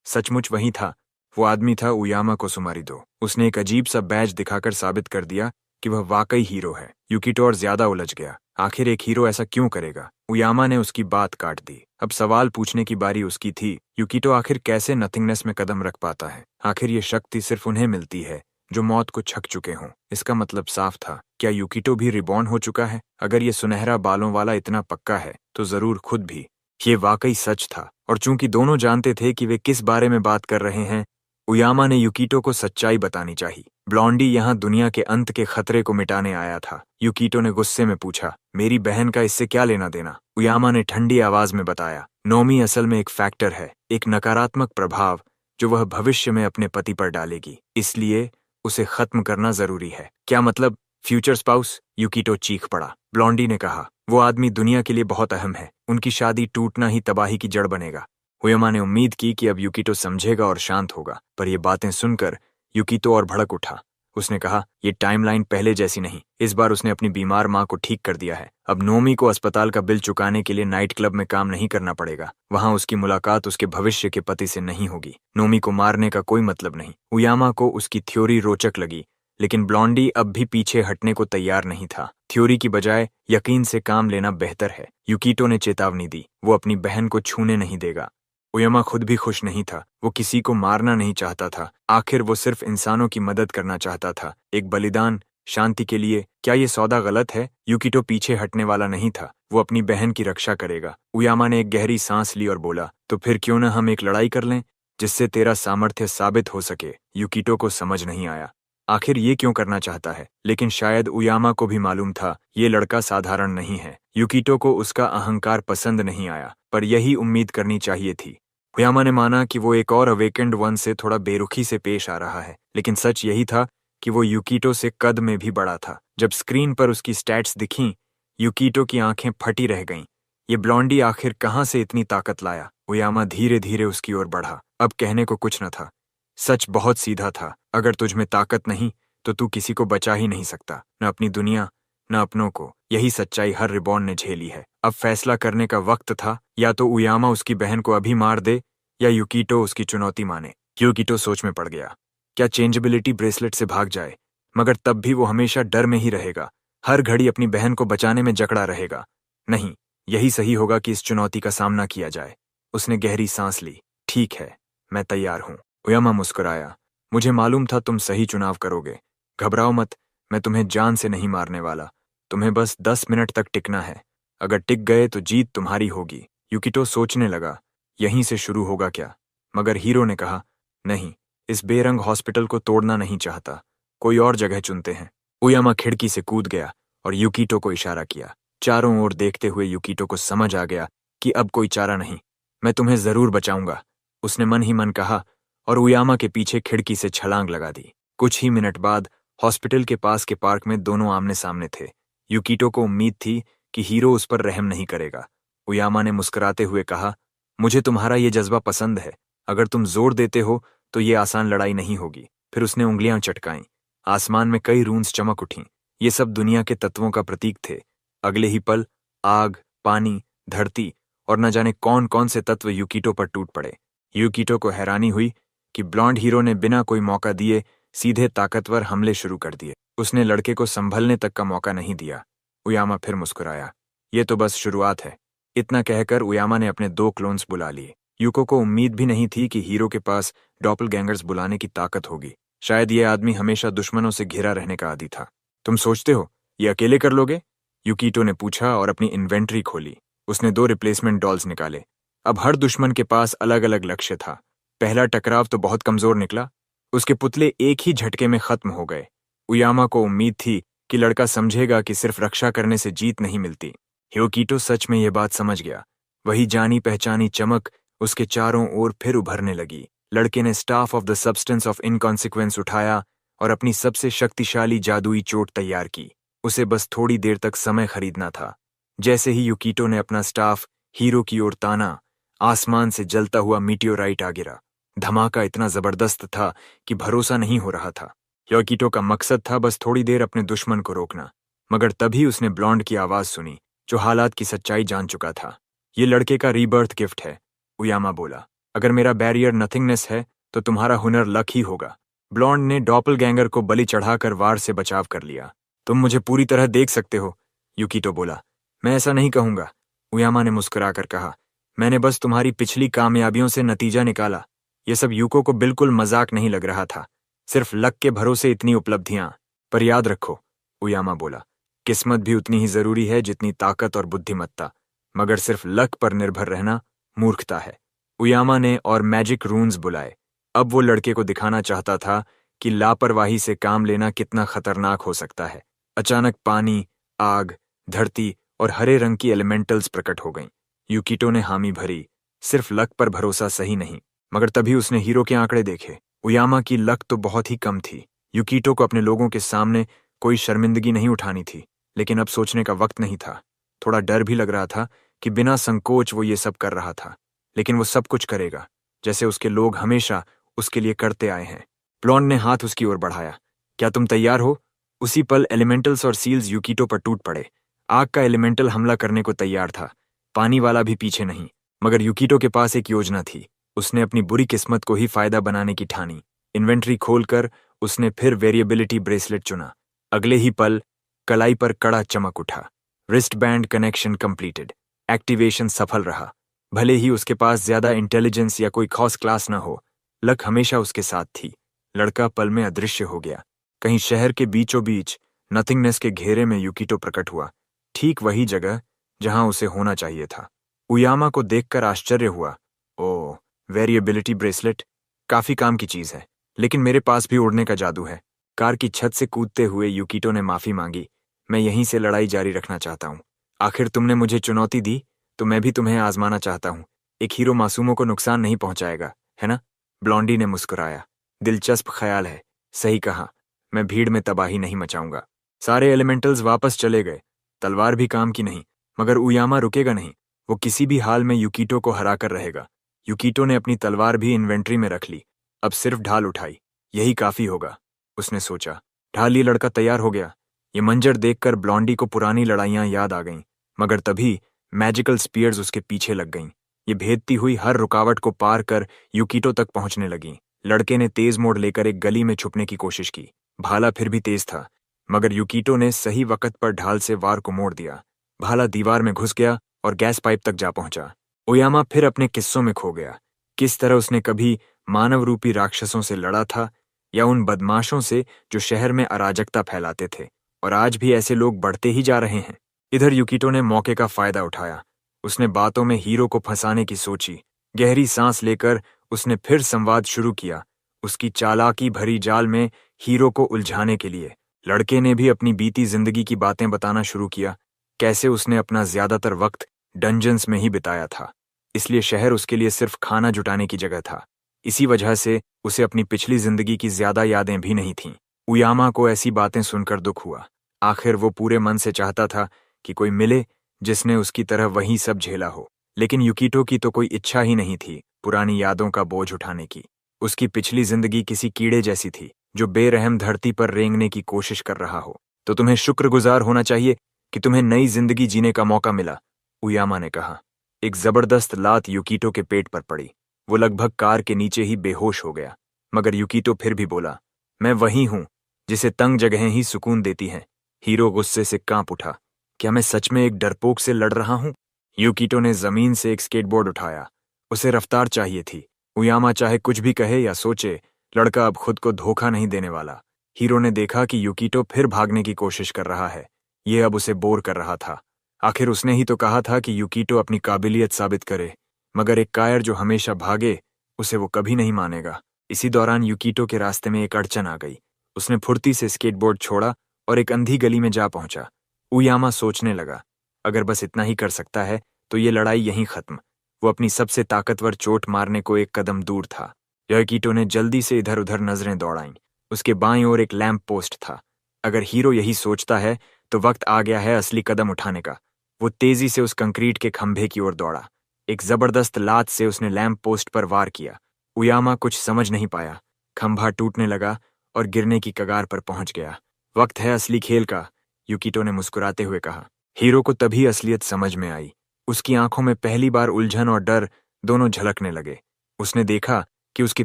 सचमुच वही था। वो आदमी था उयामा कोसुमारिदो। उसने एक अजीब सा बैज दिखाकर साबित कर दिया कि वह वाकई हीरो है। यूकिटो और ज्यादा उलझ गया। आखिर एक हीरो ऐसा क्यों करेगा? उयामा ने उसकी बात काट दी। अब सवाल पूछने की बारी उसकी थी। यूकिटो आखिर कैसे नथिंगनेस में कदम रख पाता है? आखिर ये शक्ति सिर्फ उन्हें मिलती है जो मौत को छक चुके हों। इसका मतलब साफ था। क्या यूकिटो भी रिबॉर्न हो चुका है? अगर ये सुनहरा बालों वाला इतना पक्का है तो जरूर खुद भी। ये वाकई सच था, और चूंकि दोनों जानते थे कि वे किस बारे में बात कर रहे हैं, उयामा ने यूकिटो को सच्चाई बतानी चाहिए। ब्लॉन्डी यहाँ दुनिया के अंत के खतरे को मिटाने आया था। यूकिटो ने गुस्से में पूछा, मेरी बहन का इससे क्या लेना देना? उयामा ने ठंडी आवाज में बताया, नोमी असल में एक फैक्टर है, एक नकारात्मक प्रभाव जो वह भविष्य में अपने पति पर डालेगी, इसलिए उसे खत्म करना जरूरी है। क्या मतलब? Future spouse? यूकिटो चीख पड़ा। ब्लॉन्डी ने कहा, वो आदमी दुनिया के लिए बहुत अहम है, उनकी शादी टूटना ही तबाही की जड़ बनेगा। उयामा ने उम्मीद की कि अब यूकिटो समझेगा और शांत होगा, पर ये बातें सुनकर यूकिटो और भड़क उठा। उसने कहा, ये टाइमलाइन पहले जैसी नहीं। इस बार उसने अपनी बीमार माँ को ठीक कर दिया है। अब नोमी को अस्पताल का बिल चुकाने के लिए नाइट क्लब में काम नहीं करना पड़ेगा। वहां उसकी मुलाकात उसके भविष्य के पति से नहीं होगी। नोमी को मारने का कोई मतलब नहीं। उयामा को उसकी थ्योरी रोचक लगी, लेकिन ब्लॉन्डी अब भी पीछे हटने को तैयार नहीं था। थ्योरी की बजाय यकीन से काम लेना बेहतर है। यूकिटो ने चेतावनी दी, वो अपनी बहन को छूने नहीं देगा। उयामा खुद भी खुश नहीं था। वो किसी को मारना नहीं चाहता था। आखिर वो सिर्फ इंसानों की मदद करना चाहता था, एक बलिदान शांति के लिए। क्या ये सौदा गलत है? यूकिटो पीछे हटने वाला नहीं था। वो अपनी बहन की रक्षा करेगा। उयामा ने एक गहरी सांस ली और बोला, तो फिर क्यों न हम एक लड़ाई कर लें जिससे तेरा सामर्थ्य साबित हो सके। यूकिटो को समझ नहीं आया आखिर ये क्यों करना चाहता है, लेकिन शायद उयामा को भी मालूम था ये लड़का साधारण नहीं है। यूकिटो को उसका अहंकार पसंद नहीं आया, पर यही उम्मीद करनी चाहिए थी। उयामा ने माना कि वो एक और अवेकेंड वन से थोड़ा बेरुखी से पेश आ रहा है, लेकिन सच यही था कि वो यूकिटो से कद में भी बड़ा था। जब स्क्रीन पर उसकी स्टैट्स दिखीं, यूकिटो की आंखें फटी रह गईं। ये ब्लॉन्डी आखिर कहाँ से इतनी ताकत लाया? उयामा धीरे धीरे उसकी ओर बढ़ा। अब कहने को कुछ न था। सच बहुत सीधा था। अगर तुझ में ताकत नहीं तो तू किसी को बचा ही नहीं सकता, न अपनी दुनिया न अपनों को। यही सच्चाई हर रिबॉर्न ने झेली है। अब फैसला करने का वक्त था। या तो उयामा उसकी बहन को अभी मार दे या यूकिटो उसकी चुनौती माने। यूकिटो सोच में पड़ गया। क्या चेंजेबिलिटी ब्रेसलेट से भाग जाए? मगर तब भी वो हमेशा डर में ही रहेगा, हर घड़ी अपनी बहन को बचाने में जकड़ा रहेगा। नहीं, यही सही होगा कि इस चुनौती का सामना किया जाए। उसने गहरी सांस ली। ठीक है, मैं तैयार हूं। उयामा मुस्कुराया। मुझे मालूम था तुम सही चुनाव करोगे। घबराओ मत, मैं तुम्हें जान से नहीं मारने वाला। तुम्हें बस 10 मिनट तक टिकना है। अगर टिक गए तो जीत तुम्हारी होगी। यूकिटो सोचने लगा, यहीं से शुरू होगा क्या? मगर हीरो ने कहा, नहीं, इस बेरंग हॉस्पिटल को तोड़ना नहीं चाहता। कोई और जगह चुनते हैं। उयामा खिड़की से कूद गया और यूकिटो को इशारा किया। चारों ओर देखते हुए यूकिटो को समझ आ गया कि अब कोई चारा नहीं। मैं तुम्हें जरूर बचाऊंगा, उसने मन ही मन कहा और उयामा के पीछे खिड़की से छलांग लगा दी। कुछ ही मिनट बाद हॉस्पिटल के पास के पार्क में दोनों आमने सामने थे। यूकिटो को उम्मीद थी कि हीरो उस पर रहम नहीं करेगा। उयामा ने मुस्कुराते हुए कहा, मुझे तुम्हारा ये जज्बा पसंद है। अगर तुम जोर देते हो तो ये आसान लड़ाई नहीं होगी। फिर उसने उंगलियां चटकाईं। आसमान में कई रून्स चमक उठीं। ये सब दुनिया के तत्वों का प्रतीक थे। अगले ही पल आग, पानी, धरती और न जाने कौन कौन से तत्व यूकिटो पर टूट पड़े। यूकिटो को हैरानी हुई कि ब्लॉन्ड हीरो ने बिना कोई मौका दिए सीधे ताकतवर हमले शुरू कर दिए। उसने लड़के को संभलने तक का मौका नहीं दिया। उयामा फिर मुस्कुराया। ये तो बस शुरुआत है। इतना कहकर उयामा ने अपने 2 क्लोन्स बुला लिए। यूको को उम्मीद भी नहीं थी कि हीरो के पास डॉपलगैंगर्स बुलाने की ताकत होगी। शायद ये आदमी हमेशा दुश्मनों से घिरा रहने का आदी था। तुम सोचते हो ये अकेले कर लोगे? यूकिटो ने पूछा और अपनी इन्वेंट्री खोली। उसने 2 रिप्लेसमेंट डॉल्स निकाले। अब हर दुश्मन के पास अलग अलग लक्ष्य था। पहला टकराव तो बहुत कमजोर निकला। उसके पुतले एक ही झटके में खत्म हो गए। उयामा को उम्मीद थी कि लड़का समझेगा कि सिर्फ रक्षा करने से जीत नहीं मिलती। यूकिटो सच में यह बात समझ गया। वही जानी पहचानी चमक उसके चारों ओर फिर उभरने लगी। लड़के ने staff of the substance of inconsequence उठाया और अपनी सबसे शक्तिशाली जादुई चोट तैयार की। उसे बस थोड़ी देर तक समय खरीदना था। जैसे ही यूकिटो ने अपना स्टाफ हीरो की ओर ताना, आसमान से जलता हुआ मीटियोराइट आ गिरा। धमाका इतना जबरदस्त था कि भरोसा नहीं हो रहा था। यूकिटो का मकसद था बस थोड़ी देर अपने दुश्मन को रोकना। मगर तभी उसने ब्लॉन्ड की आवाज सुनी, जो हालात की सच्चाई जान चुका था। ये लड़के का रीबर्थ गिफ्ट है, उयामा बोला। अगर मेरा बैरियर नथिंगनेस है तो तुम्हारा हुनर लक ही होगा। ब्लॉन्ड ने डॉपलगैंगर को बलि चढ़ाकर वार से बचाव कर लिया। तुम मुझे पूरी तरह देख सकते हो, यूकिटो बोला। मैं ऐसा नहीं कहूंगा, उयामा ने मुस्कुराकर कहा। मैंने बस तुम्हारी पिछली कामयाबियों से नतीजा निकाला। यह सब यूको को बिल्कुल मजाक नहीं लग रहा था। सिर्फ लक के भरोसे इतनी उपलब्धियां। पर याद रखो, उयामा बोला, किस्मत भी उतनी ही जरूरी है जितनी ताकत और बुद्धिमत्ता, मगर सिर्फ लक पर निर्भर रहना मूर्खता है। उयामा ने और मैजिक रून्स बुलाए। अब वो लड़के को दिखाना चाहता था कि लापरवाही से काम लेना कितना खतरनाक हो सकता है। अचानक पानी, आग, धरती और हरे रंग की एलिमेंटल्स प्रकट हो गईं। यूकिटो ने हामी भरी। सिर्फ लक पर भरोसा सही नहीं। मगर तभी उसने हीरो के आंकड़े देखे। उयामा की लक तो बहुत ही कम थी। यूकिटो को अपने लोगों के सामने कोई शर्मिंदगी नहीं उठानी थी, लेकिन अब सोचने का वक्त नहीं था। थोड़ा डर भी लग रहा था कि बिना संकोच वो ये सब कर रहा था, लेकिन वो सब कुछ करेगा जैसे उसके लोग हमेशा उसके लिए करते आए हैं। ब्लॉन्ड ने हाथ उसकी ओर बढ़ाया। क्या तुम तैयार हो? उसी पल एलिमेंटल्स और सील्स यूकिटो पर टूट पड़े। आग का एलिमेंटल हमला करने को तैयार था, पानी वाला भी पीछे नहीं। मगर यूकिटो के पास एक योजना थी। उसने अपनी बुरी किस्मत को ही फायदा बनाने की ठानी। इन्वेंट्री खोलकर उसने फिर वेरिएबिलिटी ब्रेसलेट चुना। अगले ही पल कलाई पर कड़ा चमक उठा। Wrist band connection completed. Activation सफल रहा। भले ही उसके पास ज्यादा इंटेलिजेंस या कोई खास क्लास न हो, लक हमेशा उसके साथ थी। लड़का पल में अदृश्य हो गया। कहीं शहर के बीचों बीच नथिंगनेस के घेरे में यूकिटो प्रकट हुआ, ठीक वही जगह जहां उसे होना चाहिए था। उयामा को देखकर आश्चर्य हुआ। ओह, वेरिएबिलिटी ब्रेसलेट काफी काम की चीज है, लेकिन मेरे पास भी उड़ने का जादू है। कार की छत से कूदते हुए यूकिटो ने माफी मांगी। मैं यहीं से लड़ाई जारी रखना चाहता हूँ। आखिर तुमने मुझे चुनौती दी, तो मैं भी तुम्हें आजमाना चाहता हूँ। एक हीरो मासूमों को नुकसान नहीं पहुंचाएगा, है ना? ब्लॉन्डी ने मुस्कुराया। दिलचस्प ख्याल है। सही कहा, मैं भीड़ में तबाही नहीं मचाऊंगा। सारे एलिमेंटल्स वापस चले गए। तलवार भी काम की नहीं, मगर उयामा रुकेगा नहीं। वो किसी भी हाल में यूकिटो को हराकर रहेगा। यूकिटो ने अपनी तलवार भी इन्वेंट्री में रख ली। अब सिर्फ ढाल उठाई, यही काफी होगा, उसने सोचा। ढाल लिए लड़का तैयार हो गया। ये मंजर देखकर ब्लॉन्डी को पुरानी लड़ाइयां याद आ गईं, मगर तभी मैजिकल स्पीयर्स उसके पीछे लग गईं। ये भेदती हुई हर रुकावट को पार कर यूकिटो तक पहुंचने लगीं। लड़के ने तेज मोड़ लेकर एक गली में छुपने की कोशिश की। भाला फिर भी तेज था, मगर यूकिटो ने सही वक्त पर ढाल से वार को मोड़ दिया। भाला दीवार में घुस गया और गैस पाइप तक जा पहुंचा। ओयामा फिर अपने किस्सों में खो गया। किस तरह उसने कभी मानव रूपी राक्षसों से लड़ा था, या उन बदमाशों से जो शहर में अराजकता फैलाते थे, और आज भी ऐसे लोग बढ़ते ही जा रहे हैं। इधर यूकिटो ने मौके का फायदा उठाया। उसने बातों में हीरो को फंसाने की सोची। गहरी सांस लेकर उसने फिर संवाद शुरू किया, उसकी चालाकी भरी जाल में हीरो को उलझाने के लिए। लड़के ने भी अपनी बीती जिंदगी की बातें बताना शुरू किया, कैसे उसने अपना ज्यादातर वक्त डंजन्स में ही बिताया था, इसलिए शहर उसके लिए सिर्फ खाना जुटाने की जगह था। इसी वजह से उसे अपनी पिछली जिंदगी की ज्यादा यादें भी नहीं थीं। उयामा को ऐसी बातें सुनकर दुख हुआ। आखिर वो पूरे मन से चाहता था कि कोई मिले जिसने उसकी तरह वही सब झेला हो, लेकिन यूकिटो की तो कोई इच्छा ही नहीं थी पुरानी यादों का बोझ उठाने की। उसकी पिछली जिंदगी किसी कीड़े जैसी थी जो बेरहम धरती पर रेंगने की कोशिश कर रहा हो। तो तुम्हें शुक्रगुजार होना चाहिए कि तुम्हें नई जिंदगी जीने का मौका मिला, उयामा ने कहा। एक जबरदस्त लात यूकिटो के पेट पर पड़ी। वो लगभग कार के नीचे ही बेहोश हो गया, मगर यूकिटो फिर भी बोला, मैं वही हूं जिसे तंग जगहें ही सुकून देती हैं। हीरो गुस्से से कांप उठा। क्या मैं सच में एक डरपोक से लड़ रहा हूं? यूकिटो ने जमीन से एक स्केटबोर्ड उठाया। उसे रफ्तार चाहिए थी। उयामा चाहे कुछ भी कहे या सोचे, लड़का अब खुद को धोखा नहीं देने वाला। हीरो ने देखा कि यूकिटो फिर भागने की कोशिश कर रहा है। ये अब उसे बोर कर रहा था। आखिर उसने ही तो कहा था कि यूकिटो अपनी काबिलियत साबित करे, मगर एक कायर जो हमेशा भागे, उसे वो कभी नहीं मानेगा। इसी दौरान यूकिटो के रास्ते में एक अड़चन आ गई। उसने फुर्ती से स्केटबोर्ड छोड़ा और एक अंधी गली में जा पहुंचा। उयामा सोचने लगा, अगर बस इतना ही कर सकता है तो ये लड़ाई यहीं खत्म। वो अपनी सबसे ताकतवर चोट मारने को एक कदम दूर था। यूकिटो ने जल्दी से इधर उधर नजरें दौड़ाईं। उसके बाईं ओर एक लैंप पोस्ट था। अगर हीरो यही सोचता है तो वक्त आ गया है असली कदम उठाने का। वो तेजी से उस कंक्रीट के खंभे की ओर दौड़ा। एक जबरदस्त लात से उसने लैंप पोस्ट पर वार किया। उयामा कुछ समझ नहीं पाया। खंभा टूटने लगा और गिरने की कगार पर पहुंच गया। वक्त है असली खेल का, यूकिटो ने मुस्कुराते हुए कहा। हीरो को तभी असलियत समझ में आई। उसकी आंखों में पहली बार उलझन और डर दोनों झलकने लगे। उसने देखा कि उसके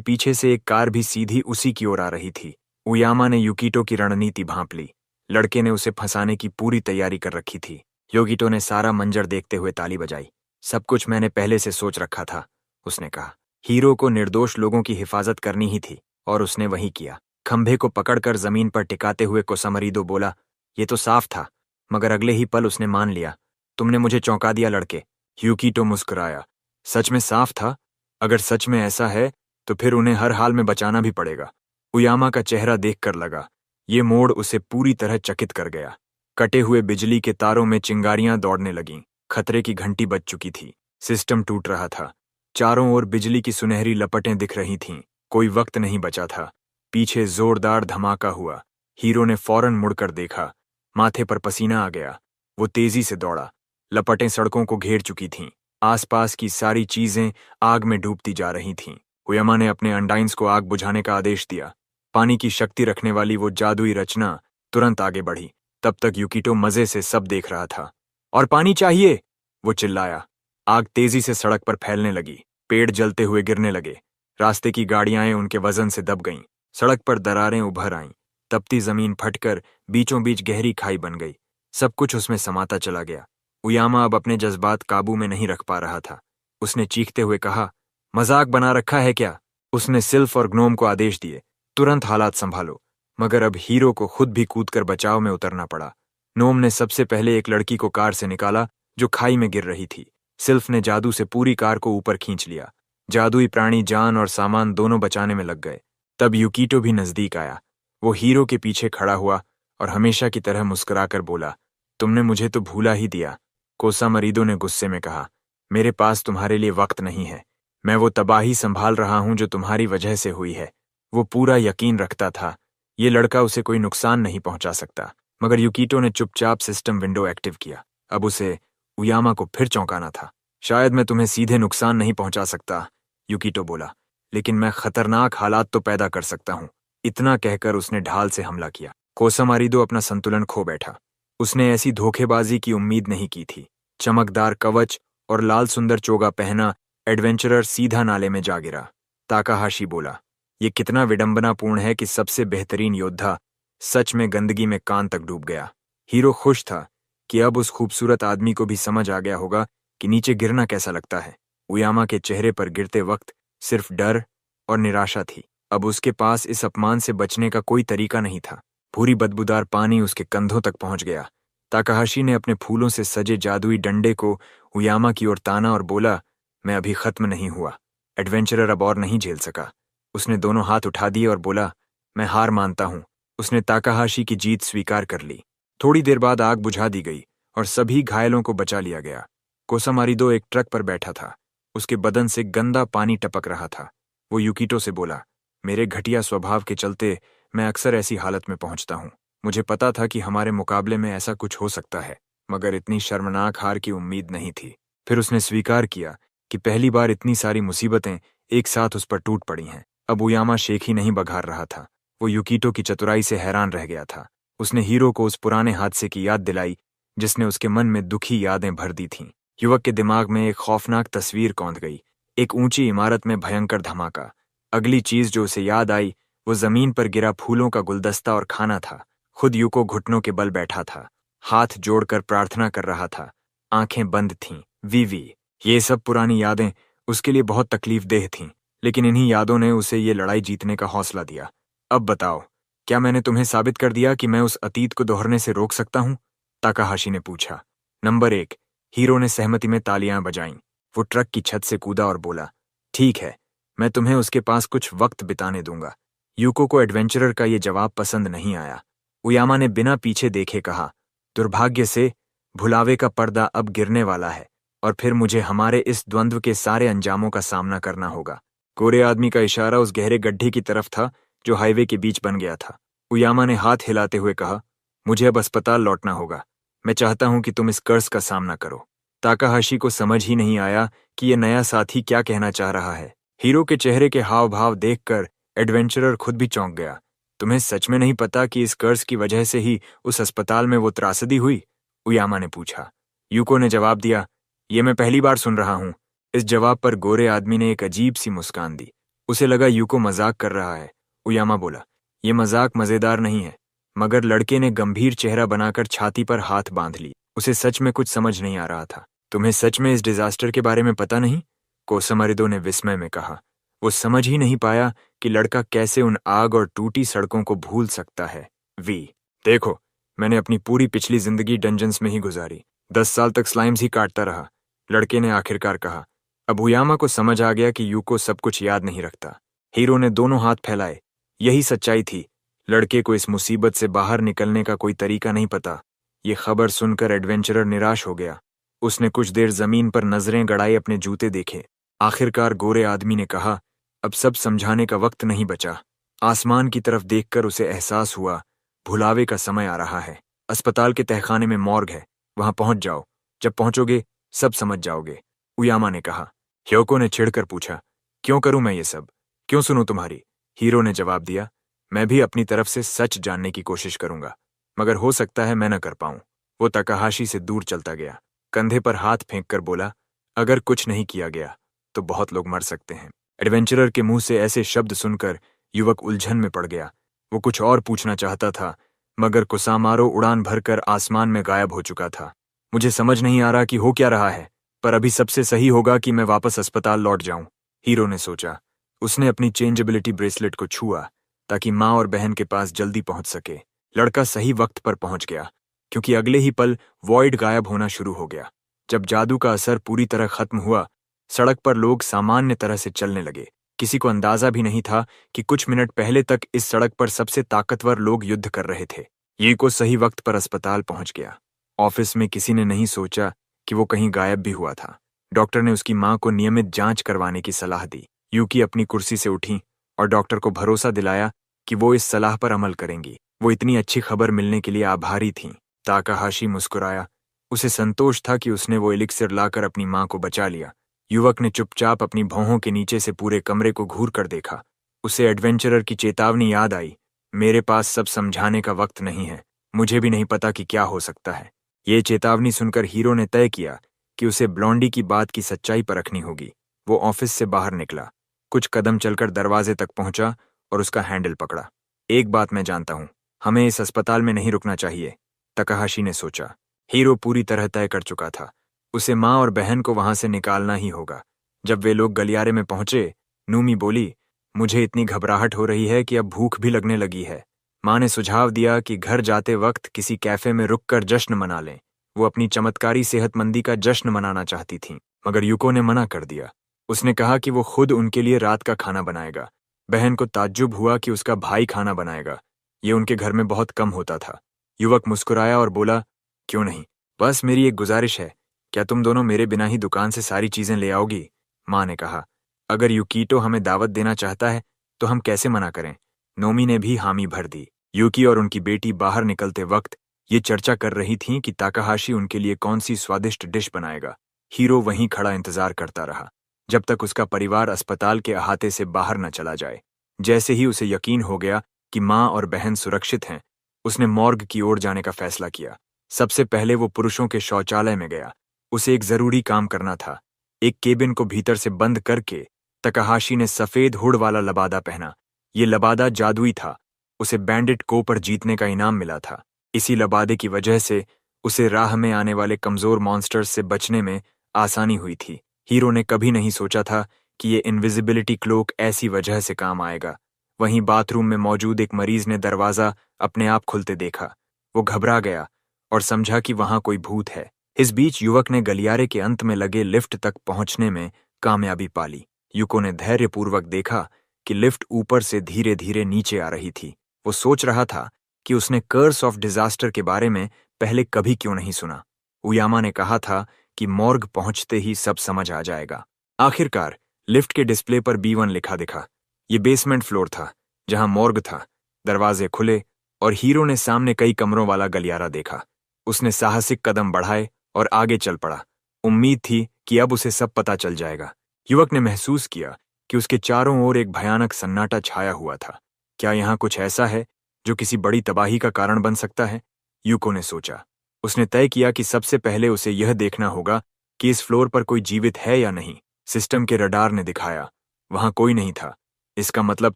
पीछे से एक कार भी सीधी उसी की ओर आ रही थी। उयामा ने यूकिटो की रणनीति भांप ली। लड़के ने उसे फंसाने की पूरी तैयारी कर रखी थी। योगितो ने सारा मंजर देखते हुए ताली बजाई। सब कुछ मैंने पहले से सोच रखा था, उसने कहा। हीरो को निर्दोष लोगों की हिफाजत करनी ही थी और उसने वही किया। खंभे को पकड़कर जमीन पर टिकाते हुए कोसामरीदो बोला, ये तो साफ था, मगर अगले ही पल उसने मान लिया। तुमने मुझे चौंका दिया लड़के। युकितो मुस्कुराया। सच में साफ था? अगर सच में ऐसा है तो फिर उन्हें हर हाल में बचाना भी पड़ेगा। उयामा का चेहरा देखकर लगा। ये मोड़ उसे पूरी तरह चकित कर गया। कटे हुए बिजली के तारों में चिंगारियां दौड़ने लगीं। खतरे की घंटी बज चुकी थी। सिस्टम टूट रहा था। चारों ओर बिजली की सुनहरी लपटें दिख रही थीं। कोई वक्त नहीं बचा था। पीछे जोरदार धमाका हुआ। हीरो ने फौरन मुड़कर देखा। माथे पर पसीना आ गया। वो तेजी से दौड़ा। लपटें सड़कों को घेर चुकी थीं। आसपास की सारी चीजें आग में डूबती जा रही थीं। उयामा ने अपने अंडाइंस को आग बुझाने का आदेश दिया। पानी की शक्ति रखने वाली वो जादुई रचना तुरंत आगे बढ़ी। तब तक युकितो मजे से सब देख रहा था। और पानी चाहिए, वो चिल्लाया। आग तेजी से सड़क पर फैलने लगी। पेड़ जलते हुए गिरने लगे। रास्ते की गाड़ियां उनके वजन से दब गईं। सड़क पर दरारें उभर आईं। तपती जमीन फटकर बीचों बीच गहरी खाई बन गई। सब कुछ उसमें समाता चला गया। उयामा अब अपने जज्बात काबू में नहीं रख पा रहा था। उसने चीखते हुए कहा, मजाक बना रखा है क्या? उसने सिल्फ और ग्नोम को आदेश दिए, तुरंत हालात संभालो। मगर अब हीरो को खुद भी कूदकर बचाव में उतरना पड़ा। नोम ने सबसे पहले एक लड़की को कार से निकाला जो खाई में गिर रही थी। सिल्फ ने जादू से पूरी कार को ऊपर खींच लिया। जादुई प्राणी जान और सामान दोनों बचाने में लग गए। तब युकितो भी नजदीक आया। वो हीरो के पीछे खड़ा हुआ और हमेशा की तरह मुस्कुराकर बोला, तुमने मुझे तो भूला ही दिया। कोसामरीदो ने गुस्से में कहा, मेरे पास तुम्हारे लिए वक्त नहीं है। मैं वो तबाही संभाल रहा हूं जो तुम्हारी वजह से हुई है। वो पूरा यकीन रखता था ये लड़का उसे कोई नुकसान नहीं पहुंचा सकता। मगर युकितो ने चुपचाप सिस्टम विंडो एक्टिव किया। अब उसे उयामा को फिर चौंकाना था। शायद मैं तुम्हें सीधे नुकसान नहीं पहुंचा सकता, युकितो बोला, लेकिन मैं खतरनाक हालात तो पैदा कर सकता हूं। इतना कहकर उसने ढाल से हमला किया। कोसामरीदो अपना संतुलन खो बैठा। उसने ऐसी धोखेबाजी की उम्मीद नहीं की थी। चमकदार कवच और लाल सुंदर चोगा पहना एडवेंचरर सीधा नाले में जा गिरा। ताकाहाशी बोला, ये कितना विडंबनापूर्ण है कि सबसे बेहतरीन योद्धा सच में गंदगी में कान तक डूब गया। हीरो खुश था कि अब उस खूबसूरत आदमी को भी समझ आ गया होगा कि नीचे गिरना कैसा लगता है। उयामा के चेहरे पर गिरते वक्त सिर्फ डर और निराशा थी। अब उसके पास इस अपमान से बचने का कोई तरीका नहीं था। पूरी बदबूदार पानी उसके कंधों तक पहुंच गया। ताकाहाशी ने अपने फूलों से सजे जादुई डंडे को उयामा की ओर ताना और बोला, मैं अभी खत्म नहीं हुआ। एडवेंचरर अब और नहीं झेल सका। उसने दोनों हाथ उठा दिए और बोला, मैं हार मानता हूं। उसने ताकाहाशी की जीत स्वीकार कर ली। थोड़ी देर बाद आग बुझा दी गई और सभी घायलों को बचा लिया गया। कोसामरीदो एक ट्रक पर बैठा था। उसके बदन से गंदा पानी टपक रहा था। वो युकितो से बोला, मेरे घटिया स्वभाव के चलते मैं अक्सर ऐसी हालत में पहुंचता हूं। मुझे पता था कि हमारे मुकाबले में ऐसा कुछ हो सकता है, मगर इतनी शर्मनाक हार की उम्मीद नहीं थी। फिर उसने स्वीकार किया कि पहली बार इतनी सारी मुसीबतें एक साथ उस पर टूट पड़ी हैं। अब उयामा शेख ही नहीं बघार रहा था। वो युकितो की चतुराई से हैरान रह गया था। उसने हीरो को उस पुराने हादसे की याद दिलाई जिसने उसके मन में दुखी यादें भर दी थीं। युवक के दिमाग में एक खौफनाक तस्वीर कौंध गई। एक ऊंची इमारत में भयंकर धमाका। अगली चीज जो उसे याद आई वो जमीन पर गिरा फूलों का गुलदस्ता और खाना था। खुद युको घुटनों के बल बैठा था, हाथ जोड़कर प्रार्थना कर रहा था। आंखें बंद थीं। वीवी, ये सब पुरानी यादें उसके लिए बहुत तकलीफदेह थीं, लेकिन इन्हीं यादों ने उसे ये लड़ाई जीतने का हौसला दिया। अब बताओ, क्या मैंने तुम्हें साबित कर दिया कि मैं उस अतीत को दोहरने से रोक सकता हूं? ताकाहाशी ने पूछा। नंबर 1, हीरो ने सहमति में तालियां बजाईं। वो ट्रक की छत से कूदा और बोला, ठीक है, मैं तुम्हें उसके पास कुछ वक्त बिताने दूंगा। युको को एडवेंचरर का ये जवाब पसंद नहीं आया। उयामा ने बिना पीछे देखे कहा, दुर्भाग्य से भुलावे का पर्दा अब गिरने वाला है और फिर मुझे हमारे इस द्वंद्व के सारे अंजामों का सामना करना होगा। गोरे आदमी का इशारा उस गहरे गड्ढे की तरफ था जो हाईवे के बीच बन गया था। उयामा ने हाथ हिलाते हुए कहा, मुझे अब अस्पताल लौटना होगा। मैं चाहता हूं कि तुम इस कर्ज का सामना करो। ताकाहाशी को समझ ही नहीं आया कि ये नया साथी क्या कहना चाह रहा है। हीरो के चेहरे के हाव भाव देखकर एडवेंचरर खुद भी चौंक गया। तुम्हें सच में नहीं पता कि इस कर्ज की वजह से ही उस अस्पताल में वो त्रासदी हुई? उयामा ने पूछा। युको ने जवाब दिया, ये मैं पहली बार सुन रहा हूं। इस जवाब पर गोरे आदमी ने एक अजीब सी मुस्कान दी। उसे लगा युको मजाक कर रहा है। उयामा बोला, ये मजाक मजेदार नहीं है, मगर लड़के ने गंभीर चेहरा बनाकर छाती पर हाथ बांध ली। उसे सच में कुछ समझ नहीं आ रहा था। तुम्हें सच में इस डिजास्टर के बारे में पता नहीं? कोसमरिदो ने विस्मय में कहा। वो समझ ही नहीं पाया कि लड़का कैसे उन आग और टूटी सड़कों को भूल सकता है। देखो, मैंने अपनी पूरी पिछली जिंदगी डंजन्स में ही गुजारी। 10 साल तक स्लाइम्स ही काटता रहा, लड़के ने आखिरकार कहा। अब उयामा को समझ आ गया कि यूको सब कुछ याद नहीं रखता। हीरो ने दोनों हाथ फैलाए। यही सच्चाई थी। लड़के को इस मुसीबत से बाहर निकलने का कोई तरीका नहीं पता। ये खबर सुनकर एडवेंचरर निराश हो गया। उसने कुछ देर जमीन पर नजरें गड़ाई, अपने जूते देखे। आखिरकार गोरे आदमी ने कहा, अब सब समझाने का वक्त नहीं बचा। आसमान की तरफ देखकर उसे एहसास हुआ, भुलावे का समय आ रहा है। अस्पताल के तहखाने में मॉर्ग है, वहां पहुंच जाओ। जब पहुंचोगे सब समझ जाओगे, उयामा ने कहा। ह्योको ने छिड़कर पूछा, क्यों करूं मैं ये सब? क्यों सुनूं तुम्हारी? हीरो ने जवाब दिया, मैं भी अपनी तरफ से सच जानने की कोशिश करूंगा, मगर हो सकता है मैं न कर पाऊं। वो तकाहाशी से दूर चलता गया, कंधे पर हाथ फेंक कर बोला, अगर कुछ नहीं किया गया तो बहुत लोग मर सकते हैं। एडवेंचरर के मुंह से ऐसे शब्द सुनकर युवक उलझन में पड़ गया। वो कुछ और पूछना चाहता था, मगर कुसामारो उड़ान भरकर आसमान में गायब हो चुका था। मुझे समझ नहीं आ रहा कि हो क्या रहा है, पर अभी सबसे सही होगा कि मैं वापस अस्पताल लौट जाऊं, हीरो ने सोचा। उसने अपनी चेंजेबिलिटी ब्रेसलेट को छुआ ताकि माँ और बहन के पास जल्दी पहुंच सके। लड़का सही वक्त पर पहुंच गया, क्योंकि अगले ही पल वॉइड गायब होना शुरू हो गया। जब जादू का असर पूरी तरह खत्म हुआ, सड़क पर लोग सामान्य तरह से चलने लगे। किसी को अंदाजा भी नहीं था कि कुछ मिनट पहले तक इस सड़क पर सबसे ताकतवर लोग युद्ध कर रहे थे। यूको सही वक्त पर अस्पताल पहुंच गया। ऑफिस में किसी ने नहीं सोचा कि वो कहीं गायब भी हुआ था। डॉक्टर ने उसकी मां को नियमित जांच करवाने की सलाह दी। यूकी अपनी कुर्सी से उठी और डॉक्टर को भरोसा दिलाया कि वो इस सलाह पर अमल करेंगी। वो इतनी अच्छी खबर मिलने के लिए आभारी थीं। ताकाहाशी मुस्कुराया। उसे संतोष था कि उसने वो एलिक्सिर लाकर अपनी मां को बचा लिया। युवक ने चुपचाप अपनी भौहों के नीचे से पूरे कमरे को घूर कर देखा। उसे एडवेंचरर की चेतावनी याद आई, मेरे पास सब समझाने का वक्त नहीं है, मुझे भी नहीं पता कि क्या हो सकता है। ये चेतावनी सुनकर हीरो ने तय किया कि उसे ब्लॉन्डी की बात की सच्चाई परखनी होगी। वो ऑफिस से बाहर निकला, कुछ कदम चलकर दरवाजे तक पहुंचा और उसका हैंडल पकड़ा। एक बात मैं जानता हूं, हमें इस अस्पताल में नहीं रुकना चाहिए, तकाहाशी ने सोचा। हीरो पूरी तरह तय कर चुका था, उसे माँ और बहन को वहां से निकालना ही होगा। जब वे लोग गलियारे में पहुंचे, नूमी बोली, मुझे इतनी घबराहट हो रही है कि अब भूख भी लगने लगी है। माँ ने सुझाव दिया कि घर जाते वक्त किसी कैफे में रुककर जश्न मना लें। वो अपनी चमत्कारी सेहतमंदी का जश्न मनाना चाहती थीं, मगर यूको ने मना कर दिया। उसने कहा कि वो खुद उनके लिए रात का खाना बनाएगा। बहन को ताज्जुब हुआ कि उसका भाई खाना बनाएगा, ये उनके घर में बहुत कम होता था। युवक मुस्कुराया और बोला, क्यों नहीं, बस मेरी एक गुजारिश है, क्या तुम दोनों मेरे बिना ही दुकान से सारी चीजें ले आओगी? माँ ने कहा, अगर यूकीटो हमें दावत देना चाहता है तो हम कैसे मना करें? नोमी ने भी हामी भर दी। यूकी और उनकी बेटी बाहर निकलते वक्त ये चर्चा कर रही थीं कि ताकाहाशी उनके लिए कौन सी स्वादिष्ट डिश बनाएगा। हीरो वहीं खड़ा इंतजार करता रहा जब तक उसका परिवार अस्पताल के अहाते से बाहर न चला जाए। जैसे ही उसे यकीन हो गया कि माँ और बहन सुरक्षित हैं, उसने मॉर्ग की ओर जाने का फैसला किया। सबसे पहले वो पुरुषों के शौचालय में गया। उसे एक जरूरी काम करना था। एक केबिन को भीतर से बंद करके तकाहाशी ने सफेद हुड वाला लबादा पहना। ये लबादा जादुई था, उसे बैंडिट को पर जीतने का इनाम मिला था। इसी लबादे की वजह से उसे राह में आने वाले कमजोर मॉन्स्टर्स से बचने में आसानी हुई थी। हीरो ने कभी नहीं सोचा था कि ये इनविजिबिलिटी क्लोक ऐसी वजह से काम आएगा। वहीं बाथरूम में मौजूद एक मरीज ने दरवाजा अपने आप खुलते देखा। वो घबरा गया और समझा कि वहां कोई भूत है। इस बीच युवक ने गलियारे के अंत में लगे लिफ्ट तक पहुंचने में कामयाबी पाली। यूको ने धैर्यपूर्वक देखा कि लिफ्ट ऊपर से धीरे धीरे नीचे आ रही थी। वो सोच रहा था कि उसने कर्स ऑफ डिजास्टर के बारे में पहले कभी क्यों नहीं सुना। उयामा ने कहा था कि मॉर्ग पहुंचते ही सब समझ आ जाएगा। आखिरकार लिफ्ट के डिस्प्ले पर B1 लिखा दिखा। ये बेसमेंट फ्लोर था जहां मॉर्ग था। दरवाजे खुले और हीरो ने सामने कई कमरों वाला गलियारा देखा। उसने साहसिक कदम बढ़ाए और आगे चल पड़ा। उम्मीद थी कि अब उसे सब पता चल जाएगा। युवक ने महसूस किया कि उसके चारों ओर एक भयानक सन्नाटा छाया हुआ था। क्या यहाँ कुछ ऐसा है जो किसी बड़ी तबाही का कारण बन सकता है? यूको ने सोचा। उसने तय किया कि सबसे पहले उसे यह देखना होगा कि इस फ्लोर पर कोई जीवित है या नहीं। सिस्टम के रडार ने दिखाया, वहां कोई नहीं था। इसका मतलब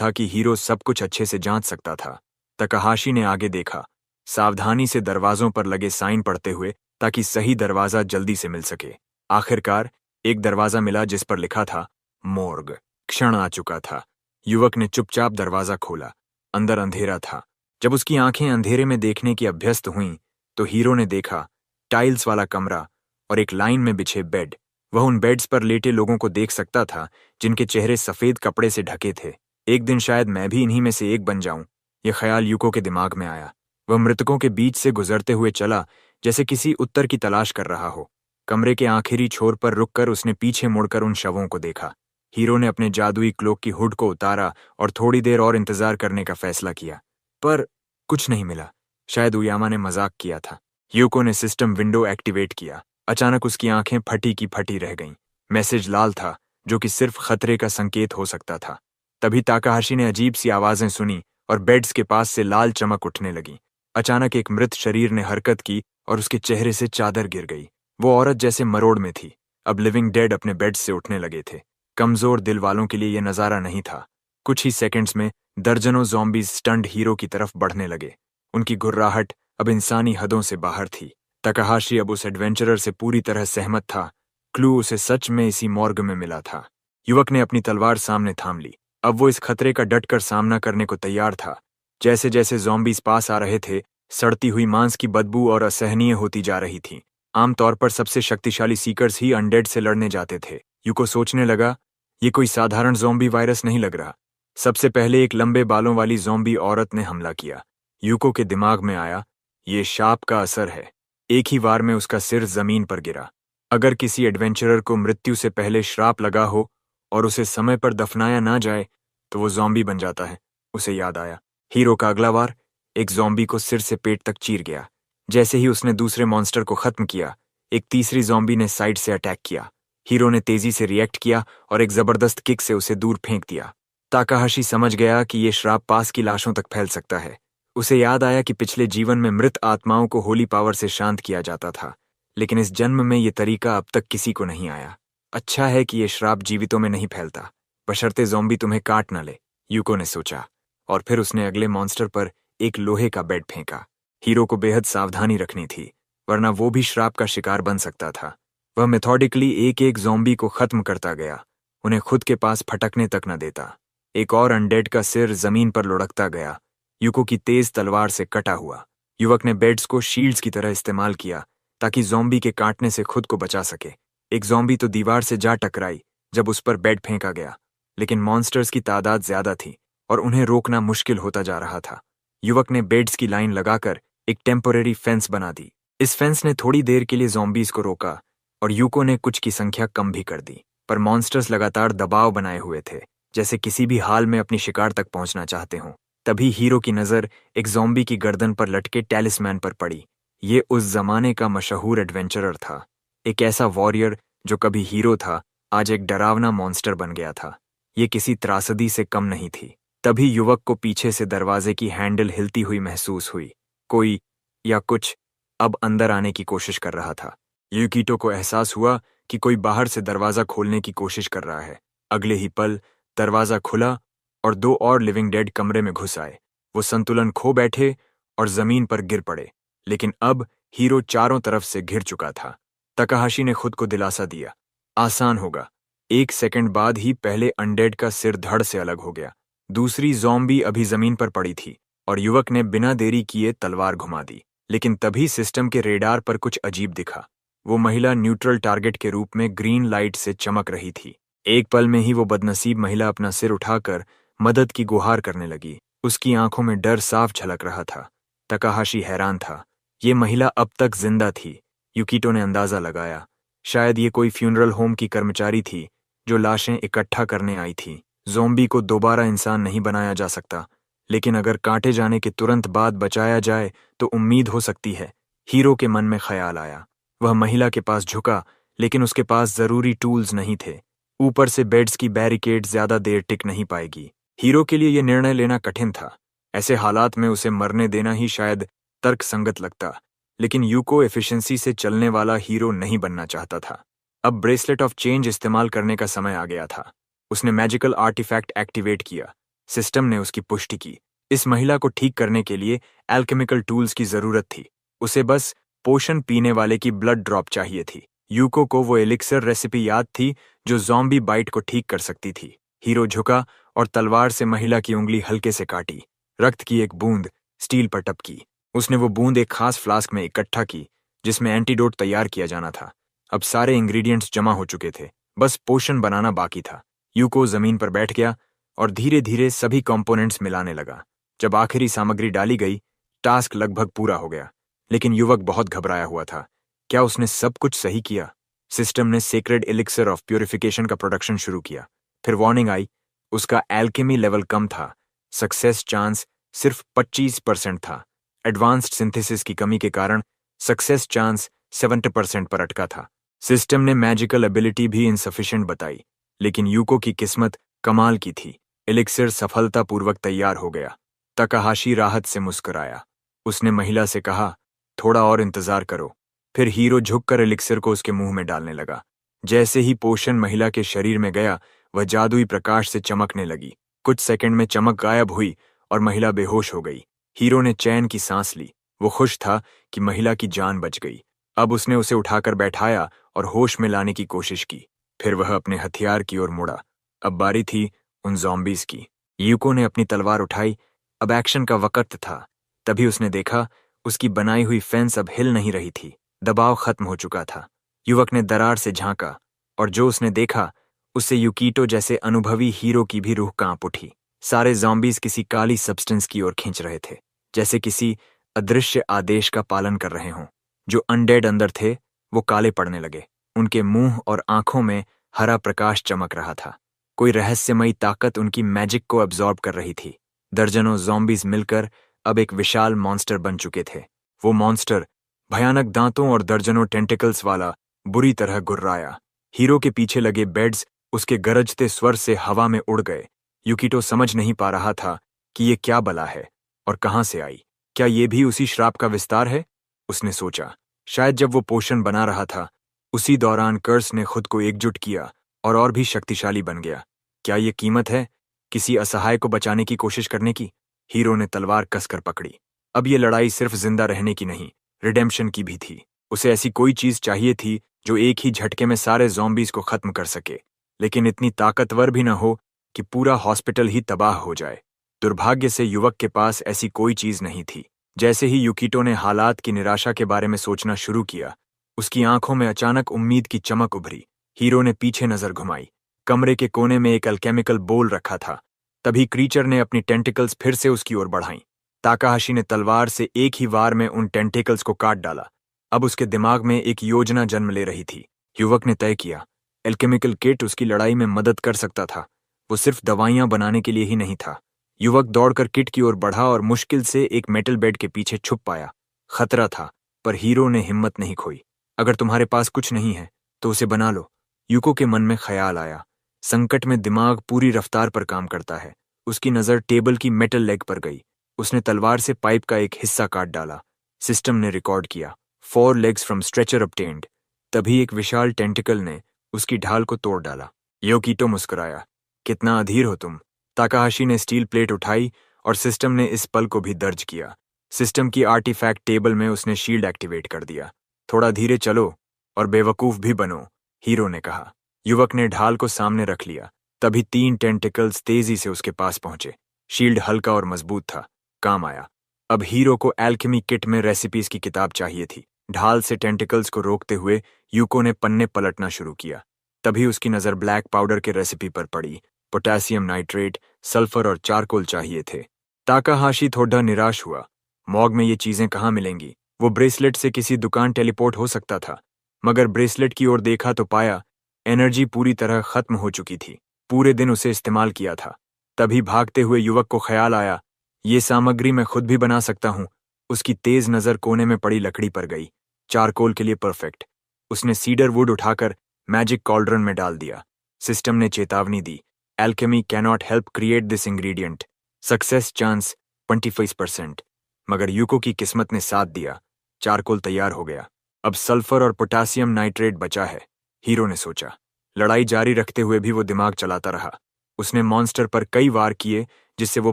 था कि हीरो सब कुछ अच्छे से जांच सकता था। तकाहाशी ने आगे देखा, सावधानी से दरवाजों पर लगे साइन पढ़ते हुए, ताकि सही दरवाजा जल्दी से मिल सके। आखिरकार एक दरवाजा मिला जिस पर लिखा था मोर्ग। क्षण आ चुका था। युवक ने चुपचाप दरवाजा खोला। अंदर अंधेरा था। जब उसकी आंखें अंधेरे में देखने की अभ्यस्त हुईं, तो हीरो ने देखा टाइल्स वाला कमरा और एक लाइन में बिछे बेड। वह उन बेड्स पर लेटे लोगों को देख सकता था जिनके चेहरे सफेद कपड़े से ढके थे। एक दिन शायद मैं भी इन्हीं में से एक बन जाऊं, यह ख्याल यूको के दिमाग में आया। वह मृतकों के बीच से गुजरते हुए चला, जैसे किसी उत्तर की तलाश कर रहा हो। कमरे के आखिरी छोर पर रुककर उसने पीछे मुड़कर उन शवों को देखा। हीरो ने अपने जादुई क्लोक की हुड को उतारा और थोड़ी देर और इंतजार करने का फैसला किया, पर कुछ नहीं मिला। शायद उयामा ने मजाक किया था। यूको ने सिस्टम विंडो एक्टिवेट किया। अचानक उसकी आंखें फटी की फटी रह गईं। मैसेज लाल था, जो कि सिर्फ खतरे का संकेत हो सकता था। तभी ताकाहाशी ने अजीब सी आवाजें सुनी और बेड्स के पास से लाल चमक उठने लगी। अचानक एक मृत शरीर ने हरकत की और उसके चेहरे से चादर गिर गई। वो औरत जैसे मरोड़ में थी। अब लिविंग डेड अपने बेड से उठने लगे थे। कमजोर दिल वालों के लिए यह नजारा नहीं था। कुछ ही सेकंड्स में दर्जनों ज़ॉम्बीज स्टंड हीरो की तरफ बढ़ने लगे। उनकी गुर्राहट अब इंसानी हदों से बाहर थी। तकाहाशी अब उस एडवेंचरर से पूरी तरह सहमत था। क्लू उसे सच में इसी मॉर्ग में मिला था। युवक ने अपनी तलवार सामने थाम ली। अब वो इस खतरे का डटकर सामना करने को तैयार था। जैसे जैसे ज़ॉम्बीज पास आ रहे थे, सड़ती हुई मांस की बदबू और असहनीय होती जा रही थी। आमतौर पर सबसे शक्तिशाली सीकर्स ही अनडेड से लड़ने जाते थे। यूको सोचने लगा, ये कोई साधारण ज़ॉम्बी वायरस नहीं लग रहा। सबसे पहले एक लंबे बालों वाली ज़ॉम्बी औरत ने हमला किया। यूको के दिमाग में आया, ये शाप का असर है। एक ही वार में उसका सिर जमीन पर गिरा। अगर किसी एडवेंचरर को मृत्यु से पहले श्राप लगा हो और उसे समय पर दफनाया ना जाए, तो वो ज़ॉम्बी बन जाता है। उसे याद आया। हीरो का अगला वार एक ज़ॉम्बी को सिर से पेट तक चीर गया। जैसे ही उसने दूसरे मॉन्स्टर को खत्म किया, एक तीसरी ज़ॉम्बी ने साइड से अटैक किया। हीरो ने तेजी से रिएक्ट किया और एक जबरदस्त किक से उसे दूर फेंक दिया। ताकाहाशी समझ गया कि ये श्राप पास की लाशों तक फैल सकता है। उसे याद आया कि पिछले जीवन में मृत आत्माओं को होली पावर से शांत किया जाता था, लेकिन इस जन्म में ये तरीका अब तक किसी को नहीं आया। अच्छा है कि ये श्राप जीवितों में नहीं फैलता, बशर्ते ज़ॉम्बी तुम्हें काट न ले, यूको ने सोचा। और फिर उसने अगले मॉन्स्टर पर एक लोहे का बेड फेंका। हीरो को बेहद सावधानी रखनी थी, वरना वो भी श्राप का शिकार बन सकता था। वह मेथोडिकली एक एक ज़ॉम्बी को खत्म करता गया, उन्हें खुद के पास फटकने तक न देता। एक और अनडेड का सिर जमीन पर लुढ़कता गया, यूको की तेज तलवार से कटा हुआ। युवक ने बेड्स को शील्ड्स की तरह इस्तेमाल किया ताकि ज़ॉम्बी के काटने से खुद को बचा सके। एक ज़ॉम्बी तो दीवार से जा टकराई जब उस पर बेड फेंका गया, लेकिन मॉन्स्टर्स की तादाद ज्यादा थी और उन्हें रोकना मुश्किल होता जा रहा था। युवक ने बेड्स की लाइन लगाकर एक टेम्पोरेरी फेंस बना दी। इस फेंस ने थोड़ी देर के लिए ज़ॉम्बीज को रोका और यूको ने कुछ की संख्या कम भी कर दी, पर मॉन्स्टर्स लगातार दबाव बनाए हुए थे, जैसे किसी भी हाल में अपनी शिकार तक पहुंचना चाहते हों। तभी हीरो की नज़र एक ज़ॉम्बी की गर्दन पर लटके टैलिस्मैन पर पड़ी। ये उस जमाने का मशहूर एडवेंचरर था, एक ऐसा वॉरियर जो कभी हीरो था, आज एक डरावना मॉन्स्टर बन गया था। ये किसी त्रासदी से कम नहीं थी। तभी युवक को पीछे से दरवाजे की हैंडल हिलती हुई महसूस हुई। कोई या कुछ अब अंदर आने की कोशिश कर रहा था। यूकिटो को एहसास हुआ कि कोई बाहर से दरवाजा खोलने की कोशिश कर रहा है। अगले ही पल दरवाजा खुला और दो और लिविंग डेड कमरे में घुस आए। वो संतुलन खो बैठे और जमीन पर गिर पड़े, लेकिन अब हीरो चारों तरफ से घिर चुका था। तकाहाशी ने खुद को दिलासा दिया, आसान होगा। एक सेकंड बाद ही पहले अनडेड का सिर धड़ से अलग हो गया। दूसरी ज़ॉम्बी अभी जमीन पर पड़ी थी और युवक ने बिना देरी किए तलवार घुमा दी। लेकिन तभी सिस्टम के रेडार पर कुछ अजीब दिखा। वो महिला न्यूट्रल टारगेट के रूप में ग्रीन लाइट से चमक रही थी। एक पल में ही वो बदनसीब महिला अपना सिर उठाकर मदद की गुहार करने लगी। उसकी आंखों में डर साफ झलक रहा था। तकाहाशी हैरान था, ये महिला अब तक जिंदा थी। यूकिटो ने अंदाजा लगाया, शायद ये कोई फ्यूनरल होम की कर्मचारी थी जो लाशें इकट्ठा करने आई थी। ज़ॉम्बी को दोबारा इंसान नहीं बनाया जा सकता, लेकिन अगर काटे जाने के तुरंत बाद बचाया जाए तो उम्मीद हो सकती है। हीरो के मन में ख्याल आया। वह महिला के पास झुका, लेकिन उसके पास जरूरी टूल्स नहीं थे। ऊपर से बेड्स की बैरिकेड ज्यादा देर टिक नहीं पाएगी। हीरो के लिए यह निर्णय लेना कठिन था। ऐसे हालात में उसे मरने देना ही शायद तर्क संगत लगता, लेकिन यूको एफिशिएंसी से चलने वाला हीरो नहीं बनना चाहता था। अब ब्रेसलेट ऑफ चेंज इस्तेमाल करने का समय आ गया था। उसने मैजिकल आर्टिफैक्ट एक्टिवेट किया। सिस्टम ने उसकी पुष्टि की। इस महिला को ठीक करने के लिए एल्केमिकल टूल्स की जरूरत थी। उसे बस पोषण पीने वाले की ब्लड ड्रॉप चाहिए थी। यूको को वो एलिक्सर रेसिपी याद थी जो ज़ॉम्बी बाइट को ठीक कर सकती थी। हीरो झुका और तलवार से महिला की उंगली हल्के से काटी। रक्त की एक बूंद स्टील पर टपकी। उसने वो बूंद एक खास फ्लास्क में इकट्ठा की जिसमें एंटीडोट तैयार किया जाना था। अब सारे इंग्रेडिएंट्स जमा हो चुके थे, बस पोषण बनाना बाकी था। यूको जमीन पर बैठ गया और धीरे धीरे सभी कंपोनेंट्स मिलाने लगा। जब आखिरी सामग्री डाली गई, टास्क लगभग पूरा हो गया, लेकिन युवक बहुत घबराया हुआ था। क्या उसने सब कुछ सही किया? सिस्टम ने सेक्रेड एलिक्सर ऑफ प्यूरिफिकेशन का प्रोडक्शन शुरू किया। फिर वार्निंग आई, उसका एल्केमी लेवल कम था, सक्सेस चांस सिर्फ 25% था। एडवांस्ड सिंथेसिस की कमी के कारण सक्सेस चांस 70% पर अटका था। सिस्टम ने मैजिकल एबिलिटी भी इनसफिशिएंट बताई, लेकिन यूको की किस्मत कमाल की थी। एलिक्सर सफलतापूर्वक तैयार हो गया। तकाहाशी राहत से मुस्कुराया। उसने महिला से कहा, थोड़ा और इंतजार करो। फिर हीरो झुककर एलिक्सर को उसके मुंह में डालने लगा। जैसे ही पोषण महिला के शरीर में गया, वह जादुई प्रकाश से चमकने लगी। कुछ सेकंड में चमक गायब हुई और महिला बेहोश हो गई। हीरो ने चैन की सांस ली। वो खुश था कि महिला की जान बच गई। अब उसने उसे उठाकर बैठाया और होश में लाने की कोशिश की। फिर वह अपने हथियार की ओर मुड़ा। अब बारी थी उन ज़ॉम्बीज की। यूको ने अपनी तलवार उठाई। अब एक्शन का वक्त था। तभी उसने देखा, उसकी बनाई हुई फेंस अब हिल नहीं रही थी। दबाव खत्म हो चुका था। युवक ने दरार से झांका और जो उसने देखा, उससे यूकीटो जैसे अनुभवी हीरो की भी रूह कांप उठी। सारे ज़ॉम्बीज किसी काली सब्सटेंस की ओर खींच रहे थे, जैसे किसी अदृश्य आदेश का पालन कर रहे हों। जो अनडेड अंदर थे, वो काले पड़ने लगे। उनके मुंह और आंखों में हरा प्रकाश चमक रहा था। कोई रहस्यमयी ताकत उनकी मैजिक को अब्सॉर्ब कर रही थी। दर्जनों ज़ॉम्बीज मिलकर अब एक विशाल मॉन्स्टर बन चुके थे। वो मॉन्स्टर भयानक दांतों और दर्जनों टेंटिकल्स वाला बुरी तरह गुर्राया। हीरो के पीछे लगे बेड्स उसके गरजते स्वर से हवा में उड़ गए। यूकिटो समझ नहीं पा रहा था कि ये क्या बला है और कहां से आई। क्या ये भी उसी श्राप का विस्तार है? उसने सोचा। शायद जब वो पोषण बना रहा था, उसी दौरान कर्स ने खुद को एकजुट किया और भी शक्तिशाली बन गया। क्या ये कीमत है किसी असहाय को बचाने की कोशिश करने की? हीरो ने तलवार कसकर पकड़ी। अब ये लड़ाई सिर्फ जिंदा रहने की नहीं, रिडेम्पशन की भी थी। उसे ऐसी कोई चीज चाहिए थी जो एक ही झटके में सारे ज़ॉम्बीज को खत्म कर सके, लेकिन इतनी ताकतवर भी न हो कि पूरा हॉस्पिटल ही तबाह हो जाए। दुर्भाग्य से युवक के पास ऐसी कोई चीज नहीं थी। जैसे ही यूकिटो ने हालात की निराशा के बारे में सोचना शुरू किया, उसकी आंखों में अचानक उम्मीद की चमक उभरी। हीरो ने पीछे नजर घुमाई। कमरे के कोने में एक अल्केमिकल बोल रखा था। तभी क्रीचर ने अपनी टेंटिकल्स फिर से उसकी ओर बढ़ाईं। ताकाहाशी ने तलवार से एक ही वार में उन टेंटिकल्स को काट डाला। अब उसके दिमाग में एक योजना जन्म ले रही थी। युवक ने तय किया, एल्केमिकल किट उसकी लड़ाई में मदद कर सकता था, वो सिर्फ दवाइयां बनाने के लिए ही नहीं था। युवक दौड़कर किट की ओर बढ़ा और मुश्किल से एक मेटल बेड के पीछे छुप पाया। खतरा था, पर हीरो ने हिम्मत नहीं खोई। अगर तुम्हारे पास कुछ नहीं है तो उसे बना लो। यूको के मन में ख्याल आया। संकट में दिमाग पूरी रफ्तार पर काम करता है। उसकी नजर टेबल की मेटल लेग पर गई। उसने तलवार से पाइप का एक हिस्सा काट डाला। सिस्टम ने रिकॉर्ड किया, 4 legs फ्रॉम स्ट्रेचर obtained। तभी एक विशाल टेंटिकल ने उसकी ढाल को तोड़ डाला। यूकिटो मुस्कुराया, कितना अधीर हो तुम। ताकाहाशी ने स्टील प्लेट उठाई और सिस्टम ने इस पल को भी दर्ज किया। सिस्टम की आर्टिफैक्ट टेबल में उसने शील्ड एक्टिवेट कर दिया। थोड़ा धीरे चलो और बेवकूफ भी बनो, हीरो ने कहा। युवक ने ढाल को सामने रख लिया। तभी 3 टेंटिकल्स तेजी से उसके पास पहुंचे। शील्ड हल्का और मजबूत था, काम आया। अब हीरो को एल्केमी किट में रेसिपीज की किताब चाहिए थी। ढाल से टेंटिकल्स को रोकते हुए यूको ने पन्ने पलटना शुरू किया। तभी उसकी नजर ब्लैक पाउडर के रेसिपी पर पड़ी। पोटेशियम नाइट्रेट, सल्फर और चारकोल चाहिए थे। ताकाहाशी थोड़ा निराश हुआ। मॉग में ये चीजें कहाँ मिलेंगी? वो ब्रेसलेट से किसी दुकान टेलीपोर्ट हो सकता था, मगर ब्रेसलेट की ओर देखा तो पाया एनर्जी पूरी तरह खत्म हो चुकी थी। पूरे दिन उसे इस्तेमाल किया था। तभी भागते हुए युवक को ख्याल आया, ये सामग्री मैं खुद भी बना सकता हूँ। उसकी तेज नजर कोने में पड़ी लकड़ी पर गई। चारकोल के लिए परफेक्ट। उसने सीडर वुड उठाकर मैजिक कॉल्ड्रन में डाल दिया। सिस्टम ने चेतावनी दी, alchemy cannot help create this ingredient, success chance 25%। मगर यूको की किस्मत ने साथ दिया। चारकोल तैयार हो गया। अब सल्फर और पोटेशियम नाइट्रेट बचा है, हीरो ने सोचा। लड़ाई जारी रखते हुए भी वो दिमाग चलाता रहा। उसने मॉन्स्टर पर कई वार किए, जिससे वो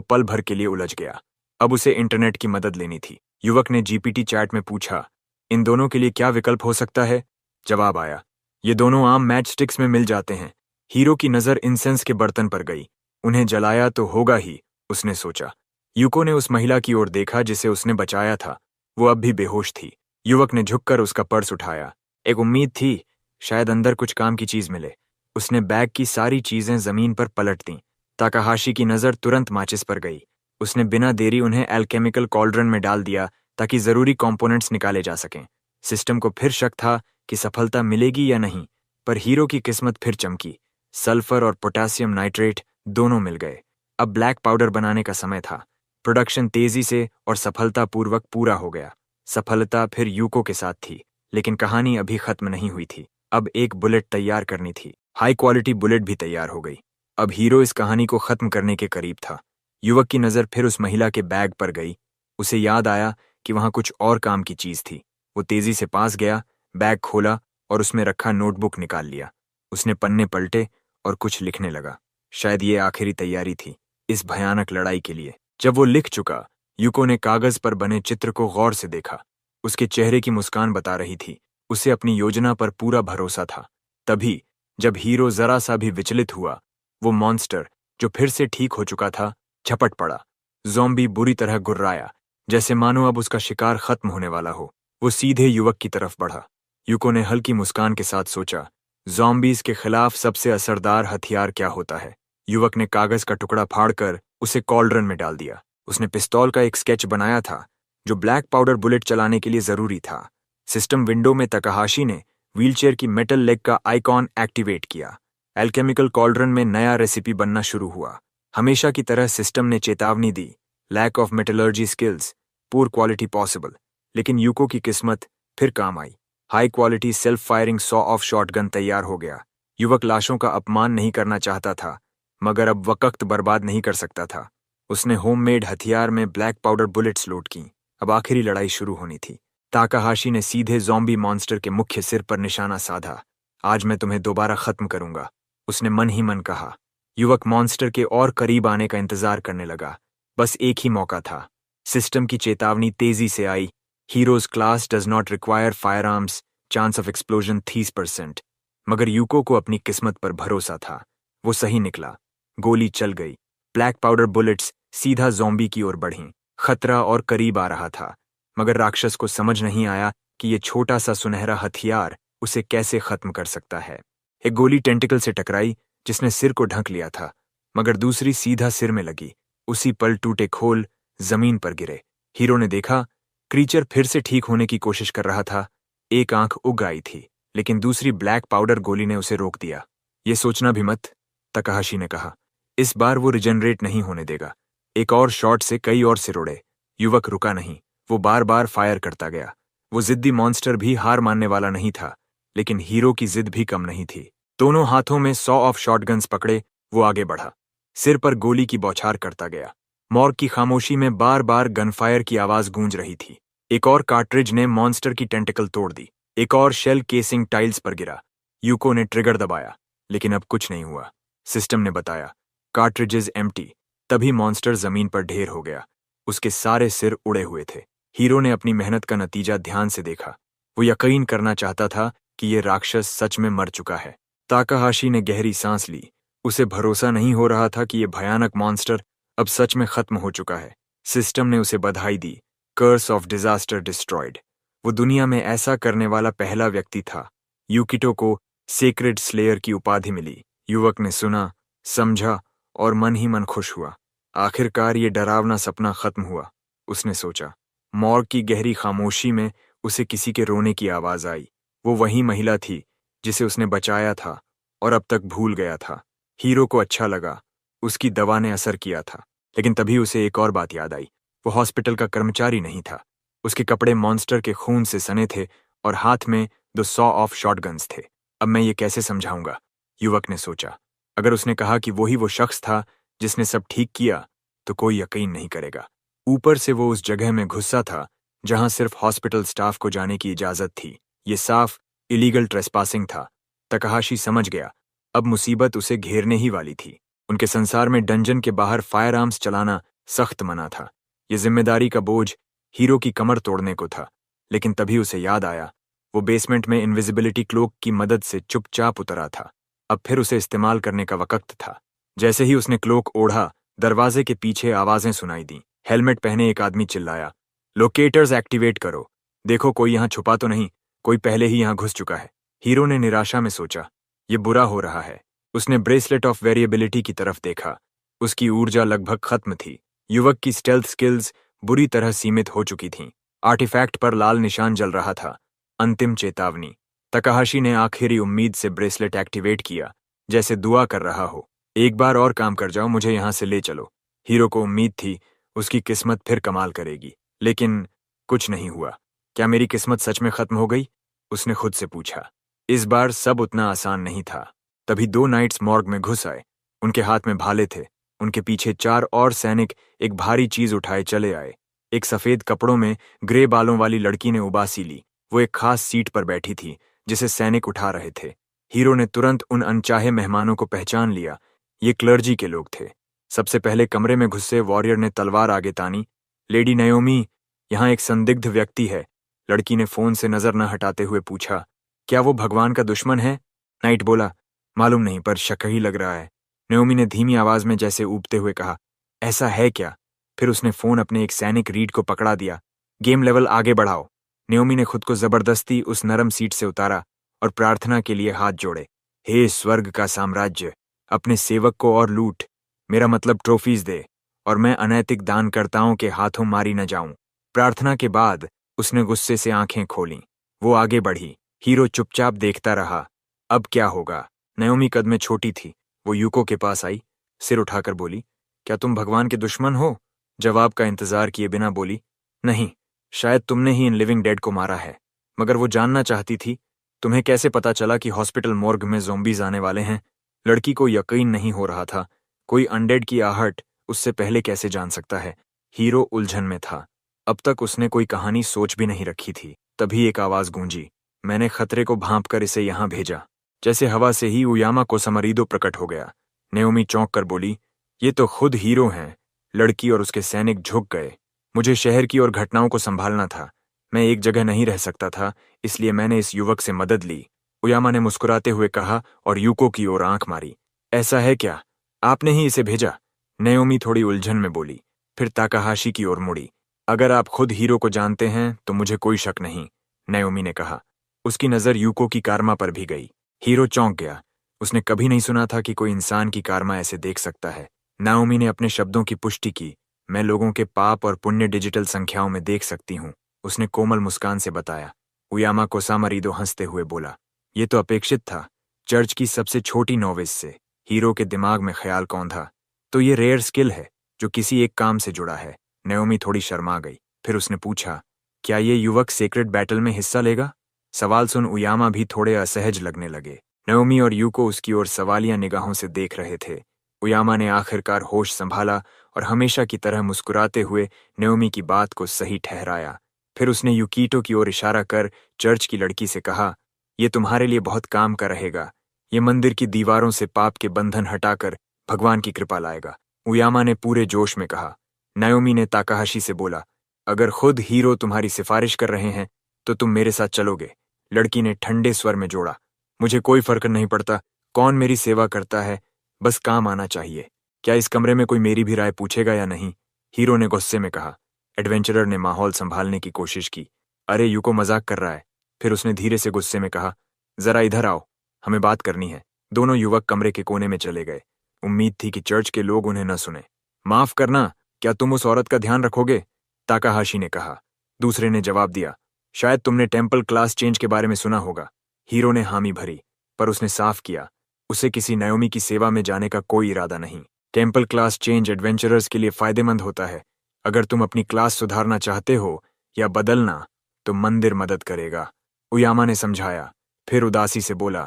पल भर के लिए उलझ गया। अब उसे इंटरनेट की मदद लेनी थी। युवक ने जीपीटी चैट में पूछा, इन दोनों के लिए क्या विकल्प हो सकता है? जवाब आया, ये दोनों आम मैच स्टिक्स में मिल जाते हैं। हीरो की नज़र इंसेंस के बर्तन पर गई। उन्हें जलाया तो होगा ही, उसने सोचा। यूको ने उस महिला की ओर देखा जिसे उसने बचाया था। वो अब भी बेहोश थी। युवक ने झुककर उसका पर्स उठाया। एक उम्मीद थी, शायद अंदर कुछ काम की चीज मिले। उसने बैग की सारी चीजें जमीन पर पलट दीं। ताकाहाशी की नज़र तुरंत माचिस पर गई। उसने बिना देरी उन्हें एल्केमिकल कॉल्ड्रन में डाल दिया ताकि जरूरी कंपोनेंट्स निकाले जा सकें। सिस्टम को फिर शक था कि सफलता मिलेगी या नहीं, पर हीरो की किस्मत फिर चमकी। सल्फर और पोटेशियम नाइट्रेट दोनों मिल गए। अब ब्लैक पाउडर बनाने का समय था। प्रोडक्शन तेजी से और सफलतापूर्वक पूरा हो गया। सफलता फिर यूको के साथ थी, लेकिन कहानी अभी खत्म नहीं हुई थी। अब एक बुलेट तैयार करनी थी। हाई क्वालिटी बुलेट भी तैयार हो गई। अब हीरो इस कहानी को खत्म करने के करीब था। युवक की नज़र फिर उस महिला के बैग पर गई। उसे याद आया कि वहां कुछ और काम की चीज थी। वो तेजी से पास गया, बैग खोला और उसमें रखा नोटबुक निकाल लिया। उसने पन्ने पलटे और कुछ लिखने लगा। शायद ये आखिरी तैयारी थी इस भयानक लड़ाई के लिए। जब वो लिख चुका, यूको ने कागज पर बने चित्र को गौर से देखा। उसके चेहरे की मुस्कान बता रही थी उसे अपनी योजना पर पूरा भरोसा था। तभी जब हीरो जरा सा भी विचलित हुआ, वो मॉन्स्टर जो फिर से ठीक हो चुका था झपट पड़ा। ज़ॉम्बी बुरी तरह गुर्राया, जैसे मानो अब उसका शिकार खत्म होने वाला हो। वो सीधे युवक की तरफ बढ़ा। यूको ने हल्की मुस्कान के साथ सोचा, ज़ॉम्बीज के खिलाफ सबसे असरदार हथियार क्या होता है? युवक ने कागज का टुकड़ा फाड़कर उसे कॉल्ड्रन में डाल दिया। उसने पिस्तौल का एक स्केच बनाया था जो ब्लैक पाउडर बुलेट चलाने के लिए जरूरी था। सिस्टम विंडो में तकाहाशी ने व्हीलचेयर की मेटल लेग का आइकॉन एक्टिवेट किया। एल्केमिकल कॉल्ड्रन में नया रेसिपी बनना शुरू हुआ। हमेशा की तरह सिस्टम ने चेतावनी दी, lack of metallurgy skills, poor quality possible. लेकिन यूको की किस्मत फिर काम आई। High quality self firing saw off shotgun तैयार हो गया। युवक लाशों का अपमान नहीं करना चाहता था, मगर अब वक्त बर्बाद नहीं कर सकता था। उसने होममेड हथियार में ब्लैक पाउडर बुलेट्स लोड की। अब आखिरी लड़ाई शुरू होनी थी। ताकाहाशी ने सीधे ज़ॉम्बी मॉन्स्टर के मुख्य सिर पर निशाना साधा। आज मैं तुम्हें दोबारा खत्म करूंगा, उसने मन ही मन कहा। युवक मॉन्स्टर के और करीब आने का इंतजार करने लगा। बस एक ही मौका था। सिस्टम की चेतावनी तेजी से आई, heroes class does not require firearms, chance of explosion 30%। मगर यूको को अपनी किस्मत पर भरोसा था। वो सही निकला। गोली चल गई। ब्लैक पाउडर बुलेट्स सीधा ज़ॉम्बी की ओर बढ़ीं। खतरा और करीब आ रहा था, मगर राक्षस को समझ नहीं आया कि ये छोटा सा सुनहरा हथियार उसे कैसे खत्म कर सकता है। एक गोली टेंटिकल से टकराई जिसने सिर को ढक लिया था, मगर दूसरी सीधा सिर में लगी। उसी पल टूटे खोल जमीन पर गिरे। हीरो ने देखा, क्रीचर फिर से ठीक होने की कोशिश कर रहा था। एक आंख उग आई थी, लेकिन दूसरी ब्लैक पाउडर गोली ने उसे रोक दिया। ये सोचना भी मत, तकाहाशी ने कहा। इस बार वो रिजेनरेट नहीं होने देगा। एक और शॉट से कई और सिर उड़े। युवक रुका नहीं, वो बार बार फायर करता गया। वो जिद्दी मॉन्स्टर भी हार मानने वाला नहीं था, लेकिन हीरो की जिद भी कम नहीं थी। दोनों हाथों में सॉ ऑफ शॉटगन्स पकड़े वो आगे बढ़ा। सिर पर गोली की बौछार करता गया। मॉर्ग की खामोशी में बार बार गनफायर की आवाज गूंज रही थी। एक और कार्ट्रिज ने मॉन्स्टर की टेंटिकल तोड़ दी। एक और शेल केसिंग टाइल्स पर गिरा। यूको ने ट्रिगर दबाया, लेकिन अब कुछ नहीं हुआ। सिस्टम ने बताया, कार्ट्रिजेज एम्प्टी। तभी मॉन्स्टर जमीन पर ढेर हो गया। उसके सारे सिर उड़े हुए थे। हीरो ने अपनी मेहनत का नतीजा ध्यान से देखा। वो यकीन करना चाहता था कि ये राक्षस सच में मर चुका है। ताकाहाशी ने गहरी सांस ली। उसे भरोसा नहीं हो रहा था कि ये भयानक मॉन्स्टर अब सच में खत्म हो चुका है। सिस्टम ने उसे बधाई दी। Curse of disaster destroyed. वो दुनिया में ऐसा करने वाला पहला व्यक्ति था। यूकिटो को सेक्रेड स्लेयर की उपाधि मिली। युवक ने सुना, समझा और मन ही मन खुश हुआ। आखिरकार ये डरावना सपना खत्म हुआ, उसने सोचा। मॉर्ग की गहरी खामोशी में उसे किसी के रोने की आवाज आई। वो वही महिला थी जिसे उसने बचाया था और अब तक भूल गया था। हीरो को अच्छा लगा, उसकी दवा ने असर किया था। लेकिन तभी उसे एक और बात याद आई। वो हॉस्पिटल का कर्मचारी नहीं था। उसके कपड़े मॉन्स्टर के खून से सने थे और हाथ में 2 सॉ ऑफ शॉटगन्स थे। अब मैं ये कैसे समझाऊंगा, युवक ने सोचा। अगर उसने कहा कि वही वो शख्स था जिसने सब ठीक किया, तो कोई यकीन नहीं करेगा। ऊपर से वो उस जगह में घुसा था जहां सिर्फ हॉस्पिटल स्टाफ को जाने की इजाजत थी। ये साफ इलीगल ट्रेसपासिंग था। तकाहाशी समझ गया, अब मुसीबत उसे घेरने ही वाली थी। उनके संसार में डंजन के बाहर फायर आर्म्स चलाना सख्त मना था। ये जिम्मेदारी का बोझ हीरो की कमर तोड़ने को था। लेकिन तभी उसे याद आया, वो बेसमेंट में इनविजिबिलिटी क्लोक की मदद से चुपचाप उतरा था। अब फिर उसे इस्तेमाल करने का वक्त था। जैसे ही उसने क्लोक ओढ़ा, दरवाजे के पीछे आवाजें सुनाई दी। हेलमेट पहने एक आदमी चिल्लाया, लोकेटर्स एक्टिवेट करो, देखो कोई यहाँ छुपा तो नहीं, कोई पहले ही यहाँ घुस चुका है। हीरो ने निराशा में सोचा, ये बुरा हो रहा है। उसने ब्रेसलेट ऑफ वेरिएबिलिटी की तरफ देखा। उसकी ऊर्जा लगभग खत्म थी। युवक की स्टेल्थ स्किल्स बुरी तरह सीमित हो चुकी थीं। आर्टिफैक्ट पर लाल निशान जल रहा था, अंतिम चेतावनी। तकाहाशी ने आखिरी उम्मीद से ब्रेसलेट एक्टिवेट किया, जैसे दुआ कर रहा हो, एक बार और काम कर जाओ, मुझे यहां से ले चलो। हीरो को उम्मीद थी उसकी किस्मत फिर कमाल करेगी, लेकिन कुछ नहीं हुआ। क्या मेरी किस्मत सच में खत्म हो गई? उसने खुद से पूछा। इस बार सब उतना आसान नहीं था। तभी दो नाइट्स मॉर्ग में घुस आए। उनके हाथ में भाले थे। उनके पीछे 4 और सैनिक एक भारी चीज उठाए चले आए। एक सफेद कपड़ों में ग्रे बालों वाली लड़की ने उबासी ली। वो एक खास सीट पर बैठी थी जिसे सैनिक उठा रहे थे। हीरो ने तुरंत उन अनचाहे मेहमानों को पहचान लिया। ये क्लर्जी के लोग थे। सबसे पहले कमरे में घुसे वॉरियर ने तलवार आगे तानी। लेडी नयोमी, यहाँ एक संदिग्ध व्यक्ति है। लड़की ने फोन से नजर न हटाते हुए पूछा, क्या वो भगवान का दुश्मन है? नाइट बोला, मालूम नहीं, पर शक ही लग रहा है। नयोमी ने धीमी आवाज में जैसे ऊबते हुए कहा, ऐसा है क्या? फिर उसने फोन अपने एक सैनिक रीड को पकड़ा दिया। गेम लेवल आगे बढ़ाओ। नयोमी ने खुद को जबरदस्ती उस नरम सीट से उतारा और प्रार्थना के लिए हाथ जोड़े। हे स्वर्ग का साम्राज्य, अपने सेवक को और लूट, मेरा मतलब ट्रॉफीज दे, और मैं अनैतिक दानकर्ताओं के हाथों मारी न जाऊं। प्रार्थना के बाद उसने गुस्से से आंखें खोलीं। वो आगे बढ़ी। हीरो चुपचाप देखता रहा। अब क्या होगा? नयोमी कद में छोटी थी। वो यूको के पास आई, सिर उठाकर बोली, क्या तुम भगवान के दुश्मन हो? जवाब का इंतजार किए बिना बोली, नहीं, शायद तुमने ही इन लिविंग डेड को मारा है। मगर वो जानना चाहती थी, तुम्हें कैसे पता चला कि हॉस्पिटल मॉर्ग में ज़ॉम्बीज आने वाले हैं? लड़की को यकीन नहीं हो रहा था। कोई अनडेड की आहट उससे पहले कैसे जान सकता है? हीरो उलझन में था। अब तक उसने कोई कहानी सोच भी नहीं रखी थी। तभी एक आवाज गूंजी, मैंने खतरे को भांप कर इसे यहां भेजा। जैसे हवा से ही उयामा को समरीदो प्रकट हो गया। नेओमी चौंक कर बोली, ये तो खुद हीरो हैं। लड़की और उसके सैनिक झुक गए। मुझे शहर की और घटनाओं को संभालना था। मैं एक जगह नहीं रह सकता था, इसलिए मैंने इस युवक से मदद ली। उयामा ने मुस्कुराते हुए कहा और यूको की ओर आंख मारी। ऐसा है क्या? आपने ही इसे भेजा? नेओमी थोड़ी उलझन में बोली, फिर ताकाहाशी की ओर मुड़ी। अगर आप खुद हीरो को जानते हैं तो मुझे कोई शक नहीं, नेओमी ने कहा। उसकी नजर यूको की कारमा पर भी गई। हीरो चौंक गया। उसने कभी नहीं सुना था कि कोई इंसान की कारमा ऐसे देख सकता है। नाओमी ने अपने शब्दों की पुष्टि की, मैं लोगों के पाप और पुण्य डिजिटल संख्याओं में देख सकती हूँ, उसने कोमल मुस्कान से बताया। उयामा को सामरीदो हंसते हुए बोला, ये तो अपेक्षित था, चर्च की सबसे छोटी नोविस से। हीरो के दिमाग में ख्याल कौंधा, तो ये रेयर स्किल है जो किसी एक काम से जुड़ा है। नेओमी थोड़ी शर्मा गई। फिर उसने पूछा, क्या ये युवक सीक्रेट बैटल में हिस्सा लेगा? सवाल सुन उयामा भी थोड़े असहज लगने लगे। नेओमी और यूको उसकी ओर सवालिया निगाहों से देख रहे थे। उयामा ने आखिरकार होश संभाला और हमेशा की तरह मुस्कुराते हुए नेओमी की बात को सही ठहराया। फिर उसने यूकीटो की ओर इशारा कर चर्च की लड़की से कहा, ये तुम्हारे लिए बहुत काम का रहेगा। ये मंदिर की दीवारों से पाप के बंधन हटाकर भगवान की कृपा लाएगा। उयामा ने पूरे जोश में कहा। नाओमी ने ताकाहाशी से बोला, अगर खुद हीरो तुम्हारी सिफारिश कर रहे हैं तो तुम मेरे साथ चलोगे? लड़की ने ठंडे स्वर में जोड़ा, मुझे कोई फर्क नहीं पड़ता कौन मेरी सेवा करता है, बस काम आना चाहिए। क्या इस कमरे में कोई मेरी भी राय पूछेगा या नहीं? हीरो ने गुस्से में कहा। एडवेंचरर ने माहौल संभालने की कोशिश की, अरे यूको मजाक कर रहा है। फिर उसने धीरे से गुस्से में कहा, जरा इधर आओ, हमें बात करनी है। दोनों युवक कमरे के कोने में चले गए। उम्मीद थी कि चर्च के लोग उन्हें न सुने। माफ करना, क्या तुम उस औरत का ध्यान रखोगे? ताकाहाशी ने कहा। दूसरे ने जवाब दिया, शायद तुमने टेम्पल क्लास चेंज के बारे में सुना होगा। हीरो ने हामी भरी, पर उसने साफ किया, उसे किसी नाओमी की सेवा में जाने का कोई इरादा नहीं। टेम्पल क्लास चेंज एडवेंचरर्स के लिए फायदेमंद होता है। अगर तुम अपनी क्लास सुधारना चाहते हो या बदलना, तो मंदिर मदद करेगा, उयामा ने समझाया। फिर उदासी से बोला,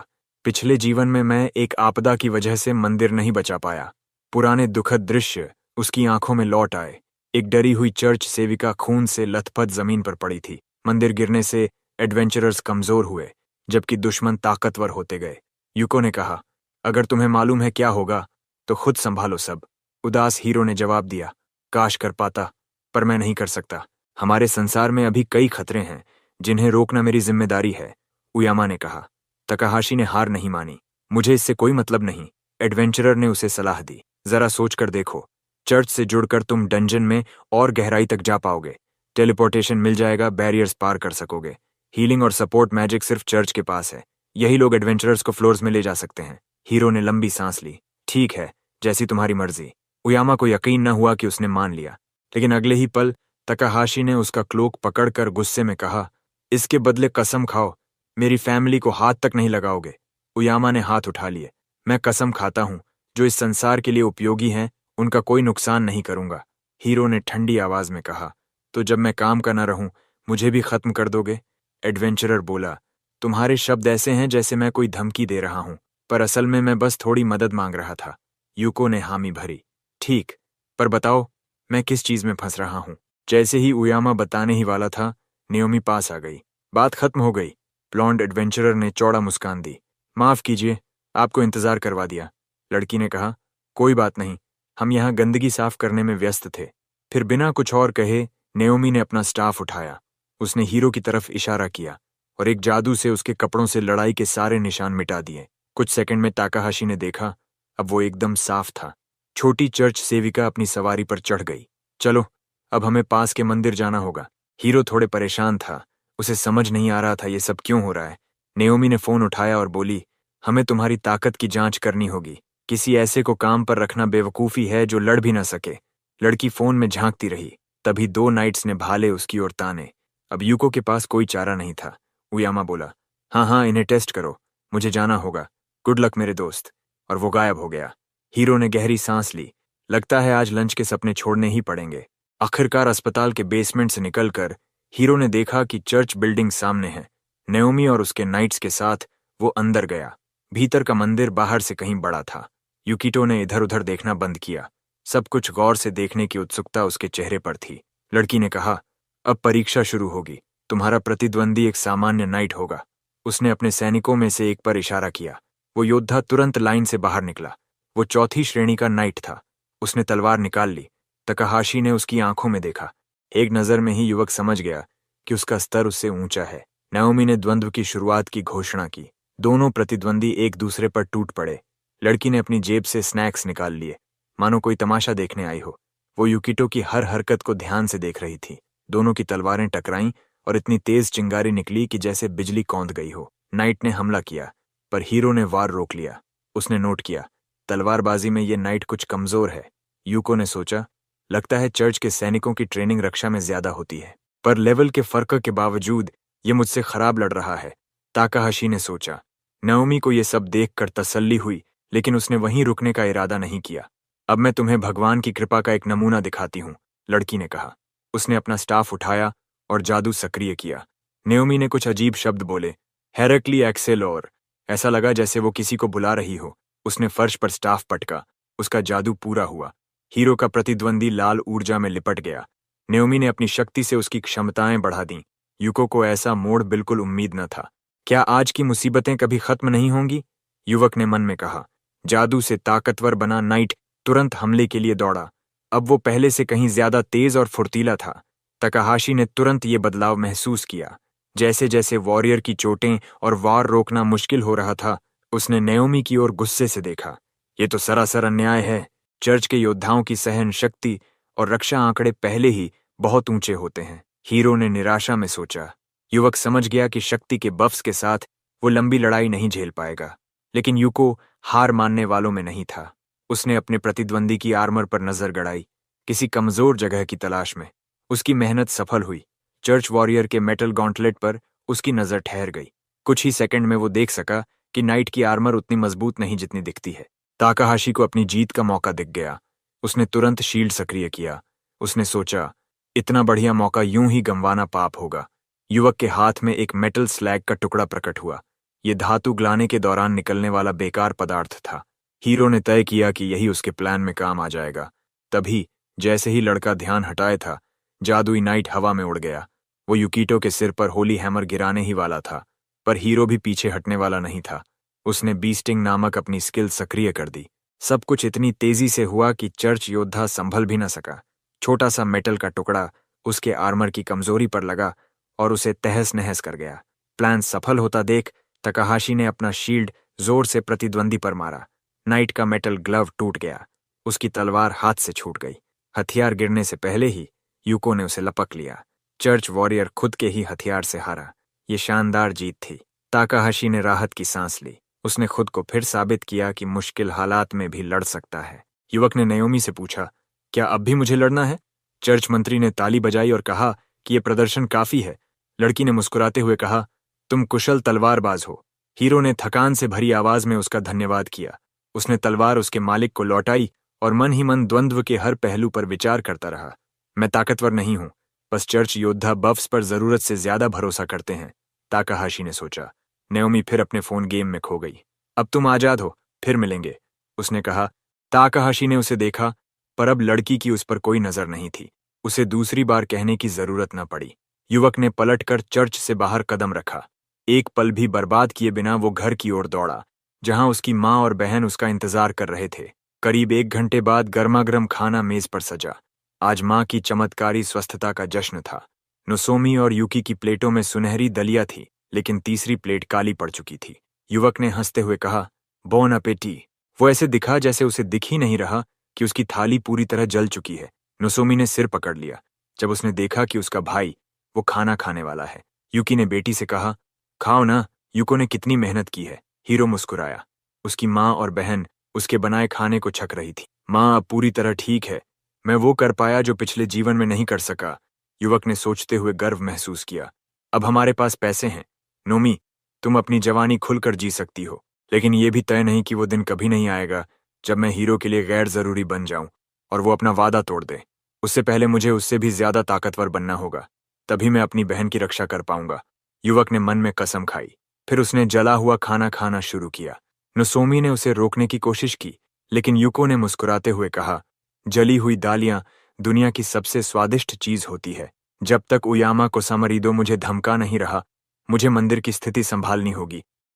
पिछले जीवन में मैं एक आपदा की वजह से मंदिर नहीं बचा पाया। पुराने दुखद दृश्य उसकी आंखों में लौट आए। एक डरी हुई चर्च सेविका खून से लथपथ जमीन पर पड़ी थी। मंदिर गिरने से एडवेंचरर्स कमजोर हुए, जबकि दुश्मन ताकतवर होते गए। यूको ने कहा, अगर तुम्हें मालूम है क्या होगा तो खुद संभालो सब। उदास हीरो ने जवाब दिया, काश कर पाता, पर मैं नहीं कर सकता। हमारे संसार में अभी कई खतरे हैं जिन्हें रोकना मेरी जिम्मेदारी है, उयामा ने कहा। तकाहाशी ने हार नहीं मानी। मुझे इससे कोई मतलब नहीं, एडवेंचरर ने उसे सलाह दी। जरा सोचकर देखो, चर्च से जुड़कर तुम डंजन में और गहराई तक जा पाओगे। टेलीपोर्टेशन मिल जाएगा, बैरियर्स पार कर सकोगे। हीलिंग और सपोर्ट मैजिक सिर्फ चर्च के पास है। यही लोग एडवेंचरर्स को फ्लोर्स में ले जा सकते हैं। हीरो ने लंबी सांस ली। ठीक है, जैसी तुम्हारी मर्जी। उयामा को यकीन न हुआ कि उसने मान लिया, लेकिन अगले ही पल तकाहाशी ने उसका क्लोक पकड़कर गुस्से में कहा, इसके बदले कसम खाओ, मेरी फैमिली को हाथ तक नहीं लगाओगे। उयामा ने हाथ उठा लिए। मैं कसम खाता हूं, जो इस संसार के लिए उपयोगी हैं उनका कोई नुकसान नहीं करूंगा। हीरो ने ठंडी आवाज में कहा, तो जब मैं काम का न रहूं मुझे भी खत्म कर दोगे? एडवेंचरर बोला, तुम्हारे शब्द ऐसे हैं जैसे मैं कोई धमकी दे रहा हूं, पर असल में मैं बस थोड़ी मदद मांग रहा था। यूको ने हामी भरी। ठीक, पर बताओ मैं किस चीज में फंस रहा हूं? जैसे ही उयामा बताने ही वाला था, नेओमी पास आ गई। बात खत्म हो गई। ब्लॉन्ड एडवेंचरर ने चौड़ा मुस्कान दी। माफ कीजिए, आपको इंतजार करवा दिया। लड़की ने कहा, कोई बात नहीं, हम यहाँ गंदगी साफ करने में व्यस्त थे। फिर बिना कुछ और कहे नेओमी ने अपना स्टाफ उठाया। उसने हीरो की तरफ इशारा किया और एक जादू से उसके कपड़ों से लड़ाई के सारे निशान मिटा दिए। कुछ सेकंड में ताकाहाशी ने देखा, अब वो एकदम साफ था। छोटी चर्च सेविका अपनी सवारी पर चढ़ गई। चलो, अब हमें पास के मंदिर जाना होगा। हीरो थोड़े परेशान था। उसे समझ नहीं आ रहा था ये सब क्यों हो रहा है। नेओमी ने फोन उठाया और बोली, हमें तुम्हारी ताकत की जांच करनी होगी। किसी ऐसे को काम पर रखना बेवकूफ़ी है जो लड़ भी न सके। लड़की फोन में झांकती रही। तभी दो नाइट्स ने भाले उसकी ओर ताने। अब यूको के पास कोई चारा नहीं था। उयामा बोला, हाँ हाँ, इन्हें टेस्ट करो, मुझे जाना होगा। गुड लक मेरे दोस्त। और वो गायब हो गया। हीरो ने गहरी सांस ली। लगता है आज लंच के सपने छोड़ने ही पड़ेंगे। आखिरकार अस्पताल के बेसमेंट से निकलकर हीरो ने देखा कि चर्च बिल्डिंग सामने है। नेओमी और उसके नाइट्स के साथ वो अंदर गया। भीतर का मंदिर बाहर से कहीं बड़ा था। यूकिटो ने इधर उधर देखना बंद किया। सब कुछ गौर से देखने की उत्सुकता उसके चेहरे पर थी। लड़की ने कहा, अब परीक्षा शुरू होगी। तुम्हारा प्रतिद्वंदी एक सामान्य नाइट होगा। उसने अपने सैनिकों में से एक पर इशारा किया। वो योद्धा तुरंत लाइन से बाहर निकला। वो चौथी श्रेणी का नाइट था। उसने तलवार निकाल ली। तकाहाशी ने उसकी आंखों में देखा। एक नजर में ही युवक समझ गया कि उसका स्तर उससे ऊंचा है। नाओमी ने द्वंद्व की शुरुआत की घोषणा की। दोनों प्रतिद्वंदी एक दूसरे पर टूट पड़े। लड़की ने अपनी जेब से स्नैक्स निकाल लिए, मानो कोई तमाशा देखने आई हो। वो यूकिटो की हर हरकत को ध्यान से देख रही थी। दोनों की तलवारें टकराईं और इतनी तेज चिंगारी निकली कि जैसे बिजली कौंध गई हो। नाइट ने हमला किया, पर हीरो ने वार रोक लिया। उसने नोट किया, तलवारबाजी में ये नाइट कुछ कमजोर है। यूको ने सोचा, लगता है चर्च के सैनिकों की ट्रेनिंग रक्षा में ज्यादा होती है, पर लेवल के फर्क के बावजूद ये मुझसे खराब लड़ रहा है। ताकाहाशी ने सोचा। नाओमी को ये सब देखकर तसल्ली हुई, लेकिन उसने वहीं रुकने का इरादा नहीं किया। अब मैं तुम्हें भगवान की कृपा का एक नमूना दिखाती हूँ, लड़की ने कहा। उसने अपना स्टाफ उठाया और जादू सक्रिय किया। नेओमी ने कुछ अजीब शब्द बोले, हेरक्ली एक्सेलोर। ऐसा लगा जैसे वो किसी को बुला रही हो। उसने फर्श पर स्टाफ पटका। उसका जादू पूरा हुआ। हीरो का प्रतिद्वंदी लाल ऊर्जा में लिपट गया। नेओमी ने अपनी शक्ति से उसकी क्षमताएं बढ़ा दीं। यूको को ऐसा मोड़ बिल्कुल उम्मीद न था। क्या आज की मुसीबतें कभी खत्म नहीं होंगी? युवक ने मन में कहा। जादू से ताकतवर बना नाइट तुरंत हमले के लिए दौड़ा। अब वो पहले से कहीं ज्यादा तेज और फुर्तीला था। तकाहाशी ने तुरंत ये बदलाव महसूस किया। जैसे जैसे वॉरियर की चोटें और वार रोकना मुश्किल हो रहा था, उसने नेओमी की ओर गुस्से से देखा। ये तो सरासर अन्याय है। चर्च के योद्धाओं की सहन शक्ति और रक्षा आंकड़े पहले ही बहुत ऊंचे होते हैं। हीरो ने निराशा में सोचा। युवक समझ गया कि शक्ति के बफ्स के साथ वो लंबी लड़ाई नहीं झेल पाएगा। लेकिन यूको हार मानने वालों में नहीं था। उसने अपने प्रतिद्वंदी की आर्मर पर नजर गड़ाई, किसी कमजोर जगह की तलाश में। उसकी मेहनत सफल हुई। चर्च वॉरियर के मेटल गॉन्टलेट पर उसकी नजर ठहर गई। कुछ ही सेकंड में वो देख सका कि नाइट की आर्मर उतनी मजबूत नहीं जितनी दिखती है। ताकाहाशी को अपनी जीत का मौका दिख गया। उसने तुरंत शील्ड सक्रिय किया। उसने सोचा, इतना बढ़िया मौका यूं ही गंवाना पाप होगा। युवक के हाथ में एक मेटल स्लैग का टुकड़ा प्रकट हुआ। ये धातु गलाने के दौरान निकलने वाला बेकार पदार्थ था। हीरो ने तय किया कि यही उसके प्लान में काम आ जाएगा। तभी जैसे ही लड़का ध्यान हटाए था, जादुई नाइट हवा में उड़ गया। वो यूकिटो के सिर पर होली हैमर गिराने ही वाला था, पर हीरो भी पीछे हटने वाला नहीं था। उसने बीस्टिंग नामक अपनी स्किल सक्रिय कर दी। सब कुछ इतनी तेजी से हुआ कि चर्च योद्धा संभल भी न सका। छोटा सा मेटल का टुकड़ा उसके आर्मर की कमजोरी पर लगा और उसे तहस नहस कर गया। प्लान सफल होता देख तकाहाशी ने अपना शील्ड जोर से प्रतिद्वंदी पर मारा। नाइट का मेटल ग्लव टूट गया। उसकी तलवार हाथ से छूट गई। हथियार गिरने से पहले ही यूको ने उसे लपक लिया। चर्च वॉरियर खुद के ही हथियार से हारा। ये शानदार जीत थी। ताकाहाशी ने राहत की सांस ली। उसने खुद को फिर साबित किया कि मुश्किल हालात में भी लड़ सकता है। युवक ने नाओमी से पूछा, क्या अब भी मुझे लड़ना है? चर्च मंत्री ने ताली बजाई और कहा कि यह प्रदर्शन काफी है। लड़की ने मुस्कुराते हुए कहा, तुम कुशल तलवारबाज हो। हीरो ने थकान से भरी आवाज में उसका धन्यवाद किया। उसने तलवार उसके मालिक को लौटाई और मन ही मन द्वंद्व के हर पहलू पर विचार करता रहा। मैं ताकतवर नहीं हूं, बस चर्च योद्धा बफ्स पर जरूरत से ज्यादा भरोसा करते हैं, ताकाहाशी ने सोचा। नाओमी फिर अपने फोन गेम में खो गई। अब तुम आजाद हो, फिर मिलेंगे, उसने कहा। ताकाहाशी ने उसे देखा, पर अब लड़की की उस पर कोई नजर नहीं थी। उसे दूसरी बार कहने की जरूरत न पड़ी। युवक ने पलटकर चर्च से बाहर कदम रखा। एक पल भी बर्बाद किए बिना वो घर की ओर दौड़ा, जहां उसकी माँ और बहन उसका इंतजार कर रहे थे। करीब 1 घंटे बाद गर्मागर्म खाना मेज पर सजा। आज माँ की चमत्कारी स्वस्थता का जश्न था। नोसोमी और यूकी की प्लेटों में सुनहरी दलिया थी, लेकिन तीसरी प्लेट काली पड़ चुकी थी। युवक ने हंसते हुए कहा, बोन अपेटी। वो ऐसे दिखा जैसे उसे दिख ही नहीं रहा कि उसकी थाली पूरी तरह जल चुकी है। नोसोमी ने सिर पकड़ लिया जब उसने देखा कि उसका भाई वो खाना खाने वाला है। यूकी ने बेटी से कहा, खाओ ना, यूको ने कितनी मेहनत की है। हीरो मुस्कुराया। उसकी माँ और बहन उसके बनाए खाने को छक रही थी। माँ अब पूरी तरह ठीक है। मैं वो कर पाया जो पिछले जीवन में नहीं कर सका, युवक ने सोचते हुए गर्व महसूस किया। अब हमारे पास पैसे हैं। नोमी, तुम अपनी जवानी खुलकर जी सकती हो, लेकिन ये भी तय नहीं कि वो दिन कभी नहीं आएगा जब मैं हीरो के लिए गैर जरूरी बन जाऊं और वो अपना वादा तोड़ दे। उससे पहले मुझे उससे भी ज्यादा ताकतवर बनना होगा, तभी मैं अपनी बहन की रक्षा कर पाऊंगा। युवक ने मन में कसम खाई। फिर उसने जला हुआ खाना खाना शुरू किया। नोसोमी ने उसे रोकने की कोशिश की, लेकिन यूको ने मुस्कुराते हुए कहा, जली हुई दालियां दुनिया की सबसे स्वादिष्ट चीज होती है। जब तक उयामा को समरीदो मुझे धमका नहीं रहा, मुझे मंदिर की स्थिति संभालनी होगी।